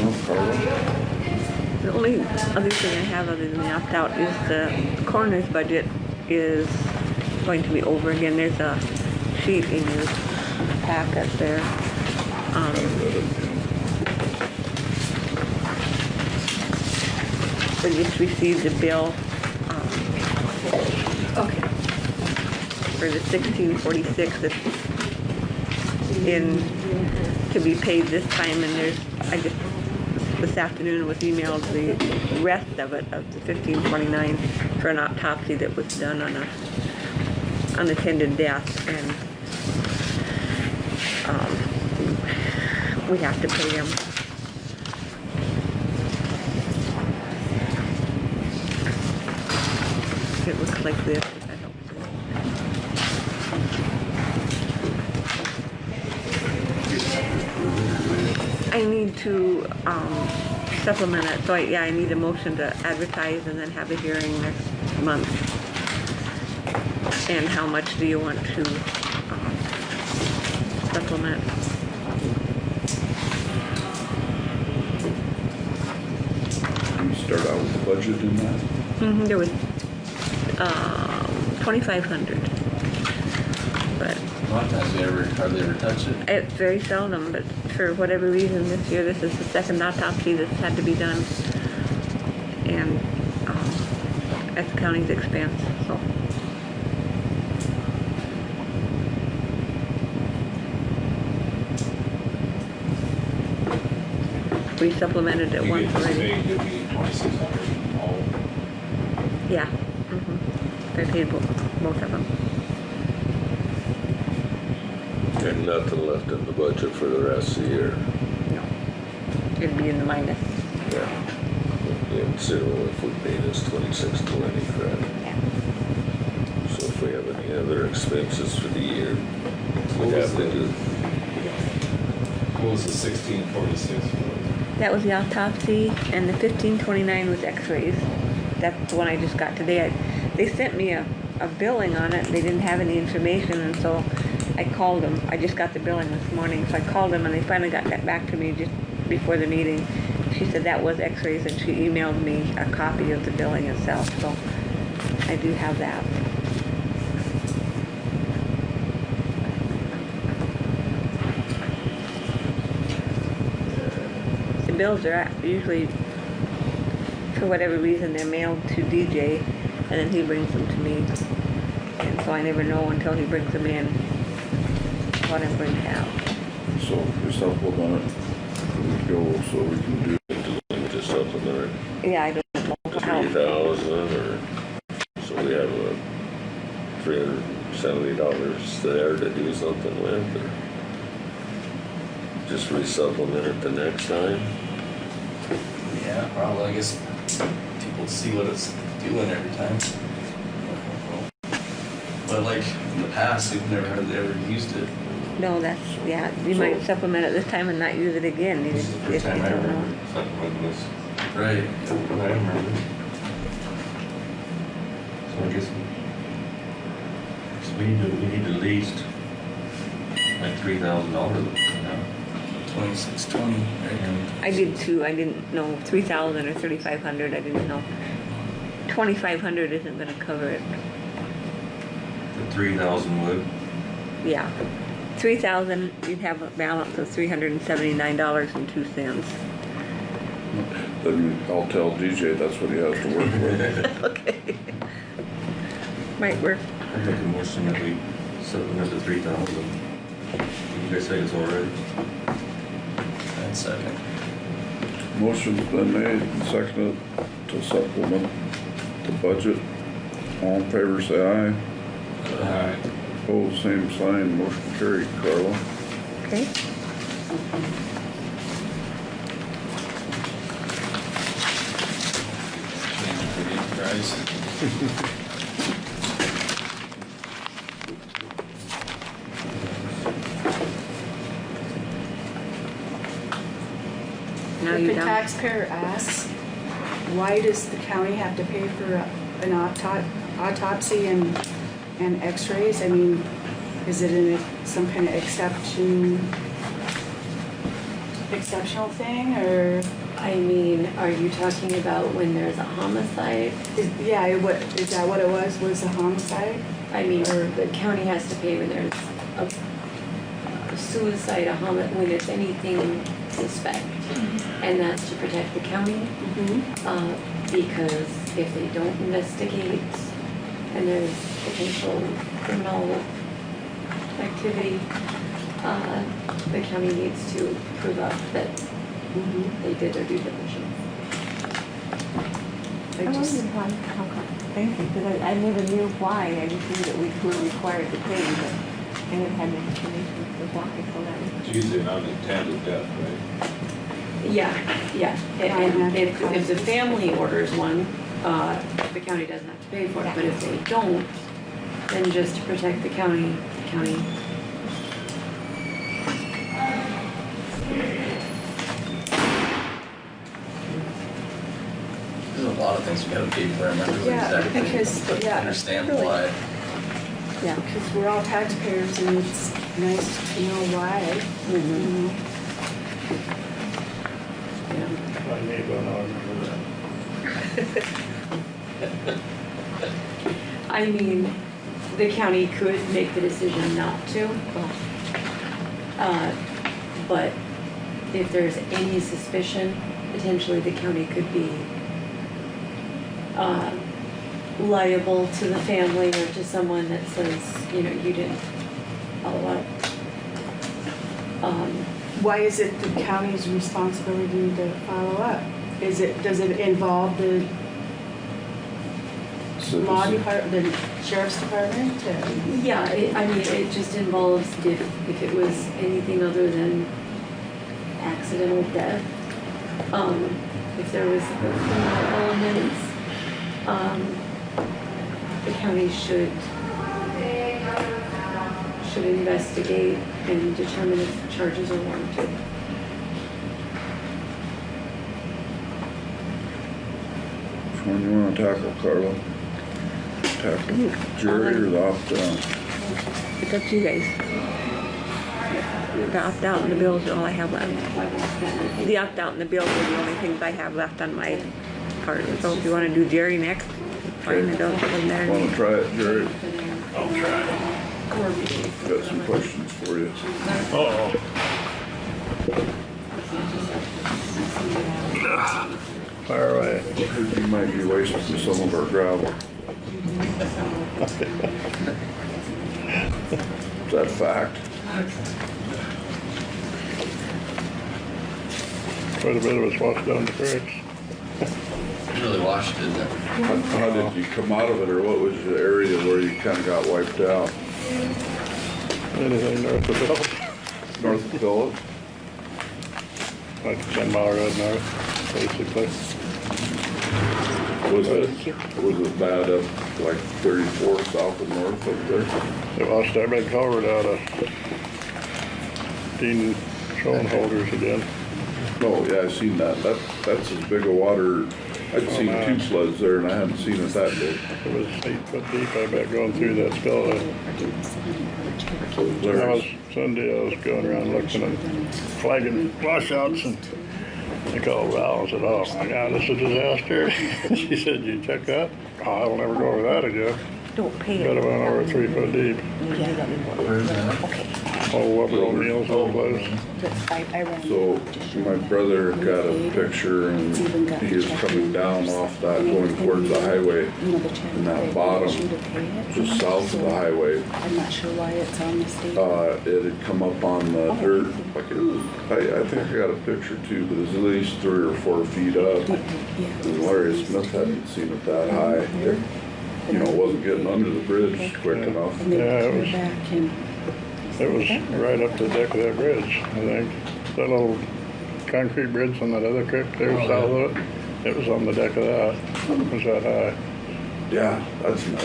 Speaker 1: Oh, Carla?
Speaker 4: The only other thing I have other than the opt-out is the coroner's budget is going to be over again. There's a sheet in your packet there. We just received a bill for the 1646 that's in to be paid this time, and there's, I just this afternoon was emailed the rest of it, of the 1529, for an autopsy that was done on a unattended death, and we have to pay him. It looks like this, if that helps. I need to supplement it, so I need a motion to advertise and then have a hearing next month. And how much do you want to supplement?
Speaker 1: Can you start out with the budget in that?
Speaker 4: There was 2,500, but
Speaker 5: A lot of times we hardly ever touch it.
Speaker 4: it's very seldom, but for whatever reason this year, this is the second autopsy that's had to be done, and at the county's expense, so. We supplemented it
Speaker 2: You
Speaker 4: once
Speaker 2: get this
Speaker 4: already.
Speaker 2: big, it'd be 2,600 all.
Speaker 4: Yeah, I paid both of them.
Speaker 3: And nothing left in the budget for the rest of the year.
Speaker 4: No, it'd be in the minus.
Speaker 3: Yeah. And zero if we pay this 2620, correct?
Speaker 4: Yeah.
Speaker 3: So if we have any other expenses for the year,
Speaker 2: What
Speaker 3: we'd
Speaker 2: was
Speaker 3: have to
Speaker 2: the-
Speaker 3: do.
Speaker 2: What was the 1646 for?
Speaker 4: That was the autopsy, and the 1529 was x-rays. That's the one I just got today. They sent me a billing on it. They didn't have any information, and so I called them. I just got the billing this morning, so I called them, and they finally got that back to me just before the meeting. She said that was x-rays, and she emailed me a copy of the billing itself, so I do have that. The bills are usually, for whatever reason, they're mailed to DJ, and then he brings them to me. And so I never know until he brings them in what I'm going to have.
Speaker 1: So we supplement it, we go, so we can do
Speaker 3: To supplement
Speaker 4: Yeah, I don't know
Speaker 3: it,
Speaker 4: how.
Speaker 3: 3,000 or, so we have $370 there to do something with, or just re-supplement it the next time?
Speaker 5: Yeah, probably. I guess people see what it's doing every time. But like in the past, we've never hardly ever used it.
Speaker 4: No, that's, yeah, you might
Speaker 1: So-
Speaker 4: supplement it this time and not use it again.
Speaker 6: This is the first time I ever supplemented this.
Speaker 5: Right.
Speaker 6: I remember. So I guess so we need at least like $3,000 now.
Speaker 5: 2620, right?
Speaker 4: I did too, I didn't know 3,000 or 3,500, I didn't know. 2,500 isn't gonna cover it,
Speaker 6: The 3,000 would.
Speaker 4: yeah. 3,000, you'd have a balance of $379.02.
Speaker 1: Then I'll tell DJ that's what he has to work with.
Speaker 4: Okay. Might work.
Speaker 6: I make a motion that we supplement the 3,000. You guys think it's all right?
Speaker 5: And second.
Speaker 1: Motion's been made and seconded to supplement the budget. All in favor, say aye.
Speaker 2: Aye.
Speaker 1: Opposed, same sign, motion carried. Carla?
Speaker 4: Okay. Now
Speaker 13: If
Speaker 4: you
Speaker 13: the
Speaker 4: done?
Speaker 13: taxpayer asks, why does the county have to pay for an autopsy and x-rays? I mean, is it some kind of exceptional thing, or?
Speaker 15: I mean, are you talking about when there's a homicide?
Speaker 13: Is that what it was a homicide?
Speaker 15: I mean, or the county has to pay when there's a suicide, a homicide, when it's anything suspect. And that's to protect the county. Because if they don't investigate and there's potential criminal activity, the county needs to prove up that they did their due diligence.
Speaker 4: Thank you, because I never knew why, I just knew that we were required to pay, but I never had the information for why, so that was.
Speaker 2: It's usually an unintended death, right?
Speaker 15: Yeah. And if the family orders one, the county doesn't have to pay for it, but if they don't, then just to protect the county.
Speaker 5: There's a lot of things we gotta pay for, I remember
Speaker 13: Yeah,
Speaker 5: exactly,
Speaker 13: because,
Speaker 5: but
Speaker 13: yeah,
Speaker 5: understand
Speaker 13: really.
Speaker 5: why.
Speaker 4: Yeah.
Speaker 13: Because we're all taxpayers and it's nice to know why.
Speaker 14: I need one, I remember that.
Speaker 15: I mean, the county could make the decision not to. But if there's any suspicion, potentially the county could be liable to the family or to someone that says, you didn't follow up.
Speaker 13: Why is it the county's responsibility to follow up? Does it involve the law department, the sheriff's department?
Speaker 15: Yeah, I mean, it just involves if it was anything other than accidental death. If there was criminal elements, the county should investigate and determine if charges are warranted.
Speaker 1: Which one you wanna tackle, Carla? Tackle Jerry or the opt-out?
Speaker 4: It's up to you guys. The opt-out and the bills are all I have left. The opt-out and the bills are the only things I have left on my part. So if you want to do Jerry next, fine, I don't from there.
Speaker 1: Wanna try it, Jerry?
Speaker 2: I'll try.
Speaker 1: Got some questions for you.
Speaker 14: Uh-oh. All right.
Speaker 1: You might be wasting some of our gravel. Is that fact?
Speaker 14: Quite a bit of us washed down the creeks.
Speaker 5: It really washed, didn't it?
Speaker 1: How did you come out of it, or what was the area where you kinda got wiped out?
Speaker 14: Anything north of Bill,
Speaker 1: North of Phillips?
Speaker 14: like 10 mile road north, basically.
Speaker 1: Was it bad up like 34 south and north up there?
Speaker 14: They washed that big culvert out of 15 shown holders again.
Speaker 1: Oh, yeah, I seen that. That's as big a water, I'd seen two floods there and I hadn't seen it that big.
Speaker 14: It was 8 foot deep, I bet, going through that spillway. That was Sunday, I was going around looking at flagging washouts and they called Val and said, oh my God, this is a disaster. She said, you check that? Oh, I will never go over that again.
Speaker 11: Don't pay
Speaker 14: Got
Speaker 11: it.
Speaker 14: it went over 3 foot deep.
Speaker 11: Okay.
Speaker 14: All over all meals, all place.
Speaker 1: So my brother got a picture and he was coming down off that going towards the highway and that bottom just south of the highway.
Speaker 13: I'm not sure why it's on the state.
Speaker 1: It had come up on the dirt, like it was, I think I got a picture too, but it was at least 3 or 4 feet up. And Larry Smith hadn't seen it that high. You know, it wasn't getting under the bridge quick enough.
Speaker 14: Yeah, it was right up to the deck of that bridge, I think. That little concrete bridge on that other creek there south of it was on the deck of that. It was that high.
Speaker 1: Yeah, that's nuts.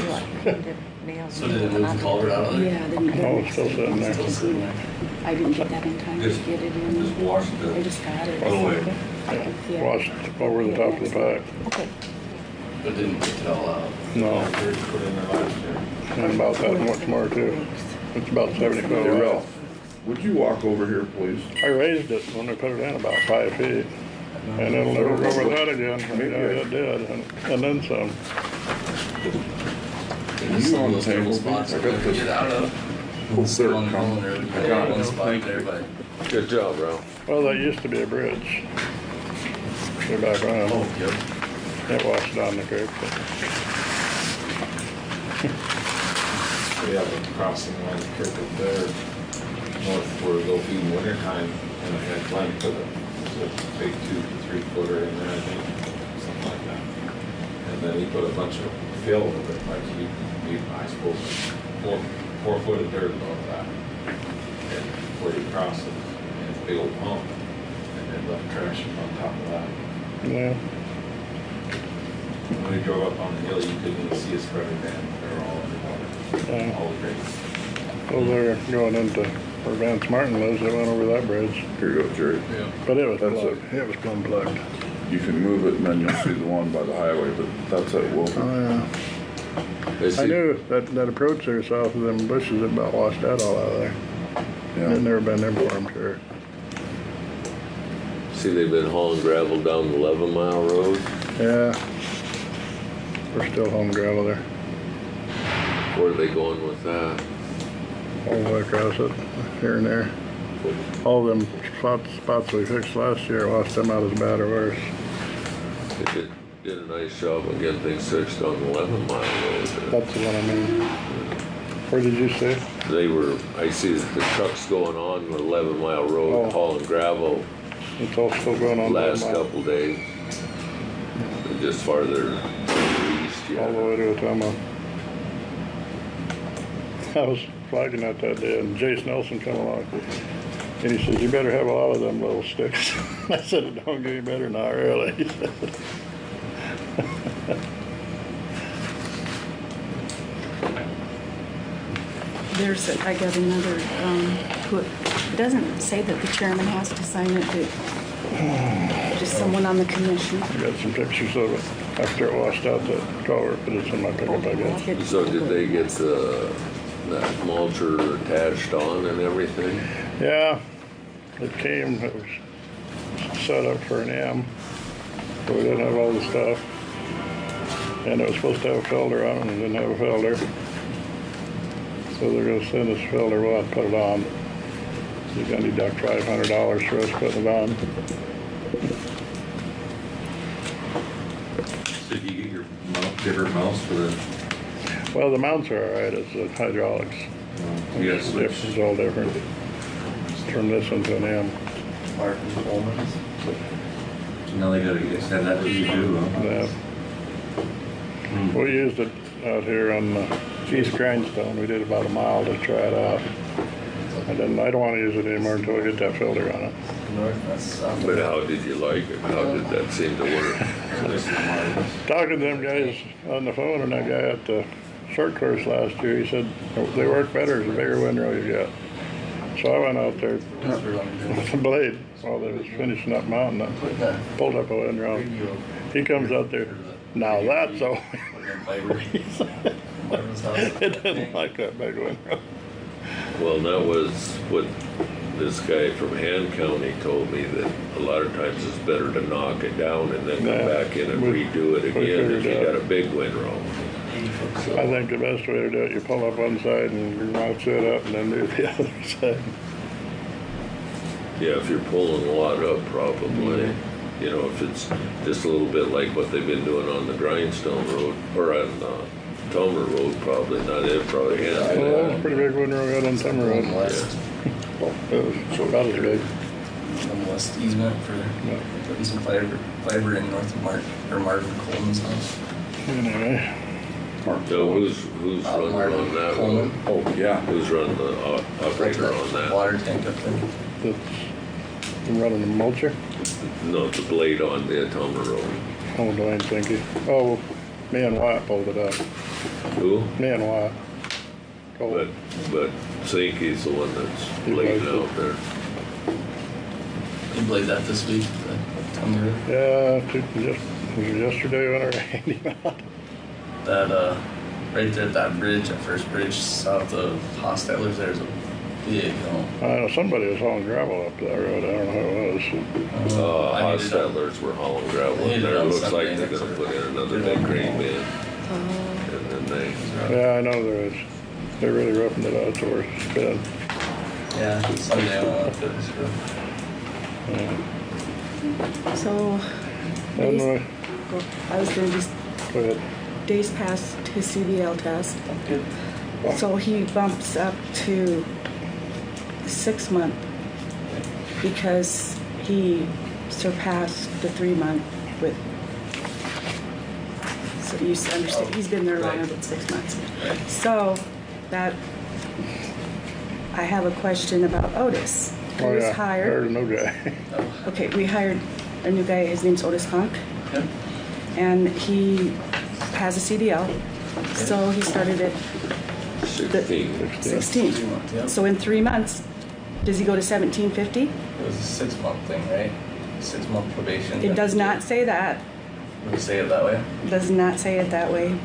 Speaker 5: So did it move the culvert out of there?
Speaker 13: Yeah, I didn't get
Speaker 14: Oh, it's still sitting there.
Speaker 13: I didn't get that in time to
Speaker 6: Just-
Speaker 13: get it in.
Speaker 6: Just wash
Speaker 13: I
Speaker 6: the,
Speaker 13: just got it.
Speaker 6: all the way.
Speaker 13: Yeah.
Speaker 14: Washed over the top of the pipe.
Speaker 11: Okay.
Speaker 5: But didn't get it all out.
Speaker 14: No,
Speaker 2: Put in there last year.
Speaker 14: and about that much more too. It's about 70 foot
Speaker 1: Hey,
Speaker 14: wide.
Speaker 1: Ralph, would you walk over here, please?
Speaker 14: I raised it when they put it in about 5 feet. And it'll never go over that again. I mean, it did, and then some.
Speaker 1: Can
Speaker 5: Some
Speaker 1: you
Speaker 5: of those
Speaker 1: untangle
Speaker 5: terrible
Speaker 1: me?
Speaker 5: spots
Speaker 1: I
Speaker 5: are
Speaker 1: got
Speaker 5: good to
Speaker 1: this
Speaker 5: get out of.
Speaker 1: whole
Speaker 5: Still
Speaker 1: dirt
Speaker 5: on the
Speaker 1: coming.
Speaker 5: Golden Road, you
Speaker 1: I
Speaker 5: got
Speaker 1: got
Speaker 5: one
Speaker 1: it.
Speaker 5: spot
Speaker 1: Thank
Speaker 5: there,
Speaker 1: you.
Speaker 5: but
Speaker 3: Good job, Ralph.
Speaker 14: Well, that used to be a bridge. Way back when.
Speaker 5: yep.
Speaker 14: It washed down the creek.
Speaker 2: We have a crossing line creek up there, north where they'll be wintertime, and I had Glenn put a big 2 to 3 footer in there, I think, something like that. And then he put a bunch of fill with it, like I suppose, 4 foot of dirt above that. And where you cross it, and it's a big old pump, and then left trash on top of that.
Speaker 14: Yeah.
Speaker 2: When we drove up on the hill, you couldn't even see a spreader dam, they were all underwater,
Speaker 14: Yeah.
Speaker 2: all the grates.
Speaker 14: Well, they're going into where Vance Martin lives. They went over that bridge.
Speaker 1: Here you go, Jerry.
Speaker 14: But it was
Speaker 1: That's
Speaker 14: plugged. It was plumb plugged.
Speaker 1: You can move it and then you'll see the one by the highway, but that's at Wilton.
Speaker 14: Oh, yeah.
Speaker 3: They
Speaker 14: I
Speaker 3: see,
Speaker 14: knew that approach there south of them bushes had about washed that all out of there.
Speaker 1: Yeah.
Speaker 14: I've never been there before, I'm sure.
Speaker 3: see they've been hauling gravel down the 11-mile road.
Speaker 14: Yeah. We're still hauling gravel there.
Speaker 3: Where are they going with that?
Speaker 14: All the way across it, here and there. All them spots we fixed last year, washed them out as bad or worse.
Speaker 3: They did a nice job of getting things fixed on the 11-mile road.
Speaker 14: That's the one I mean. Where did you say?
Speaker 3: They were, I see the trucks going on the 11-mile road
Speaker 14: Oh.
Speaker 3: hauling gravel
Speaker 14: It's all still going on.
Speaker 3: last
Speaker 14: that mile.
Speaker 3: couple days. Just farther east,
Speaker 14: All the
Speaker 3: yeah.
Speaker 14: way to Otama. I was flagging that day and Jace Nelson come along. And he says, you better have a lot of them little sticks. I said, it don't get any better, not really. He said.
Speaker 13: I got another, it doesn't say that the chairman has to sign it, but just someone on the commission.
Speaker 14: I got some pictures of it after it washed out the culvert, but it's in my pickup, I guess.
Speaker 3: So did they get that mulcher attached on and everything?
Speaker 14: Yeah, it came, it was set up for an M, so we didn't have all the stuff. And it was supposed to have a filter on it, and it didn't have a filter. So they're gonna send us a filter, we'll have to put it on. You're gonna deduct $500 for us putting it on.
Speaker 6: So do you get your different mounts for the,
Speaker 14: Well, the mounts are all right, it's the hydraulics.
Speaker 6: you gotta switch?
Speaker 14: It's all different. Turn this into an M.
Speaker 6: Now they gotta extend that to you too, huh?
Speaker 14: Yeah. We used it out here on East Grindstone. We did about a mile to try it out. And then I don't want to use it anymore until I get that filter on it.
Speaker 3: But how did you like it? How did that seem to work?
Speaker 14: Talking to them guys on the phone and that guy at the short course last year, he said they work better as the bigger windrow you get. So I went out there with the blade while they was finishing up mounting it. Pulled up a windrow. He comes out there. Now that's all. It didn't like that big windrow.
Speaker 3: Well, that was what this guy from Han County told me, that a lot of times it's better to knock it down and then go back in and redo it again if you got a big windrow.
Speaker 14: I think the best way to do it, you pull up one side and notch it up and then do the other side.
Speaker 3: Yeah, if you're pulling a lot up, probably. You know, if it's just a little bit like what they've been doing on the Grindstone Road, or on Tomer Road, probably not. It probably has.
Speaker 14: Well, that was a pretty big windrow out on Tomer Road. It was about as big.
Speaker 5: Some west easement for putting some fiber in north of Marvin Coleman's house.
Speaker 14: Anyway.
Speaker 3: So who's running on that
Speaker 5: Coleman.
Speaker 3: one?
Speaker 1: Oh, yeah.
Speaker 3: Who's running the operator on that?
Speaker 5: Water tank up there.
Speaker 14: That's running the mulcher.
Speaker 3: No, the blade on the Tomer Road.
Speaker 14: Oh, Dwayne Finke. Oh, me and Wyatt pulled it up.
Speaker 3: Who?
Speaker 14: Me and Wyatt.
Speaker 3: But Sinky's the one that's blading out there.
Speaker 5: You blade that this week, the Tomer Road?
Speaker 14: Yeah, was it yesterday when I ran him out?
Speaker 5: That, right there at that bridge, that first bridge south of Hostetler's, there's a big hill.
Speaker 14: I know somebody was hauling gravel up that road. I don't know who it was.
Speaker 3: Hostetler's were hauling gravel in there. It looks like they're gonna put in another big green bin. And then
Speaker 14: Yeah, I know there is. They're really roughing it out towards Spin.
Speaker 5: Yeah, Sunday I went up, it was rough.
Speaker 13: So,
Speaker 14: Anyway,
Speaker 13: I was gonna just,
Speaker 14: go ahead.
Speaker 13: days past his CDL test. So he bumps up to 6 month because he surpassed the 3 month with, so you understand, he's been there longer than 6 months. So that, I have a question about Otis. He
Speaker 14: Oh
Speaker 13: was
Speaker 14: yeah,
Speaker 13: hired.
Speaker 14: there's no guy.
Speaker 13: Okay, we hired a new guy, his name's Otis Conk. And he has a CDL, so he started at 16. So in 3 months, does he go to 1750?
Speaker 5: It was a 6 month thing, right? 6 month probation.
Speaker 13: It does not say that.
Speaker 5: Would it say it that way?
Speaker 13: Does not say it that way.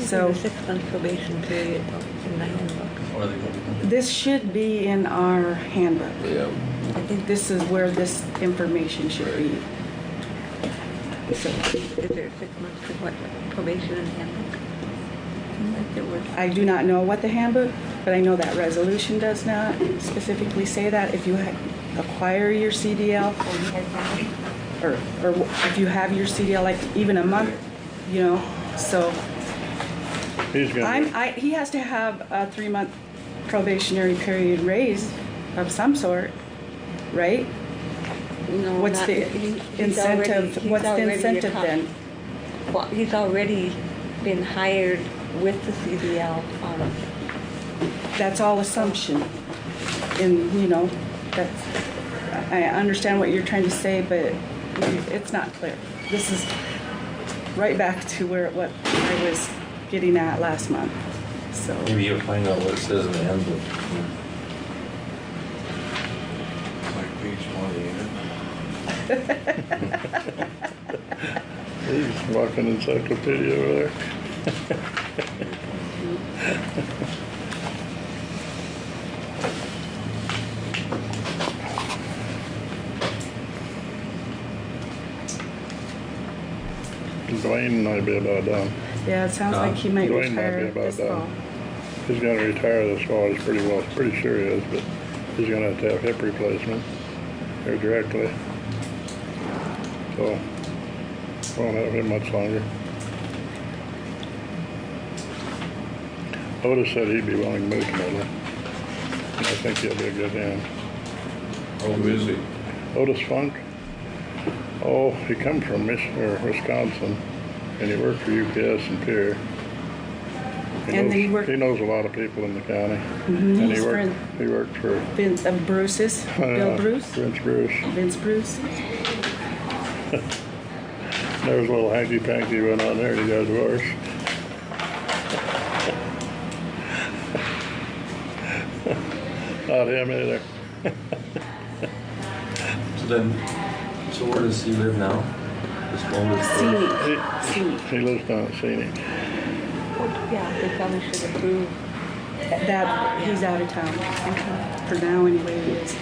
Speaker 13: So
Speaker 4: 6 month probation period in the handbook.
Speaker 5: Or they go.
Speaker 13: this should be in our handbook.
Speaker 3: Yeah.
Speaker 13: I think this is where this information should be.
Speaker 4: So is there 6 months for what probation in the handbook? Like there was.
Speaker 13: I do not know what the handbook, but I know that resolution does not specifically say that. If you acquire your CDL, or if you have your CDL like even a month, you know, so
Speaker 14: He's gonna.
Speaker 13: he has to have a 3 month probationary period raise of some sort, right?
Speaker 4: No,
Speaker 13: What's
Speaker 4: not-
Speaker 13: the incentive? What's the incentive then?
Speaker 4: Well, he's already been hired with the CDL on.
Speaker 13: That's all assumption. And, you know, that's, I understand what you're trying to say, but it's not clear. This is right back to what I was getting at last month, so.
Speaker 6: Maybe you'll find out what it says in the handbook.
Speaker 2: Like page 20,
Speaker 14: He's walking encyclopedia over there. Dwayne might be about done.
Speaker 13: Yeah, it sounds like he might
Speaker 14: Dwayne might
Speaker 13: retire
Speaker 14: be about
Speaker 13: this fall.
Speaker 14: done. He's gonna retire this fall, he's pretty sure he is, but he's gonna have to have hip replacement here directly. So, won't have him much longer. Otis said he'd be willing to move to Midland. And I think he'll be a good hand.
Speaker 1: Who is he?
Speaker 14: Otis Funk? Oh, he come from Wisconsin, and he worked for UPS in Pierre.
Speaker 13: And he worked-
Speaker 14: He knows a lot of people in the county.
Speaker 13: Mhm,
Speaker 14: And
Speaker 13: he's
Speaker 14: he worked for
Speaker 13: Vince Bruce's, Bill Bruce?
Speaker 14: Vince Bruce.
Speaker 13: Vince Bruce.
Speaker 14: There was a little hanky-panky went on there, and he got divorced. I Not him either.
Speaker 6: So where does he live now? This
Speaker 13: Scenic.
Speaker 14: He lives down at Scenic.
Speaker 4: Yeah, they probably should approve.
Speaker 13: That, he's out of town. For now, anyway, he is.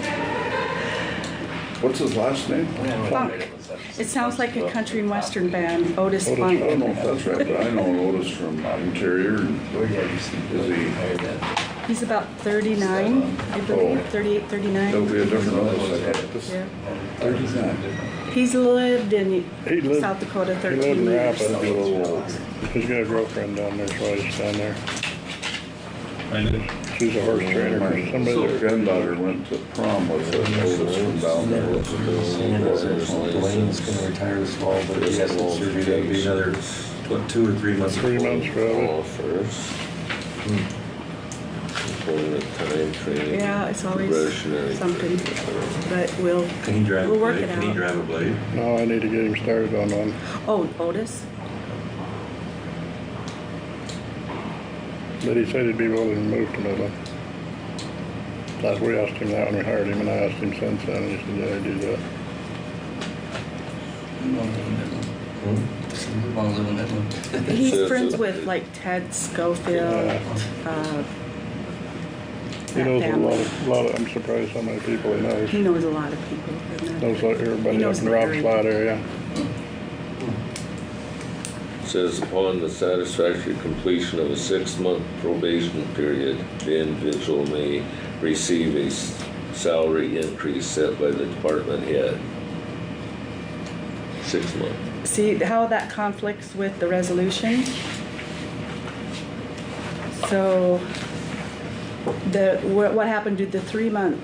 Speaker 1: What's his last name?
Speaker 13: Funk. It sounds like a country and western band, Otis
Speaker 1: I
Speaker 13: Funk.
Speaker 1: don't know if that's right, but I know Otis from Interior. Is he?
Speaker 13: He's about 39, I believe, 38, 39.
Speaker 1: That'll be a different Otis.
Speaker 13: Yeah.
Speaker 1: 39.
Speaker 13: He's lived in
Speaker 14: He lived-
Speaker 13: South Dakota
Speaker 14: He
Speaker 13: 13
Speaker 14: lived in
Speaker 13: years.
Speaker 14: Rapids. He's got a girlfriend down there, so he's down there. She's a horse trainer for somebody
Speaker 1: My
Speaker 14: there.
Speaker 1: granddaughter went to prom with Otis from down there.
Speaker 6: Lane's gonna retire this fall, but he has surgery, that'd be another, what, 2 or 3 months?
Speaker 14: 3 months probably.
Speaker 3: Fall first. Employment time, training.
Speaker 13: Yeah, it's always
Speaker 3: probationary
Speaker 13: something,
Speaker 3: period.
Speaker 13: but we'll
Speaker 6: Can he drive a
Speaker 13: We'll work
Speaker 6: blade?
Speaker 13: it
Speaker 6: Can he
Speaker 13: out.
Speaker 6: drive a blade?
Speaker 14: No, I need to get him started on one.
Speaker 13: Oh, Otis?
Speaker 14: But he said he'd be willing to move to Midland. Last we asked him that when we hired him, and I asked him since then, and he said, yeah, I'd do that.
Speaker 5: Want to live in Midland?
Speaker 13: He's
Speaker 3: Says
Speaker 13: friends
Speaker 3: that-
Speaker 13: with like Ted Schofield.
Speaker 14: He knows
Speaker 13: that
Speaker 14: a
Speaker 13: family.
Speaker 14: lot of, I'm surprised how many people he knows.
Speaker 13: He knows a lot of people. in there.
Speaker 14: Knows like everybody
Speaker 13: He
Speaker 14: up
Speaker 13: knows
Speaker 14: in
Speaker 13: the
Speaker 14: Rob's
Speaker 13: area.
Speaker 14: Flat area.
Speaker 3: Says upon the satisfactory completion of a 6-month probation period, the individual may receive a salary increase set by the department head. 6 months.
Speaker 13: See how that conflicts with the resolution? So, what happened to the 3-month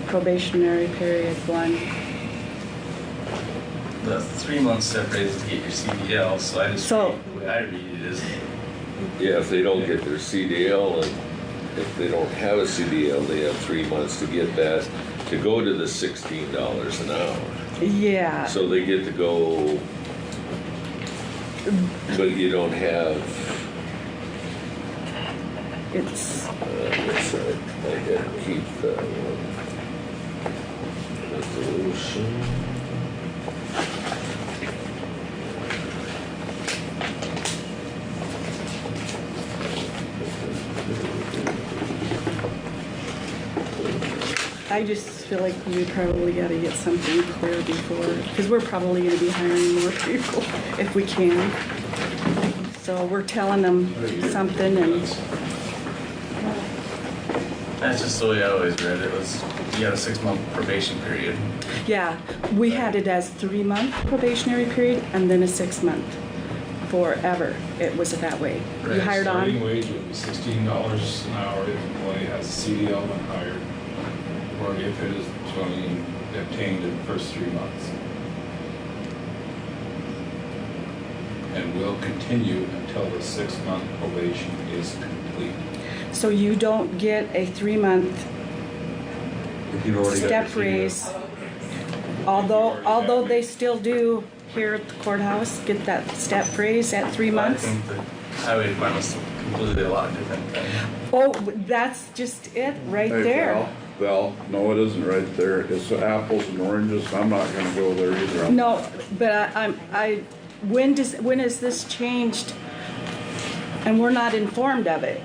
Speaker 13: probationary period one?
Speaker 5: The 3 months separates to get your CDL, so I just,
Speaker 13: So-
Speaker 5: the way I read it is,
Speaker 3: Yeah, if they don't get their CDL, and if they don't have a CDL, they have 3 months to get that, to go to the $16 an hour.
Speaker 13: Yeah.
Speaker 3: So they get to go, but you don't have,
Speaker 13: It's,
Speaker 3: that's right, I had to keep that one. Resolution.
Speaker 13: I just feel like we probably gotta get something clear before, because we're probably gonna be hiring more people if we can. So we're telling them something and,
Speaker 5: that's just the way I always read it, was you got a 6-month probation period.
Speaker 13: yeah, we had it as 3-month probationary period and then a 6-month forever. It was that way. You hired
Speaker 2: Starting
Speaker 13: on,
Speaker 2: wage would be $16 an hour if an employee has a CDL when hired, or if it is obtained in the first 3 months. And will continue until the 6-month probation is complete.
Speaker 13: so you don't get a 3-month
Speaker 6: If you've already got
Speaker 13: step
Speaker 6: your CDL.
Speaker 13: raise. Although they still do here at the courthouse, get that step raise at 3
Speaker 5: I
Speaker 13: months.
Speaker 5: think the highway department's completely a lot different than.
Speaker 13: Oh, that's just it, right
Speaker 1: Hey,
Speaker 13: there.
Speaker 1: Val, no, it isn't right there. It's apples and oranges. I'm not gonna go there either.
Speaker 13: No, but when is this changed? And we're not informed of it.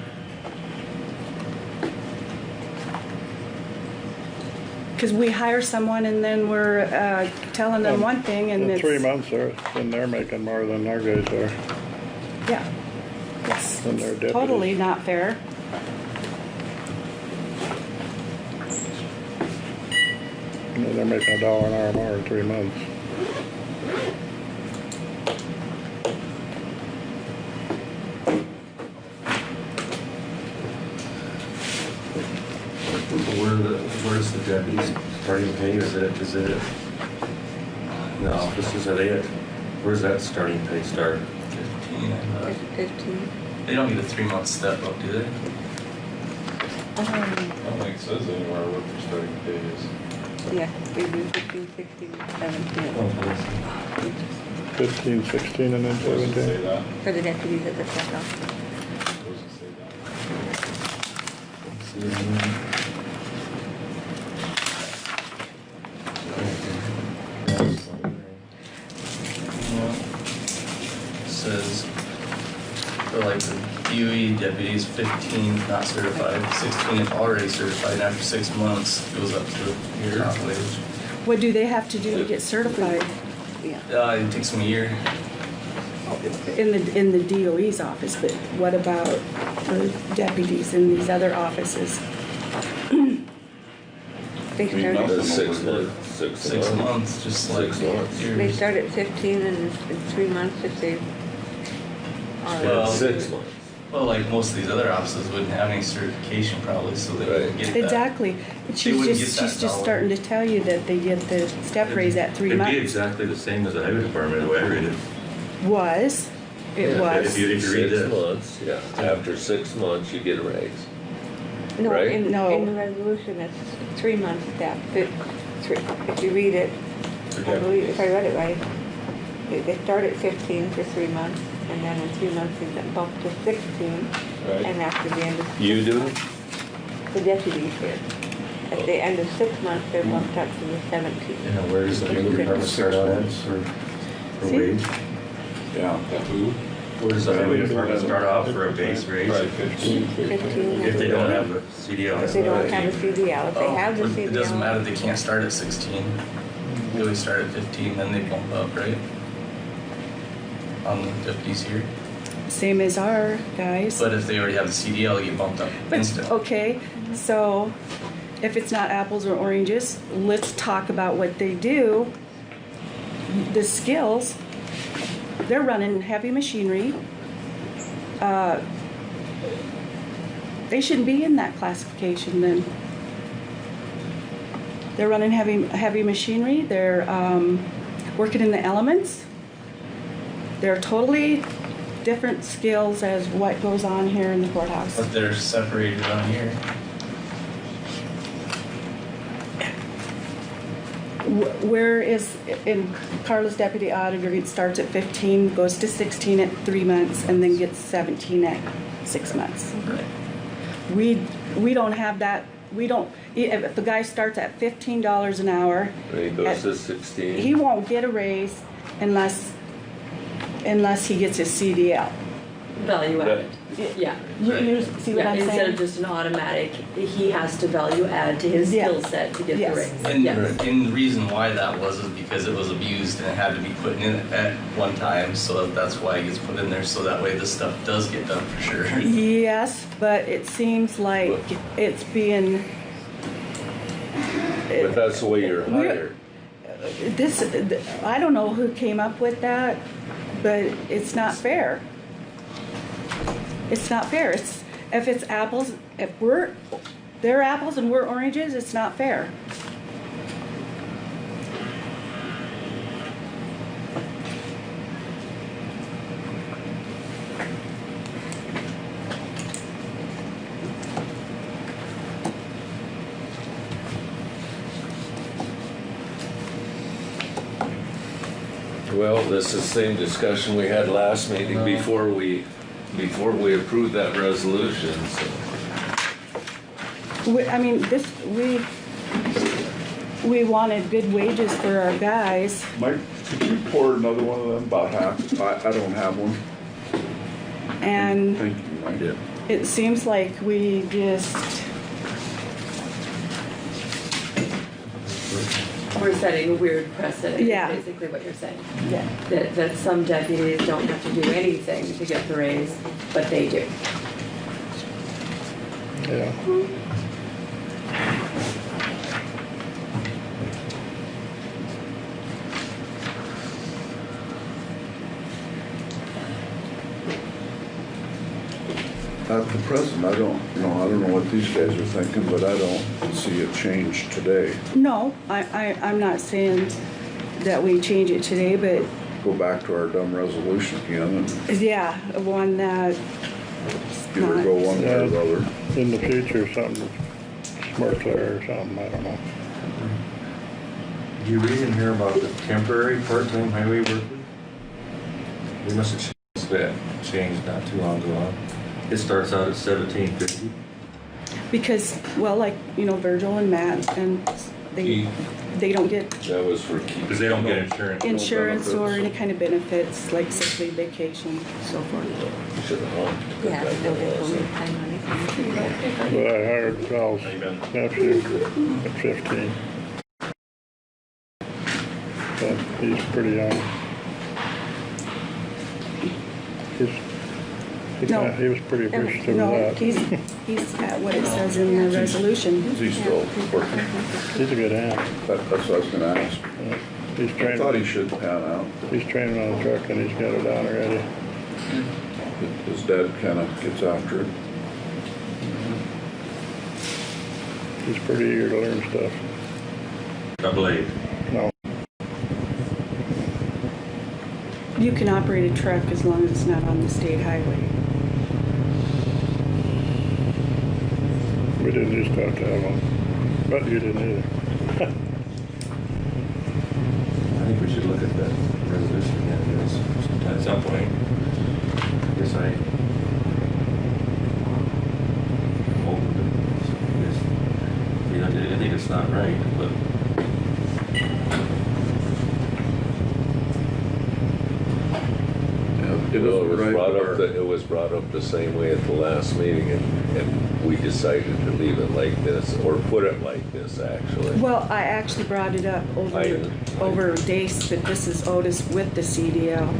Speaker 13: Because we hire someone and then we're telling them one thing and
Speaker 14: In
Speaker 13: it's.
Speaker 14: 3 months, then they're making more than our guys are.
Speaker 13: Yeah. It's
Speaker 14: Than their deputies.
Speaker 13: totally not fair.
Speaker 14: And they're making $1 an hour more in 3 months.
Speaker 6: Where's the deputy's starting pay? Is it? No, this is at it. Where's that starting pay start?
Speaker 5: 15, I thought.
Speaker 4: 15.
Speaker 5: They don't need a 3-month step up, do they?
Speaker 2: I don't think it says anywhere what their starting pay is.
Speaker 4: Yeah, we do 15, 16, 17.
Speaker 6: Oh, please.
Speaker 14: 15, 16, and then
Speaker 2: Doesn't say
Speaker 14: 17.
Speaker 2: that.
Speaker 4: For the deputies at the courthouse.
Speaker 2: Doesn't say that.
Speaker 5: Says for like the DOE deputies, 15 not certified, 16 if already certified, and after 6 months goes up to your top wage.
Speaker 13: What do they have to do to get certified
Speaker 5: It takes them a year.
Speaker 13: in the DOE's office, but what about the deputies in these other offices?
Speaker 4: They start,
Speaker 3: That's 6 months.
Speaker 5: 6 months, just like
Speaker 3: 6 months.
Speaker 4: they
Speaker 5: years.
Speaker 4: start at 15 and in 3 months if they are.
Speaker 5: Well,
Speaker 3: 6 months.
Speaker 5: Well, like most of these other offices wouldn't have any certification probably, so they wouldn't get that.
Speaker 13: Exactly. But
Speaker 5: They wouldn't get that
Speaker 13: she's just
Speaker 5: dollar.
Speaker 13: starting to tell you that they get the step raise at 3
Speaker 6: It'd be
Speaker 13: months.
Speaker 6: exactly the same as the highway department, the way I read it.
Speaker 13: It
Speaker 6: If
Speaker 13: was.
Speaker 6: you read
Speaker 3: 6
Speaker 6: this.
Speaker 3: months, yeah. After 6 months, you get a raise.
Speaker 4: No,
Speaker 3: Right?
Speaker 13: No.
Speaker 4: in the resolution, it's 3 months step. If you read it, I believe, if I read it right, they start at 15 for 3 months, and then in 3 months they get bumped to 16,
Speaker 3: Right.
Speaker 4: and after the end of
Speaker 3: You do it?
Speaker 4: the deputies here. At the end of 6 months, they're bumped up to the 17.
Speaker 6: And where does the highway department start out at for
Speaker 13: See?
Speaker 6: wage?
Speaker 1: Yeah.
Speaker 6: Where does the highway department start off for a base raise?
Speaker 1: 15.
Speaker 4: 15.
Speaker 6: If they don't have a CDL.
Speaker 4: If they don't have a CDL, if they have the
Speaker 5: But
Speaker 4: CDL.
Speaker 5: It doesn't matter, they can't start at 16. They always start at 15, then they bump up, right? On the deputies here.
Speaker 13: Same as our guys.
Speaker 5: But if they already have the CDL, they get bumped up
Speaker 13: But,
Speaker 5: instantly.
Speaker 13: okay, so if it's not apples or oranges, let's talk about what they do. The skills, they're running heavy machinery. They shouldn't be in that classification then. They're running heavy machinery, they're working in the elements. They're totally different skills as what goes on here in the courthouse.
Speaker 5: But they're separated on here.
Speaker 13: Where is, in Carla's deputy auditor, it starts at 15, goes to 16 at 3 months, and then gets 17 at 6 months. We don't have that, we don't, if the guy starts at $15 an hour.
Speaker 3: When he goes to 16.
Speaker 13: He won't get a raise unless he gets his CDL.
Speaker 15: Value added. Yeah.
Speaker 13: You see what I'm saying?
Speaker 15: Instead of just an automatic, he has to value add to his
Speaker 13: Yes.
Speaker 15: skill set to get
Speaker 13: Yes.
Speaker 15: the raise.
Speaker 5: And,
Speaker 15: Yes.
Speaker 5: and the reason why that was is because it was abused and it had to be put in at one time, so that's why it gets put in there, so that way this stuff does get done for sure.
Speaker 13: Yes, but it seems like it's being.
Speaker 3: But that's the way you're hired.
Speaker 13: I don't know who came up with that, but it's not fair. It's not fair. If it's apples, if they're apples and we're oranges, it's not fair.
Speaker 3: Well, this is the same discussion we had last meeting before we approved that resolution, so.
Speaker 13: We wanted good wages for our guys.
Speaker 1: Mike, could you pour another one of them, about half? I don't have one.
Speaker 13: And
Speaker 1: Thank you, Mike.
Speaker 13: it seems like we just,
Speaker 15: We're setting a weird precedent,
Speaker 13: Yeah.
Speaker 15: is basically what you're saying.
Speaker 13: yeah.
Speaker 15: That some deputies don't have to do anything to get the raise, but they do.
Speaker 14: Yeah.
Speaker 1: At the present, I don't know what these guys are thinking, but I don't see a change today.
Speaker 13: No, I'm not saying that we change it today, but
Speaker 1: Go back to our dumb resolution again and
Speaker 13: yeah, one that.
Speaker 1: either go one way or the other.
Speaker 14: In the future, something smart there or something, I don't know.
Speaker 6: You read in here about the temporary part-time highway worker? We must have changed that, not too long ago. It starts out at $17.50.
Speaker 13: Because, well, like, you know, Virgil and Matt, and they don't get
Speaker 3: That was for keep.
Speaker 6: Because they don't get insurance.
Speaker 13: insurance or any kind of benefits, like sick leave, vacation, so forth.
Speaker 3: You should have hung.
Speaker 4: Yeah, they'll get full time on it.
Speaker 14: But I hired Sal's nephew at 15. But he's pretty young. He was pretty appreciative of
Speaker 13: No,
Speaker 14: that.
Speaker 13: he's at what it says in the resolution.
Speaker 1: Is he still working?
Speaker 14: He's a good hand.
Speaker 1: That's what I was gonna ask.
Speaker 14: He's
Speaker 1: I
Speaker 14: training.
Speaker 1: thought he should pan out.
Speaker 14: He's training on a truck and he's got it down already.
Speaker 1: His dad kinda gets after it.
Speaker 14: He's pretty eager to learn stuff.
Speaker 6: Double A.
Speaker 14: No,
Speaker 13: You can operate a truck as long as it's not on the state highway.
Speaker 14: we didn't used to have one, but you didn't either.
Speaker 6: I think we should look at that resolution again, guys, at some point. I guess I think it's not right, but
Speaker 1: It
Speaker 3: was brought up the same way at the last meeting, and we decided to leave it like this, or put it like this, actually.
Speaker 13: Well, I actually brought it up over days, but this is Otis with the CDL.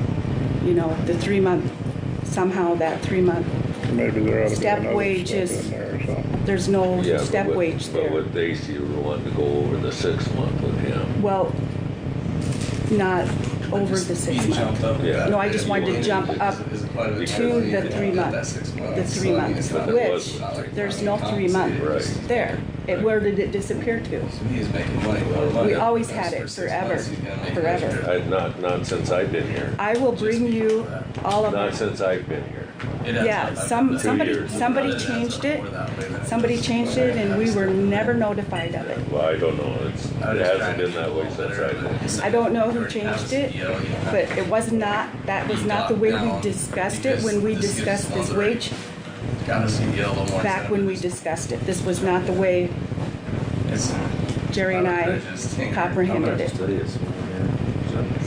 Speaker 13: You know, the 3-month, somehow that 3-month
Speaker 14: Maybe there ought to be
Speaker 13: step
Speaker 14: another
Speaker 13: wage
Speaker 14: step
Speaker 13: is,
Speaker 14: in there or something.
Speaker 13: there's no
Speaker 3: Yeah,
Speaker 13: step
Speaker 3: but
Speaker 13: wage there.
Speaker 3: But with Daisy, we wanted to go over the 6-month with him.
Speaker 13: Well, not over the 6 month.
Speaker 3: Yeah.
Speaker 13: No, I just wanted to jump up to the 3 months, the 3 months, which there's no 3 months
Speaker 3: Right.
Speaker 13: there. Where did it disappear to?
Speaker 5: He's making money.
Speaker 13: We always had it forever, forever.
Speaker 3: Not since I've been here.
Speaker 13: I will bring you all of
Speaker 3: Not
Speaker 13: it.
Speaker 3: since I've been here.
Speaker 13: Yeah, somebody changed it, and we were never notified of it.
Speaker 3: Well, I don't know, it hasn't been that way since I've been here.
Speaker 13: I don't know who changed it, but it was not, that was not the way we discussed it when we discussed this wage. Back when we discussed it, this was not the way Jerry and I comprehended it.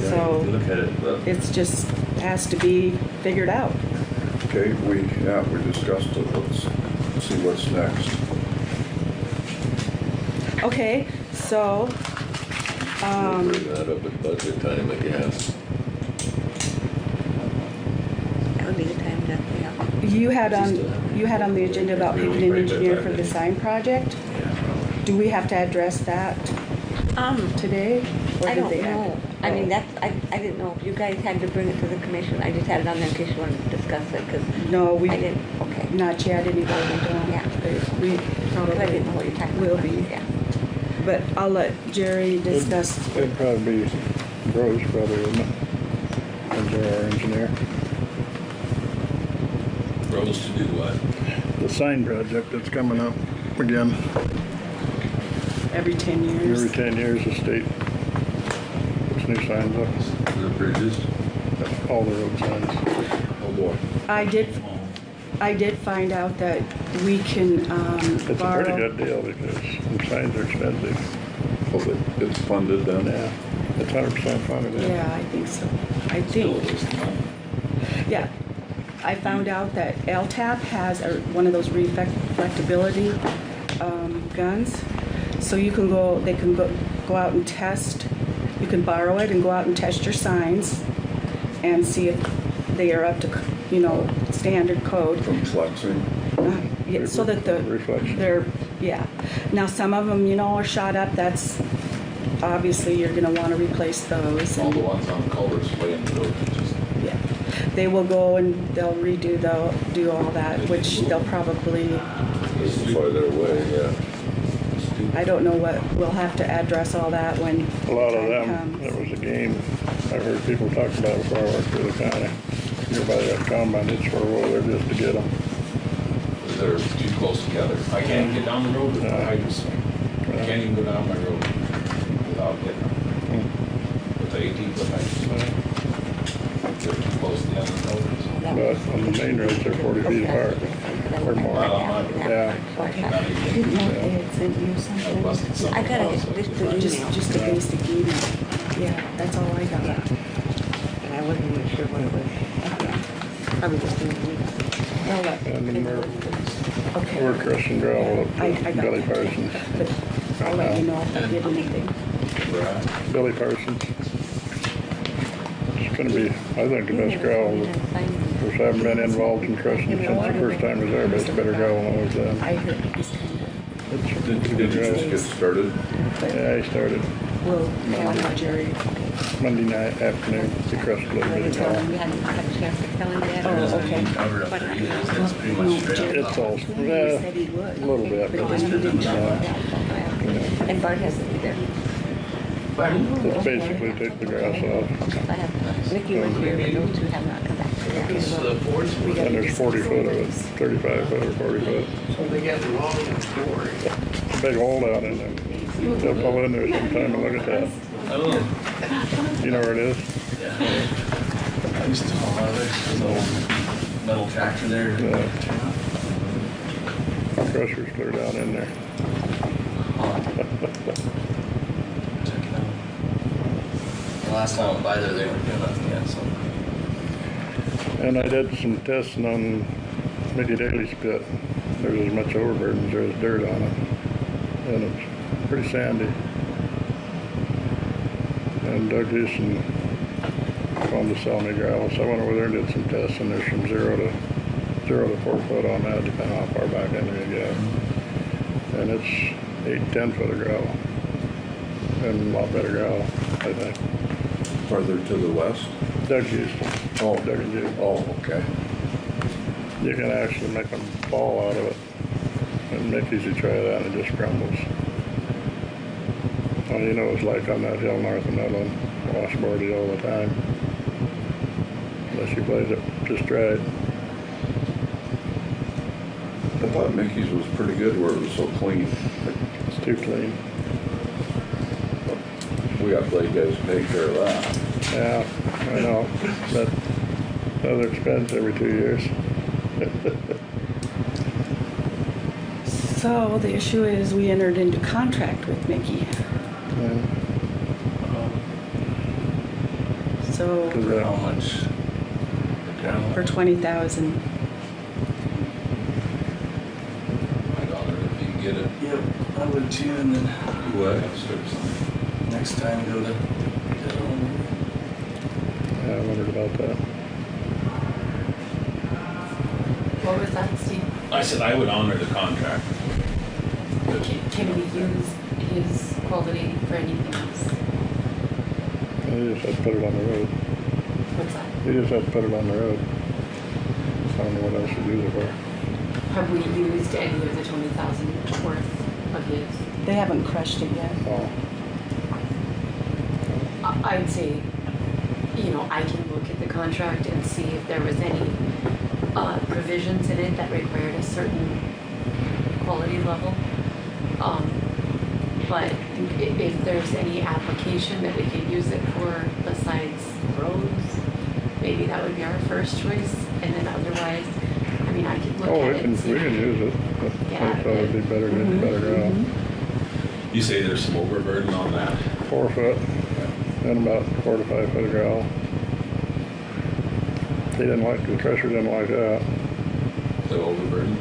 Speaker 13: So
Speaker 6: look at it.
Speaker 13: it's just has to be figured out.
Speaker 1: Okay, we discussed it. Let's see what's next.
Speaker 13: Okay, so,
Speaker 3: We'll bring that up at budget time, I guess.
Speaker 4: That would be the time to, yeah.
Speaker 13: you had on the agenda about picking an engineer for the sign project. Do we have to address that today? Or
Speaker 4: I
Speaker 13: did
Speaker 4: don't
Speaker 13: they
Speaker 4: know.
Speaker 13: have-
Speaker 4: I mean, I didn't know if you guys had to bring it to the commission. I just had it on there in case you wanted to discuss it, because
Speaker 13: No, we
Speaker 4: I didn't, okay.
Speaker 13: not yet anyway. We don't.
Speaker 4: Yeah.
Speaker 13: We
Speaker 4: Because I didn't know what you're talking
Speaker 13: will
Speaker 4: about.
Speaker 13: be.
Speaker 4: Yeah.
Speaker 13: But I'll let Jerry discuss.
Speaker 14: It'd probably be Rose, probably, wouldn't it? As our engineer.
Speaker 2: Rose to do what?
Speaker 14: The sign project that's coming up again.
Speaker 13: Every 10 years.
Speaker 14: Every 10 years, the state puts new signs up.
Speaker 6: The bridges.
Speaker 14: All the road signs.
Speaker 1: Oh, boy.
Speaker 13: I did find out that we can
Speaker 14: It's a
Speaker 13: borrow.
Speaker 14: pretty good deal because the signs are expensive.
Speaker 1: Oh, but it's funded then?
Speaker 14: Yeah, it's 100% funded.
Speaker 13: Yeah, I think so. I think. Yeah. I found out that LTAP has one of those reflectability guns. So you can go, they can go out and test. You can borrow it and go out and test your signs and see if they are up to, you know, standard code.
Speaker 1: From flexing?
Speaker 13: Yeah, so that
Speaker 14: Reflection.
Speaker 13: they're, yeah. Now, some of them, you know, are shot up. That's, obviously, you're gonna wanna replace those.
Speaker 2: All the ones on the culverts way in the road, just
Speaker 13: Yeah. They will go and they'll do all that, which they'll probably,
Speaker 3: It's farther away, yeah.
Speaker 13: I don't know what, we'll have to address all that when
Speaker 14: A lot of
Speaker 13: time
Speaker 14: them,
Speaker 13: comes.
Speaker 14: there was a game I've heard people talk about before I worked for the county. You're by that combine, it's for a while there just to get them.
Speaker 2: they're too close together. I can't get down the road with the hydro swing. I can't even go down my road without getting them. With the 18-foot hydro swing. They're too close together.
Speaker 14: But on the main roads, they're 40 feet apart. or more. Yeah.
Speaker 13: I didn't know if they had sent you something.
Speaker 4: I got it, just the email.
Speaker 13: Just a basic email. Yeah, that's all I got.
Speaker 4: And I wasn't even sure what it was. Probably just an email.
Speaker 13: No, what?
Speaker 14: And then
Speaker 13: Okay.
Speaker 14: we're crushing gravel up
Speaker 13: I
Speaker 14: to
Speaker 13: got
Speaker 14: Billy
Speaker 13: that.
Speaker 14: Parsons.
Speaker 13: But I'll let you know if I did anything.
Speaker 14: Billy Parsons. It's gonna be, I think, the best gravel. Of course, I haven't been involved in crushing it since the first time I was there, but it's better gravel than it was then.
Speaker 13: I heard he's kind of,
Speaker 14: It's
Speaker 1: Did you just get started?
Speaker 14: Yeah, I started
Speaker 13: well, yeah, Jerry.
Speaker 14: Monday night afternoon, he crushed a little bit of
Speaker 4: We
Speaker 14: gravel.
Speaker 4: hadn't had a chance to tell him yet.
Speaker 13: Oh, okay.
Speaker 5: Cover up there either, so it's pretty much straight
Speaker 14: It's
Speaker 5: up.
Speaker 14: all,
Speaker 13: He said he would.
Speaker 14: a little bit,
Speaker 13: But
Speaker 14: but
Speaker 13: then he didn't show up.
Speaker 4: And Bart hasn't either.
Speaker 14: it's basically take the grass off.
Speaker 4: I have, Nikki was here, but those two have not come back to that.
Speaker 5: It's the boards.
Speaker 14: And there's 40 foot of it, 35 foot or 40 foot.
Speaker 5: So they got the wrong story.
Speaker 14: It's a big hole down in there. They'll pull in there sometime and look at that.
Speaker 5: I don't know.
Speaker 14: You know where it is?
Speaker 5: Yeah. I used to haul out of there, there's an old metal tractor there.
Speaker 14: Yeah. Crusher's clear down in there.
Speaker 5: Check it out. The last time I went by there, they weren't doing nothing yet, so.
Speaker 14: And I did some testing on Mickey Daly's pit. There's as much overburden as there is dirt on it. And it's pretty sandy. And Doug Houston wanted to sell me gravel, so I went over there and did some tests, and there's from 0 to 4 foot on that, depending on how far back in there you get. And it's 8-10 foot of gravel. And a lot better gravel, I think.
Speaker 1: Farther to the west?
Speaker 14: Doug Houston.
Speaker 1: Oh.
Speaker 14: Doug and Jude.
Speaker 1: Oh, okay.
Speaker 14: You can actually make them fall out of it. And Mickey's, you try that and it just crumbles. Well, you know, it's like on that hill north of Midland, washboardy all the time. Unless you blaze it just right.
Speaker 1: I thought Mickey's was pretty good where it was so clean.
Speaker 14: It's too clean.
Speaker 1: We got blade guys to take care of that.
Speaker 14: Yeah, I know. But another expense every 2 years.
Speaker 13: So the issue is we entered into contract with Mickey.
Speaker 14: Yeah.
Speaker 13: So
Speaker 5: For how much?
Speaker 13: for 20,000.
Speaker 2: $5 if you can get it.
Speaker 5: Yep, I would too, and then
Speaker 2: What?
Speaker 5: next time go to.
Speaker 14: Yeah, I wondered about that.
Speaker 15: What was that, Steve?
Speaker 2: I said I would honor the contract.
Speaker 15: Can we use his quality for anything else?
Speaker 14: You just have to put it on the road.
Speaker 15: What's that?
Speaker 14: You just have to put it on the road. I don't know what else to use it for.
Speaker 15: Have we used any of the 20,000 worth of his?
Speaker 13: They haven't crushed it yet.
Speaker 14: Oh,
Speaker 15: I'd say, you know, I can look at the contract and see if there was any provisions in it that required a certain quality level. But if there's any application that we could use it for besides roads, maybe that would be our first choice. And then otherwise, I mean, I could look
Speaker 14: oh,
Speaker 15: at
Speaker 14: we
Speaker 15: it
Speaker 14: can
Speaker 15: and see.
Speaker 14: use it. But
Speaker 15: Yeah,
Speaker 14: I thought it'd be better to get better ground.
Speaker 2: You say there's some overburden on that?
Speaker 14: 4 foot and about 4 to 5 foot of gravel. The crusher didn't like that.
Speaker 2: The overburden?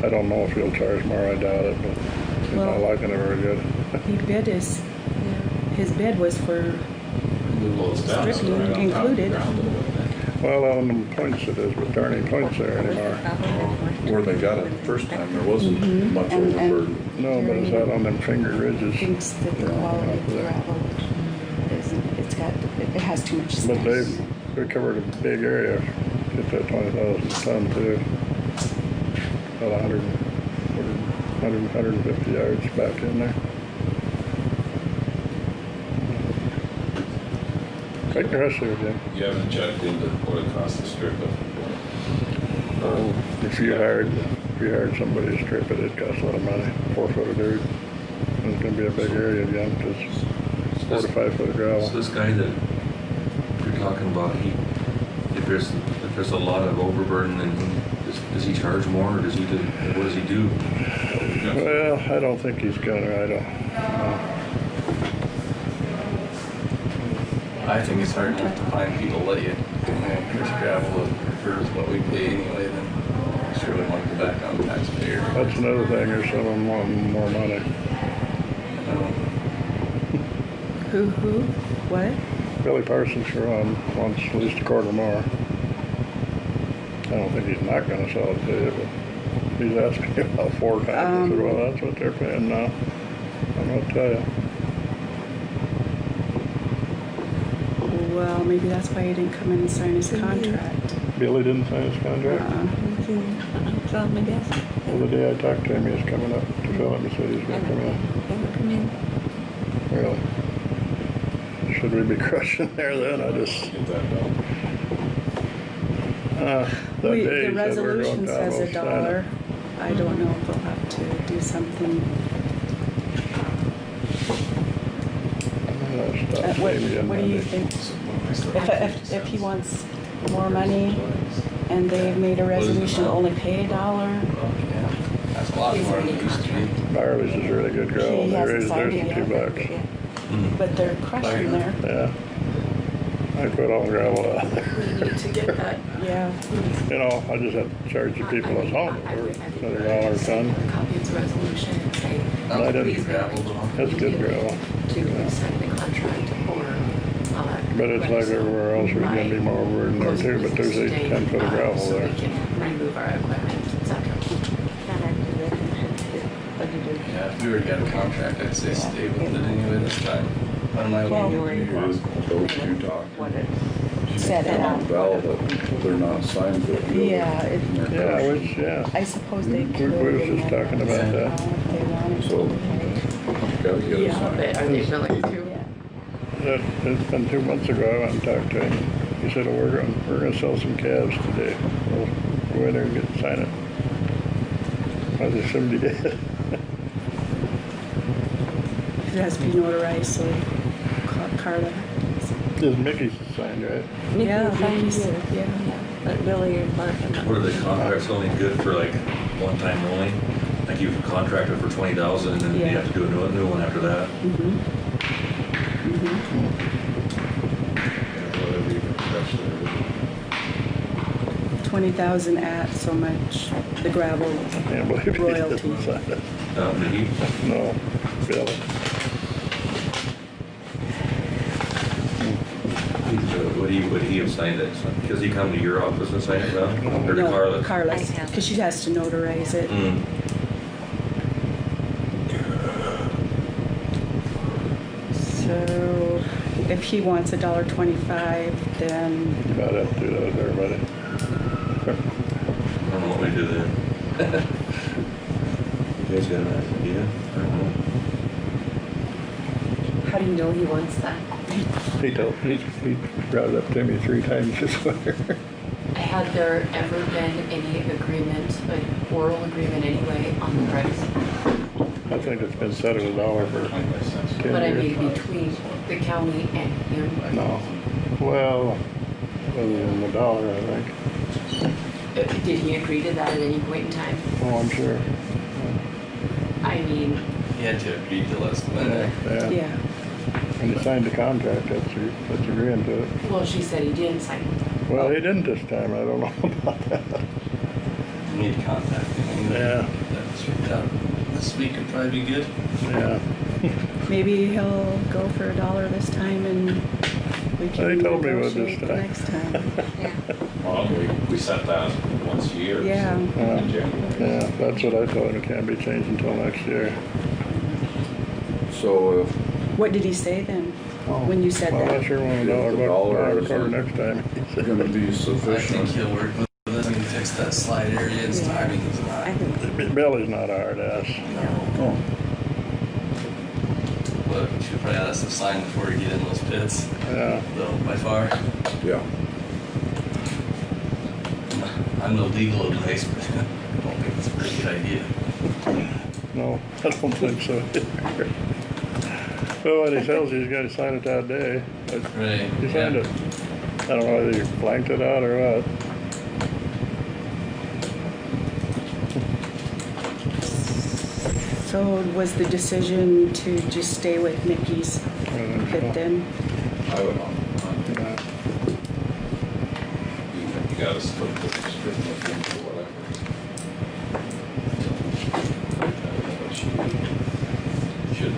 Speaker 14: I don't know if he'll charge more, I doubt it, but he's not
Speaker 13: Well-
Speaker 14: liking it very good.
Speaker 13: His bid was for,
Speaker 2: Well, it's down,
Speaker 13: Strictly
Speaker 2: right on top of the
Speaker 13: included.
Speaker 2: ground a little bit.
Speaker 14: Well, on them points it is, but there ain't points there anymore.
Speaker 1: Where they got it the first time, there wasn't much
Speaker 13: And-
Speaker 1: overburden.
Speaker 14: No, but it's out on them finger ridges.
Speaker 13: thinks that the quality of the gravel it has too much
Speaker 14: But
Speaker 13: space.
Speaker 14: they covered a big area, get that 20,000 ton too. About 150 yards back in there. Take the rest of it, Jim.
Speaker 2: You haven't checked into what it costs to strip it?
Speaker 14: If you hired somebody to strip it, it'd cost a lot of money, 4 foot of dirt. And it's gonna be a big area again, because it's 4 to 5 foot of
Speaker 6: So
Speaker 14: gravel.
Speaker 6: this guy that you're talking about, if if there's a lot of overburden, then does he charge more, or does he do, what does he do?
Speaker 14: Well, I don't think he's gonna, I don't.
Speaker 5: I think it's hard enough to find people let you, here's gravel for what we pay anyway, then surely want to go back on the taxpayer.
Speaker 14: That's another thing, there's some of them want more money.
Speaker 13: Who, what?
Speaker 14: Billy Parsons wants at least a quarter more. I don't think he's not gonna sell it to you, but he's asking about 4 times. I said, well, that's what they're paying now. I'm gonna tell you.
Speaker 13: Well, maybe that's why he didn't come in and sign his contract.
Speaker 14: Billy didn't sign his contract?
Speaker 4: It's on my desk.
Speaker 14: Well, the day I talked to him, he was coming up to fill him. He said he was gonna come in. Really? Should we be crushing there then? I just...
Speaker 13: The resolution says $1. I don't know if they'll have to do something. What do you think? If he wants more money and they've made a resolution to only pay $1?
Speaker 5: That's a lot more than it used to be.
Speaker 14: Byerly's is really good gravel.
Speaker 13: He
Speaker 14: There
Speaker 13: hasn't
Speaker 14: is,
Speaker 13: signed
Speaker 14: there's
Speaker 13: it
Speaker 14: some
Speaker 13: yet.
Speaker 14: $2.
Speaker 13: But they're crushing there.
Speaker 14: Yeah. I put all gravel out there.
Speaker 15: To get that.
Speaker 13: Yeah.
Speaker 14: You know, I just have to charge the people that's home for another $1 a ton.
Speaker 15: Copy of the resolution and say,
Speaker 14: I didn't,
Speaker 15: please gravel
Speaker 14: that's good gravel.
Speaker 15: to sign the contract or,
Speaker 14: But it's like everywhere else, we're gonna be more overburdened there too, but there's 8 to 10 foot of gravel
Speaker 15: so
Speaker 14: there.
Speaker 15: we can remove our equipment, etc.
Speaker 5: Yeah, if we were to get a contract, I'd say stay with it anyway this time. I don't mind.
Speaker 1: Those two talk.
Speaker 13: Set it out.
Speaker 1: Valid, but they're not signed to it.
Speaker 13: Yeah,
Speaker 14: Yeah.
Speaker 13: I suppose they could.
Speaker 14: We were just talking about that.
Speaker 13: If they wanted
Speaker 1: So,
Speaker 13: to pay.
Speaker 1: gotta get it
Speaker 15: Yeah,
Speaker 1: signed.
Speaker 15: but are they willing to?
Speaker 14: It's been 2 months ago, I went and talked to him. He said, oh, we're gonna sell some calves today. We'll go in there and sign it. I just assumed he did.
Speaker 13: It has to be notarized, so Carla.
Speaker 14: This Mickey's signed, right?
Speaker 13: Yeah, Mickey's,
Speaker 4: Yeah. But Billy and Mark.
Speaker 6: What are the contracts only good for like one time only? Like you've contracted for 20,000 and then you
Speaker 13: Yeah.
Speaker 6: have to do a new one after that?
Speaker 13: Mm-hmm. 20,000 at so much, the gravel
Speaker 14: I can't believe he
Speaker 13: royalty.
Speaker 14: didn't sign it.
Speaker 6: Did he?
Speaker 14: No, Billy.
Speaker 6: Would he have signed it? Does he come to your office and sign it now? Or to
Speaker 13: No,
Speaker 6: Carla's?
Speaker 13: Carla's, because she has to notarize it.
Speaker 6: Mm.
Speaker 13: So if he wants $1.25, then
Speaker 14: You about have to do that with everybody.
Speaker 6: I don't know what we do then. You guys got an idea? I don't know.
Speaker 15: How do you know he wants that?
Speaker 14: He brought it up to me 3 times this winter.
Speaker 15: Had there ever been any agreement, an oral agreement anyway, on the price?
Speaker 14: I think it's been set at $1 for 10
Speaker 15: But I
Speaker 14: years.
Speaker 15: mean, between the county and him?
Speaker 14: No. Well, other than $1, I think.
Speaker 15: Did he agree to that at any point in time?
Speaker 14: Oh, I'm sure.
Speaker 15: I mean,
Speaker 5: He had to agree to let us go in there.
Speaker 14: Yeah.
Speaker 13: yeah.
Speaker 14: When you signed the contract, that's agreeing to it.
Speaker 15: well, she said he didn't sign it.
Speaker 14: Well, he didn't this time. I don't know about that.
Speaker 5: You need to contact him.
Speaker 14: Yeah.
Speaker 5: That's worked out. This week would probably be good.
Speaker 14: Yeah.
Speaker 13: Maybe he'll go for $1 this time and we can
Speaker 14: He told me what this
Speaker 13: negotiate the
Speaker 14: time.
Speaker 13: next time.
Speaker 2: Well, we set that once a year.
Speaker 13: Yeah.
Speaker 2: In January.
Speaker 14: Yeah, that's what I told him. It can't be changed until next year.
Speaker 1: So if
Speaker 13: What did he say then, when you said
Speaker 14: Well,
Speaker 13: that?
Speaker 14: unless you're $1
Speaker 1: $1
Speaker 14: $1
Speaker 1: is
Speaker 14: quarter next time.
Speaker 1: it's gonna be
Speaker 5: I think
Speaker 1: sufficient,
Speaker 5: he'll work with us and fix that slide area. His timing is not.
Speaker 14: Billy's not a hard ass.
Speaker 1: oh,
Speaker 5: But we should probably have some sign before we get in those pits.
Speaker 14: Yeah.
Speaker 5: Though, by far.
Speaker 1: yeah.
Speaker 5: I'm no legal advice, but I don't think it's a very good idea.
Speaker 14: No, I don't think so either. Well, when he tells you he's got to sign it that day, but
Speaker 5: Right.
Speaker 14: he signed it. I don't know whether you blanked it out or what.
Speaker 13: So was the decision to just stay with Mickey's bid then?
Speaker 2: I would,
Speaker 14: Yeah.
Speaker 2: you gotta split the strip with him or whatever. Should.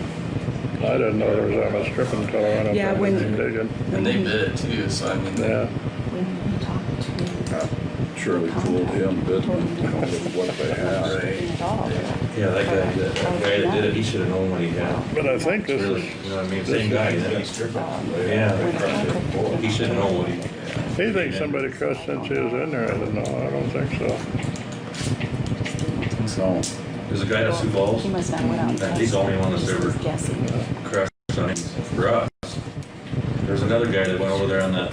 Speaker 14: I didn't know there was that much stripping until I went up
Speaker 13: Yeah,
Speaker 14: there
Speaker 13: when-
Speaker 14: and digging.
Speaker 5: And they bid it too, so I mean.
Speaker 14: Yeah.
Speaker 1: Surely fooled him, didn't it, what they have.
Speaker 6: Yeah, that guy that did it, he should have known what he had.
Speaker 14: But I think this
Speaker 6: Really,
Speaker 14: is,
Speaker 6: you know what I mean, same guy, yeah, he should know what he.
Speaker 14: he thinks somebody crushed since he was in there. I don't know. I don't think so.
Speaker 1: So,
Speaker 6: There's a guy at Sioux Falls,
Speaker 15: He must not have went out and
Speaker 6: and he's the only one that's ever
Speaker 15: guessing.
Speaker 6: crushed on his for us. There's another guy that went over there on that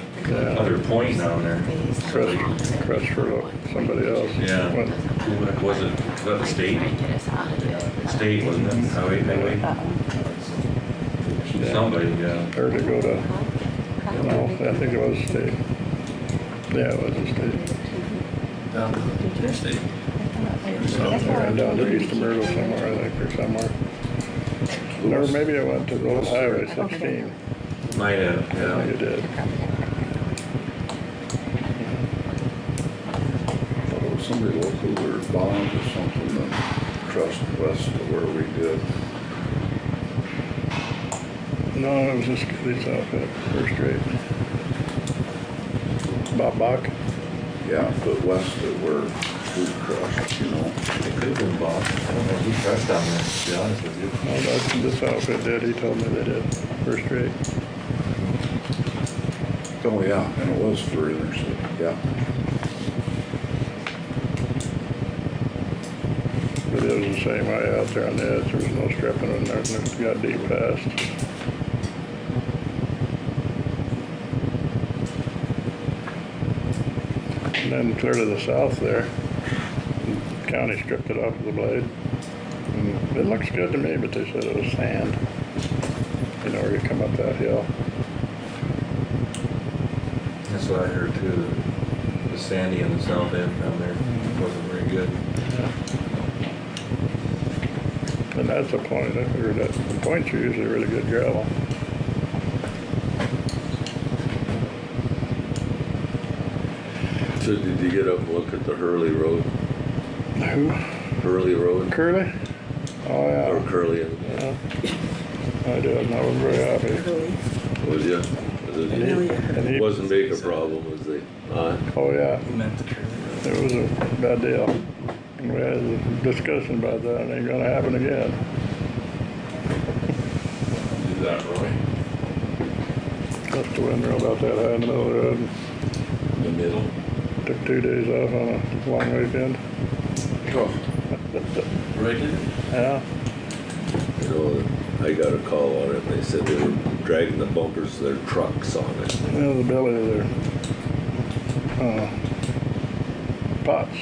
Speaker 6: other point down there.
Speaker 14: Crushed for somebody else.
Speaker 6: Yeah.
Speaker 14: When-
Speaker 6: Who was it? Was that the state? State, wasn't it? Highway? Somebody, yeah.
Speaker 14: Or to go to, no, I think it was state. Yeah, it was a state.
Speaker 5: State.
Speaker 14: They ran down to East Myrtle somewhere, I think, or somewhere. Or maybe I went to the old Highway 16.
Speaker 6: Might have,
Speaker 14: I think it did.
Speaker 1: thought it was somebody local or Bond or something that crushed west of where we did.
Speaker 14: No, it was just this outfit, First Rate. Bob Bach.
Speaker 1: Yeah, but west of where we crushed, you know.
Speaker 6: It could have been Bob. I don't know who crushed down there, to be honest with you.
Speaker 14: Oh, that's, this outfit did, he told me they did, First Rate.
Speaker 1: Oh, yeah, and it was further, so, yeah.
Speaker 14: But it was the same way out there on the edge, there was no stripping and everything, it got deep fast. And then clear to the south there, the county stripped it off of the blade. And it looks good to me, but they said it was sand, you know, where you come up that hill.
Speaker 6: That's what I heard too. The sandy in the south end down there wasn't very good.
Speaker 14: And that's a point, I figured that the points are usually really good gravel.
Speaker 3: So did you get up and look at the Hurley Road?
Speaker 14: Who?
Speaker 3: Hurley Road?
Speaker 14: Curly? Oh,
Speaker 3: Or
Speaker 14: yeah.
Speaker 3: Curly?
Speaker 14: Yeah. I did, and I was very happy.
Speaker 3: Was ya?
Speaker 14: And he,
Speaker 3: It wasn't big a problem, was they?
Speaker 14: oh, yeah,
Speaker 5: We meant the curly road.
Speaker 14: it was a bad deal. And we had a discussion about that, and it ain't gonna happen again.
Speaker 2: Do that, Roy.
Speaker 14: Left the windmill about that high in the middle of the road.
Speaker 2: In the middle.
Speaker 14: Took 2 days off on a long weekend.
Speaker 1: Oh,
Speaker 5: Roy did it?
Speaker 14: Yeah,
Speaker 3: You know, I got a call on it, and they said they were dragging the bumpers of their trucks on it.
Speaker 14: yeah, the belly of their, pots.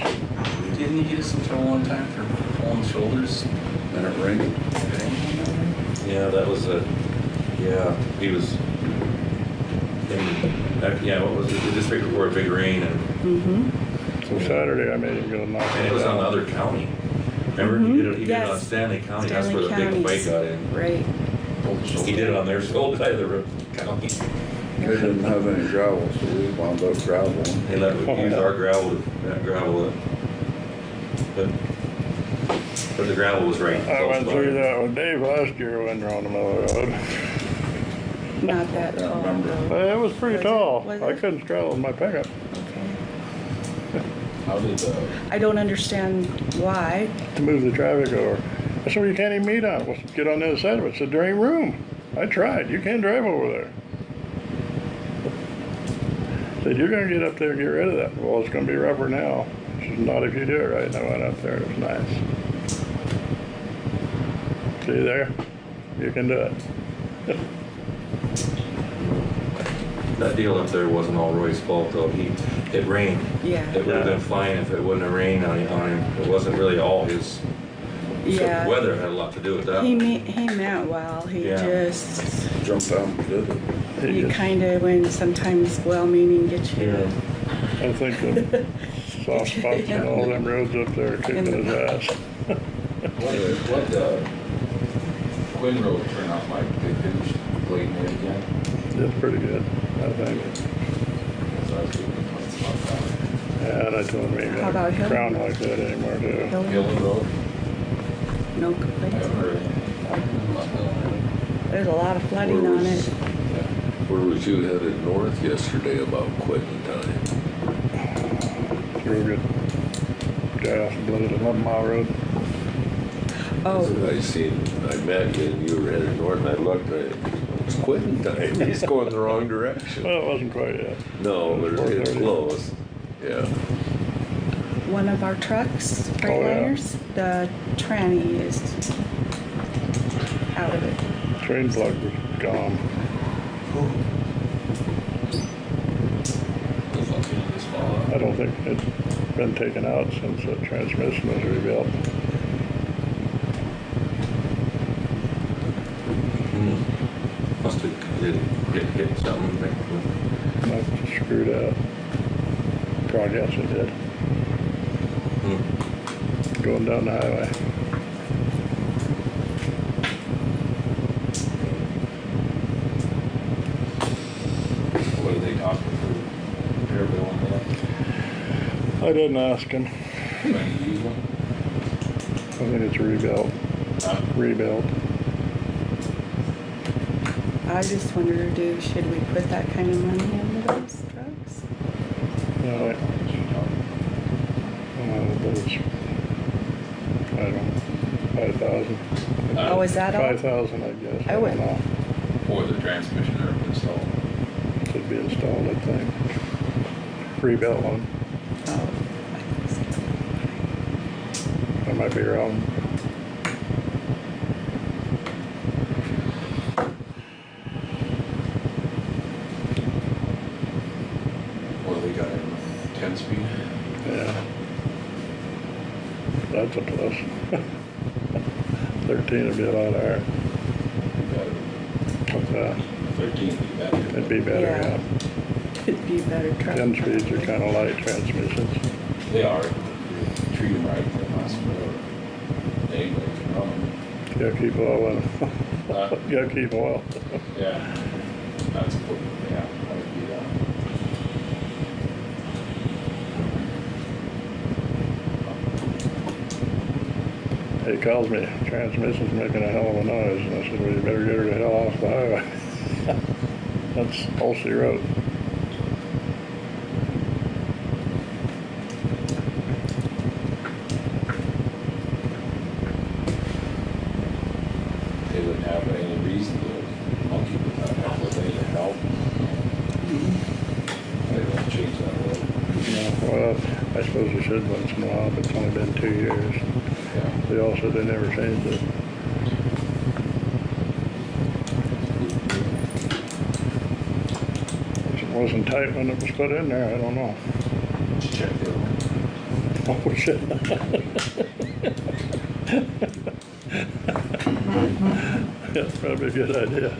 Speaker 5: Didn't you get us in trouble one time for pulling shoulders?
Speaker 1: and it rained.
Speaker 6: Yeah, that was he was, yeah, what was it? The district reported big rain and
Speaker 14: So Saturday I made him go knock
Speaker 6: it
Speaker 14: it
Speaker 6: was on the
Speaker 14: down.
Speaker 6: other county. Remember, he did it on
Speaker 13: Yes.
Speaker 6: Stanley County, that's where the
Speaker 13: Stanley
Speaker 6: big fight
Speaker 13: County's-
Speaker 6: got in.
Speaker 13: Right.
Speaker 6: He did it on their shoulder side of the county.
Speaker 1: They didn't have any gravel, so we wound up graveling.
Speaker 6: They let us use our gravel, that gravel, but the gravel was right.
Speaker 14: I went through that with Dave last year when we were on the middle of the road.
Speaker 13: Not that
Speaker 1: Yeah, I
Speaker 13: tall.
Speaker 1: remember.
Speaker 13: though.
Speaker 14: It was pretty
Speaker 13: Was it?
Speaker 14: tall.
Speaker 13: Was
Speaker 14: I
Speaker 13: it?
Speaker 14: couldn't straddle with my pickup.
Speaker 13: Okay.
Speaker 2: How did
Speaker 13: I don't understand why.
Speaker 14: To move the traffic over. I said, well, you can't even meet on it. Well, get on the other side of it. I said, there ain't room. I tried. You can't drive over there. I said, you're gonna get up there and get rid of that. Well, it's gonna be rougher now. She said, not if you do it right. And I went up there. It was nice. See there? You can do it.
Speaker 6: That deal up there wasn't all Roy's fault though. It rained.
Speaker 13: Yeah.
Speaker 6: It would have been fine if it wouldn't have rained on him. It wasn't really all his
Speaker 13: Yeah.
Speaker 6: The weather had a lot to do with that.
Speaker 13: He meant well, he
Speaker 6: Yeah.
Speaker 13: just,
Speaker 1: Jumped out and did it.
Speaker 13: you kinda, when sometimes well-meaning gets you.
Speaker 14: Yeah. I think the soft spots on all them roads up there are kicking his ass.
Speaker 2: What Quinn Road turn out like? They finished blading it again?
Speaker 14: It's pretty good, I think.
Speaker 2: So I was doing complaints about that.
Speaker 14: Yeah, and I told him he
Speaker 13: How
Speaker 14: got
Speaker 13: about
Speaker 14: a
Speaker 13: Hill?
Speaker 14: crown like that anymore too.
Speaker 2: Hill Road?
Speaker 13: No
Speaker 2: I
Speaker 13: complaints.
Speaker 2: haven't heard anything.
Speaker 13: There's a lot of flooding on it.
Speaker 3: Where was you headed north yesterday about quitting time?
Speaker 14: Real good gas and blood at 11 Mile Road.
Speaker 13: Oh,
Speaker 3: I met you and you were headed north and I looked, it's quitting time. He's going the wrong direction.
Speaker 14: Well, it wasn't quite yet.
Speaker 3: No, but it's
Speaker 14: 4:30.
Speaker 3: close. Yeah.
Speaker 13: one of our trucks,
Speaker 14: Oh, yeah.
Speaker 13: Freightliners, the tranny is out of it.
Speaker 14: Train plug was gone. I don't think it's been taken out since the transmission was rebuilt.
Speaker 6: Must have hit something.
Speaker 14: Must have screwed up. God, yes, it did. Going down the highway.
Speaker 2: What are they talking for repair bill on that?
Speaker 14: I didn't ask him.
Speaker 2: Trying to use one?
Speaker 14: I think it's rebuilt. Rebuilt.
Speaker 13: I just wondered, should we put that kind of money into those trucks?
Speaker 14: No, but it's, I don't know, 5,000.
Speaker 13: Oh, is that all?
Speaker 14: 5,000, I guess.
Speaker 13: I would-
Speaker 14: don't know.
Speaker 2: For the transmission or installed?
Speaker 14: Should be installed, I think. Rebuilt one.
Speaker 13: Oh,
Speaker 14: I might be wrong.
Speaker 2: Or they got it 10-speed?
Speaker 14: Yeah. That's a plus. 13 would be a lot higher. What's that?
Speaker 2: 13 would be better.
Speaker 14: It'd be better,
Speaker 13: Yeah.
Speaker 14: yeah.
Speaker 13: it'd be a better truck.
Speaker 14: 10 speeds are kind of light transmissions.
Speaker 2: They are. Treat them right, they last forever. Anybody can run them.
Speaker 14: You gotta keep oil in 'em. You gotta keep oil.
Speaker 2: Yeah. That's what, yeah, that would be that.
Speaker 14: He calls me, transmission's making a hell of a noise, and I said, well, you better get her the hell off the highway. That's Holsey Road.
Speaker 2: They wouldn't have any reason to monkey with that, help with any help. They don't change that road.
Speaker 14: Well, I suppose they should once in a while, but it's only been 2 years.
Speaker 2: Yeah.
Speaker 14: They all said they never changed it. If it wasn't tight when it was put in there, I don't know.
Speaker 2: Check the other one.
Speaker 14: Oh, shit. That's probably a good idea.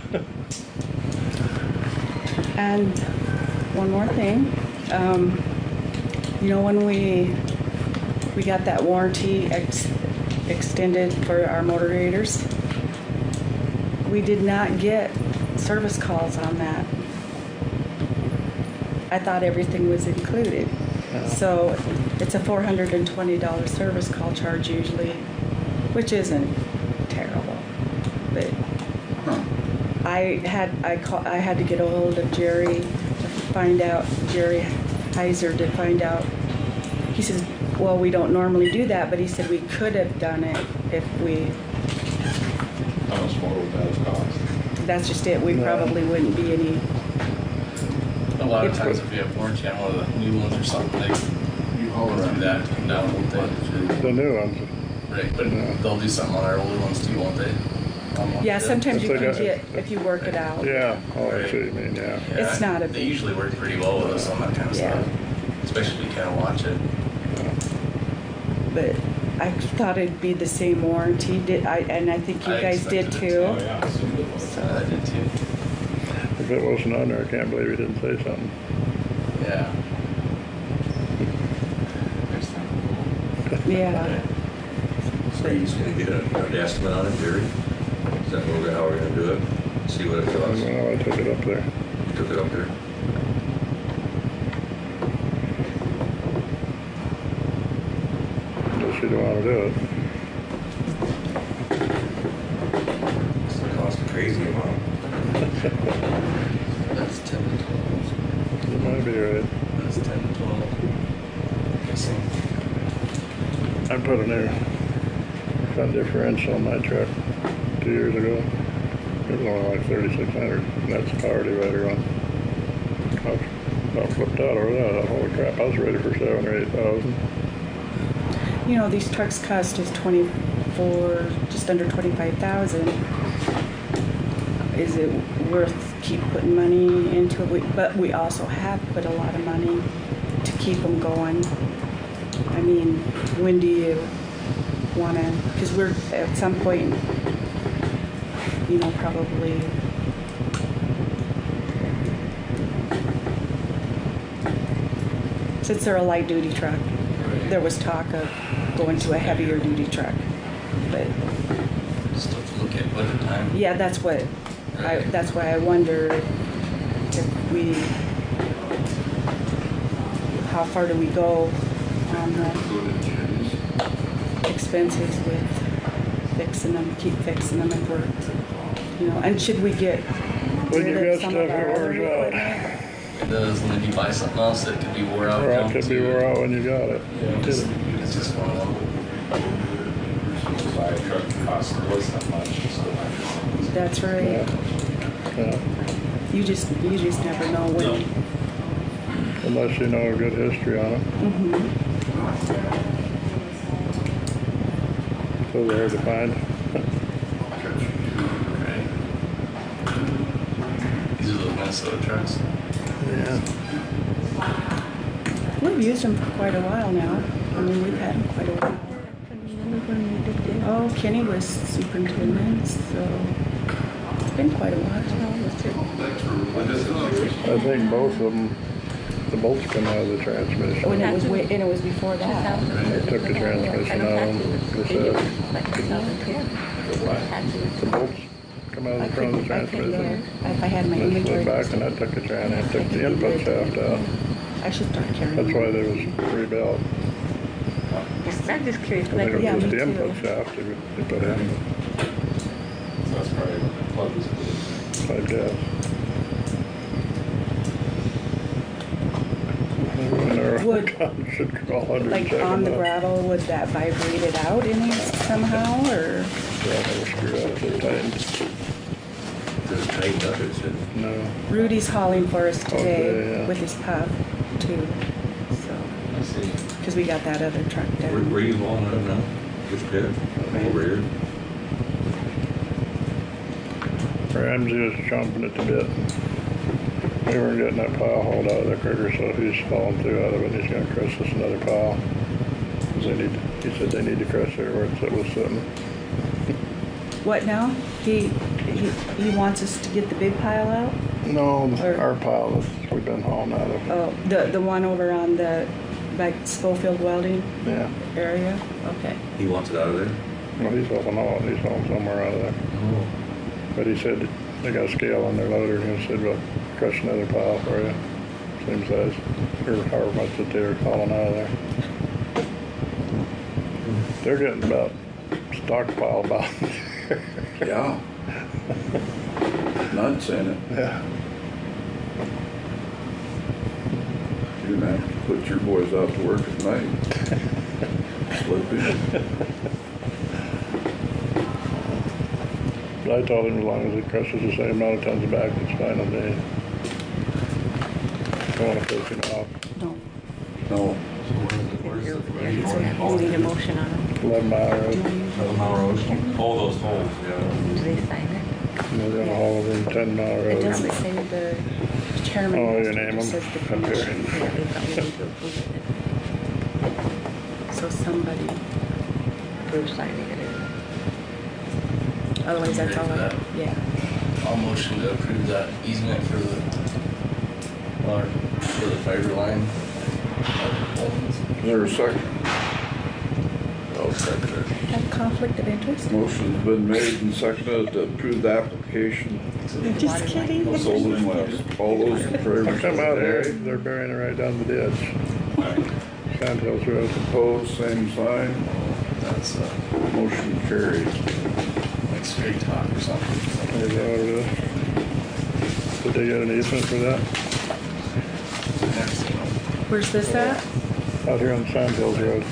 Speaker 13: And one more thing, when we got that warranty extended for our motor graders, we did not get service calls on that. I thought everything was included. So it's a $420 service call charge usually, which isn't terrible, but I had to get a hold of Jerry Heiser to find out. He says, well, we don't normally do that, but he said we could have done it if we,
Speaker 2: How much more would that have cost?
Speaker 13: that's just it, we probably wouldn't be any,
Speaker 5: A lot of times if you have warranty on one of the new ones or something, you haul around that, come down, won't they?
Speaker 14: The new ones.
Speaker 5: Right, but they'll do something on our older ones too, won't they?
Speaker 13: yeah, sometimes you
Speaker 14: If they
Speaker 13: can
Speaker 14: got-
Speaker 13: get, if you work it out.
Speaker 14: Yeah, oh, I see what you mean, yeah.
Speaker 13: It's not a
Speaker 5: They
Speaker 13: big-
Speaker 5: usually work pretty well with us on that kind of
Speaker 13: Yeah.
Speaker 5: stuff, especially if you kind of watch it.
Speaker 13: But I thought it'd be the same warranty, and I think you guys did
Speaker 5: expected it
Speaker 13: too.
Speaker 5: to, yeah, I assumed it was. I did too.
Speaker 14: If it wasn't on there, I can't believe he didn't say something.
Speaker 5: Yeah.
Speaker 13: Yeah.
Speaker 6: So are you just gonna get an estimate on it, Jerry? Is that how we're gonna do it? See what it costs?
Speaker 14: Well, I took it up there.
Speaker 6: Took it up there.
Speaker 14: Unless you don't wanna do it.
Speaker 6: It's gonna cost a crazy amount.
Speaker 5: That's 10 to 12.
Speaker 14: You might be right.
Speaker 5: That's 10 to 12. Guessing.
Speaker 14: I put a new front differential on my truck 2 years ago. It was only like 3,600, and that's the power divider one. I flipped out over that. I thought, holy crap, I was ready for 7,000 or 8,000.
Speaker 13: You know, these trucks cost us just under 25,000. Is it worth keep putting money into it? But we also have put a lot of money to keep them going. I mean, when do you want to, because we're at some point, you know, probably since they're a light duty truck, there was talk of going to a heavier duty truck, but
Speaker 5: Still have to look at budget time.
Speaker 13: yeah, that's why I wonder if we, how far do we go on the expenses with fixing them, keep fixing them if we're, you know, and should we get
Speaker 14: When you
Speaker 13: rid
Speaker 14: got
Speaker 13: of some
Speaker 14: stuff
Speaker 13: of our
Speaker 14: that
Speaker 13: other
Speaker 14: wears out,
Speaker 13: equipment?
Speaker 5: It does, and then you buy something else that could be wore out.
Speaker 14: or it
Speaker 5: down
Speaker 14: could be
Speaker 5: to-
Speaker 14: wore out when you got it.
Speaker 5: It's just one of them.
Speaker 2: Buy a truck that costs twice that much, so
Speaker 13: That's right.
Speaker 14: Yeah.
Speaker 13: You just never know when.
Speaker 14: Unless you know a good history on it. So they're hard to find.
Speaker 5: These are those Minnesota trucks.
Speaker 14: Yeah.
Speaker 13: We've used them for quite a while now. I mean, we've had them quite a while. Oh, Kenny was superintendent, so it's been quite a while.
Speaker 14: I think both of them, the bolts come out of the transmission.
Speaker 13: When it was and it was before that.
Speaker 14: They took the transmission out of them. The bolts come out of the front of the transmission.
Speaker 13: If I had my
Speaker 14: They slid
Speaker 13: inventory.
Speaker 14: back and I took the took the input shaft out.
Speaker 13: I should start carrying.
Speaker 14: That's why they was rebuilt.
Speaker 4: I'm just curious,
Speaker 14: I think it was
Speaker 13: Yeah,
Speaker 14: just
Speaker 13: me
Speaker 14: the input
Speaker 13: too.
Speaker 14: shaft they put in,
Speaker 2: so that's probably what the plug was for.
Speaker 14: I guess.
Speaker 13: Would-
Speaker 14: Should crawl under
Speaker 13: Like
Speaker 14: check
Speaker 13: on the
Speaker 14: them out.
Speaker 13: gravel, would that vibrate it out any somehow, or?
Speaker 14: Yeah, they were screwed out, they're tightened.
Speaker 6: Does it tighten up, it should.
Speaker 14: No.
Speaker 13: Rudy's hauling for us today
Speaker 14: Okay, yeah.
Speaker 13: with his pup too, so,
Speaker 5: I see.
Speaker 13: because we got that other truck
Speaker 6: Where
Speaker 13: down.
Speaker 6: are you hauling it up now? Which pit? Over here?
Speaker 14: Ramsey was chomping at the bit. We weren't getting that pile hauled out of the critter, so he's falling through out of it. He's gonna crush us another pile. 'Cause he said they need to crush it where it was sitting.
Speaker 13: What now? He wants us to get the big pile out?
Speaker 14: No,
Speaker 13: Or-
Speaker 14: our pile that we've been hauling out of.
Speaker 13: Oh, the one over on the, like Schofield Welding
Speaker 14: Yeah.
Speaker 13: area? Okay.
Speaker 6: He wants it out of there?
Speaker 14: Well, he's hauling somewhere out of there.
Speaker 6: Oh.
Speaker 14: But he said they got a scale on their loader, and he said, well, crush another pile for you, same size, or however much that they're hauling out of there. They're getting about stockpile about.
Speaker 1: Yeah. Nuts in it.
Speaker 14: Yeah.
Speaker 1: You're gonna have to put your boys out to work at night. Sleeping.
Speaker 14: But I told him as long as it crushes the same amount of tons of bags, it's fine with me. Don't want to piss him off.
Speaker 13: No.
Speaker 1: No.
Speaker 4: You need a motion on it.
Speaker 14: 11 Mile Road.
Speaker 6: 11 Mile Road. Oh, those holes, yeah.
Speaker 4: Do they sign it?
Speaker 14: And we're gonna haul over 10 Mile
Speaker 13: It
Speaker 14: Road.
Speaker 13: doesn't say the chairman.
Speaker 14: Oh,
Speaker 13: has
Speaker 14: your
Speaker 13: to,
Speaker 14: name
Speaker 13: it just
Speaker 14: 'em?
Speaker 13: says the
Speaker 14: Up here.
Speaker 13: commission. So somebody,
Speaker 11: approve signing it in. Otherwise, that's all I, yeah.
Speaker 5: I'll motion to approve that easement for the fiber line.
Speaker 1: Is there a second?
Speaker 3: I'll second it.
Speaker 13: Have conflict of interest?
Speaker 1: Motion's been made and seconded to approve the application.
Speaker 13: Just kidding.
Speaker 1: Golden West. All those in favor?
Speaker 14: I come out
Speaker 1: say
Speaker 14: here,
Speaker 1: aye.
Speaker 14: they're burying it right down the ditch. Sand Hills Road.
Speaker 1: Opposed, same sign.
Speaker 5: That's
Speaker 1: Motion carried.
Speaker 5: like straight talk or something.
Speaker 14: Is that what it is? Did they get an easement for that?
Speaker 5: Never seen them.
Speaker 13: Where's this at?
Speaker 14: Out here on Sand Hills Road.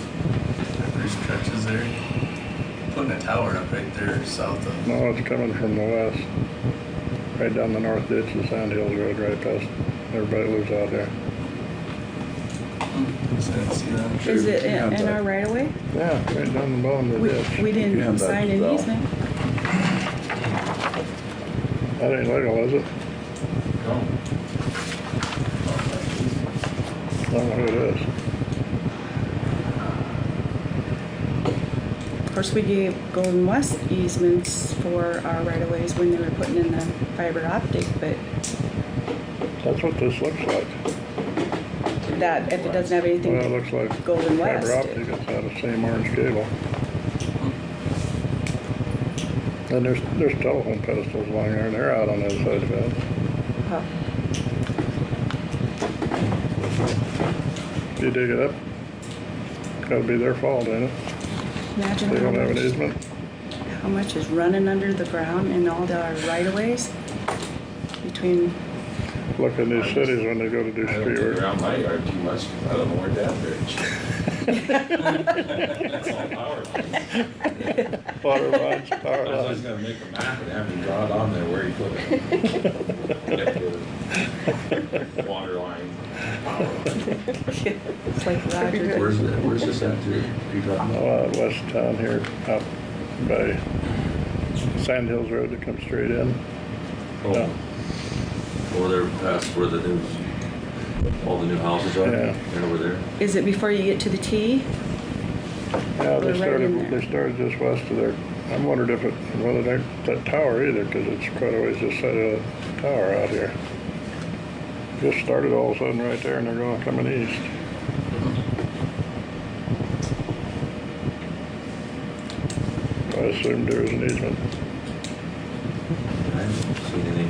Speaker 5: There's stretches there. Putting a tower up right there south of.
Speaker 14: No, it's coming from the west. Right down the north ditch of Sand Hills Road, right past, everybody lives out there.
Speaker 5: I didn't see that.
Speaker 13: Is it in our right of way?
Speaker 14: Yeah, right down the bottom of the ditch.
Speaker 13: We
Speaker 1: Yeah,
Speaker 13: didn't
Speaker 1: that's
Speaker 13: sign an
Speaker 1: Val.
Speaker 13: easement.
Speaker 14: That ain't legal, is it?
Speaker 6: No.
Speaker 14: I don't know who it is.
Speaker 13: Of course, we gave Golden West easements for our right of ways when they were putting in the fiber optic, but
Speaker 14: That's what this looks like.
Speaker 13: that, if it doesn't have anything
Speaker 14: Well, it
Speaker 13: to
Speaker 14: looks like
Speaker 13: Golden West.
Speaker 14: fiber optic, it's out of the same orange cable. And there's telephone pedestals along there, and they're out on the other side of it.
Speaker 13: Huh.
Speaker 14: If you dig it up, gotta be their fault, ain't it?
Speaker 13: Imagine
Speaker 14: They
Speaker 13: how
Speaker 14: don't have an
Speaker 13: much,
Speaker 14: easement.
Speaker 13: how much is running under the ground in all our right of ways between,
Speaker 14: Look in these cities when they go to do
Speaker 2: I don't
Speaker 14: street
Speaker 2: dig
Speaker 14: work.
Speaker 2: around my yard too much. I don't know where that bridge. That's all power lines.
Speaker 14: Water lines, power
Speaker 2: I was always
Speaker 14: lines.
Speaker 2: gonna make a map and have him draw it on there where he put it. Water line, power line.
Speaker 13: it's like Roger.
Speaker 6: Where's this at, too? You talking about?
Speaker 14: West town here, up by Sand Hills Road that comes straight in.
Speaker 6: Oh, over there past where the new, all the new houses are?
Speaker 14: Yeah.
Speaker 6: Right over there?
Speaker 13: Is it before you get to the T?
Speaker 14: Yeah,
Speaker 13: We're right in there.
Speaker 14: they started just west of there. I'm wondering if it, whether that tower either, because it's quite a ways this side of the tower out here. Just started all of a sudden right there, and they're going coming east. I assumed there was an easement.
Speaker 6: I haven't seen any.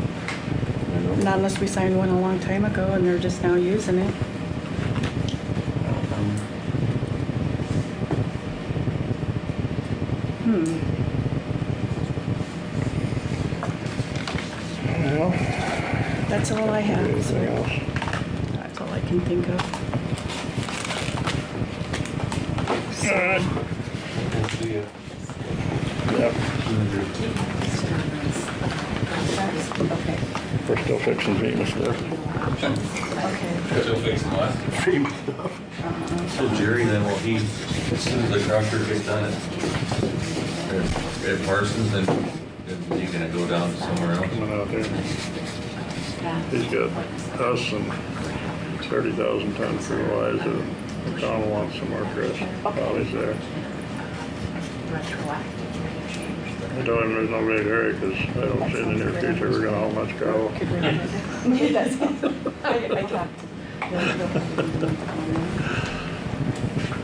Speaker 6: I know.
Speaker 13: Not unless we signed one a long time ago and they're just now using it.
Speaker 14: Well,
Speaker 13: That's all I have.
Speaker 14: anything else?
Speaker 13: That's all I can think of.
Speaker 14: All right.
Speaker 6: We'll see ya.
Speaker 14: Yep,
Speaker 13: Okay.
Speaker 14: we're still fixing FEMA stuff.
Speaker 13: Okay.
Speaker 5: Still fixing what?
Speaker 14: FEMA stuff.
Speaker 6: So Jerry, then, will he, as soon as the crusher gets done at Parsons, then you gonna go down somewhere else?
Speaker 14: Coming out there. He's got us and 30,000 ton fertilizer. Donald wants some more Chris while he's there. I told him there's no big hurry because I don't see in the near future we're gonna haul much gravel.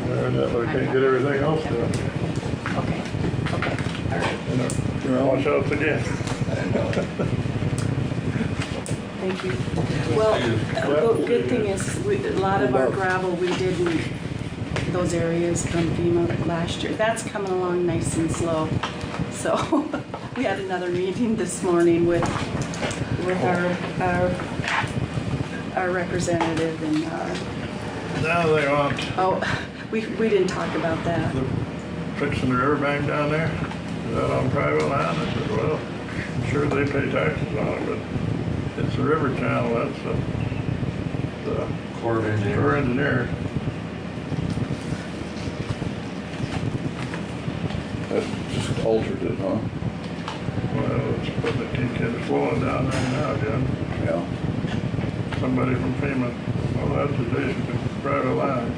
Speaker 14: And that way we can't get everything else done.
Speaker 13: Okay.
Speaker 14: And washouts again.
Speaker 13: Thank you. Well, the good thing is, a lot of our gravel, we did in those areas from FEMA last year. That's coming along nice and slow. So, we had another meeting this morning with our representative and,
Speaker 14: Now they want
Speaker 13: we didn't talk about that.
Speaker 14: fixing the riverbank down there. Is that on private land? I said, well, I'm sure they pay taxes on it, but it's a river channel. That's the
Speaker 6: Corps of Engineers.
Speaker 14: Corps of Engineers.
Speaker 1: That just altered it, huh?
Speaker 14: Well, it's putting the it's flowing down there now again.
Speaker 1: Yeah.
Speaker 14: Somebody from FEMA, well, that's adjacent to private land.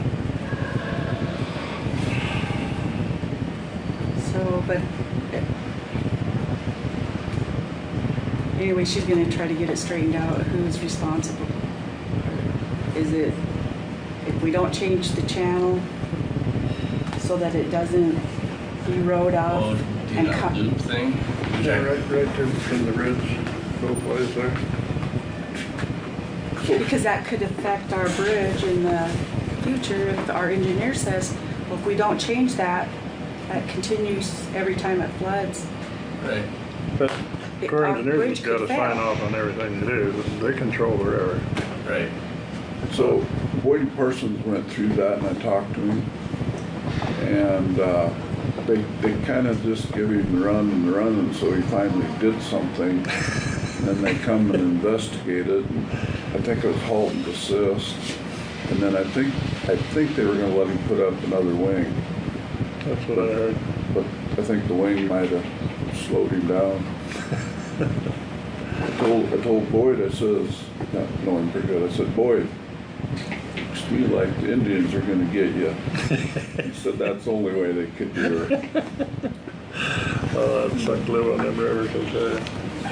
Speaker 13: So, but anyway, she's gonna try to get it straightened out, who's responsible. Is it, if we don't change the channel so that it doesn't erode
Speaker 5: Oh,
Speaker 13: out
Speaker 5: do
Speaker 13: and
Speaker 5: that
Speaker 13: cut?
Speaker 5: loop thing?
Speaker 14: Yeah, right there between the ridge, both ways there.
Speaker 13: Because that could affect our bridge in the future if our engineer says, well, if we don't change that, that continues every time it floods.
Speaker 5: Right.
Speaker 14: But Corps
Speaker 13: Our
Speaker 14: engineers
Speaker 13: bridge
Speaker 14: has got to
Speaker 13: could
Speaker 14: sign
Speaker 13: fail.
Speaker 14: off on everything they do. They control the river.
Speaker 5: Right.
Speaker 1: So Boyd Parsons went through that and I talked to him. And they kind of just give him the run and the run, and so he finally did something. And then they come and investigate it. And I think it was halt and desist. And then I think they were gonna let him put up another wing.
Speaker 14: That's what I heard.
Speaker 1: But I think the wing might have slowed him down. I told Boyd, I says, not knowing pretty good, I said, Boyd, looks to me like the Indians are gonna get you. He said that's the only way they could do it.
Speaker 14: Oh, that sucked live on them rivers, because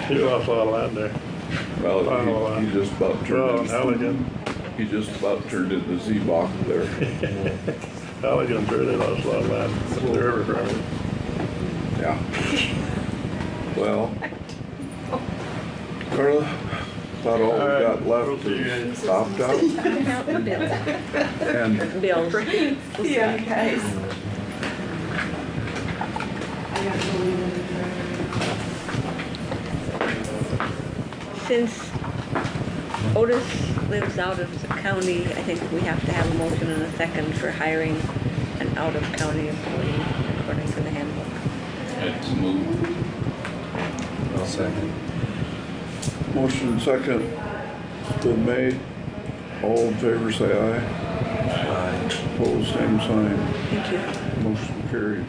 Speaker 14: he lost a lot of land there.
Speaker 1: Well, he just about
Speaker 14: Well, and
Speaker 1: turned
Speaker 14: Halligan.
Speaker 1: he just about turned into Z-Bach there.
Speaker 14: Halligan's really lost a lot of land with the river front.
Speaker 1: Yeah. Well, Carla, about all we got left is opt-out and
Speaker 11: Bills.
Speaker 13: Yeah, guys.
Speaker 4: Since Otis lives out of the county, I think we have to have a motion and a second for hiring an out-of-county employee according to the handbook.
Speaker 5: It's moved.
Speaker 3: I'll second.
Speaker 1: motion second been made. All in favor say aye.
Speaker 3: Aye.
Speaker 1: Opposed, same sign.
Speaker 4: Thank you.
Speaker 1: Motion carried.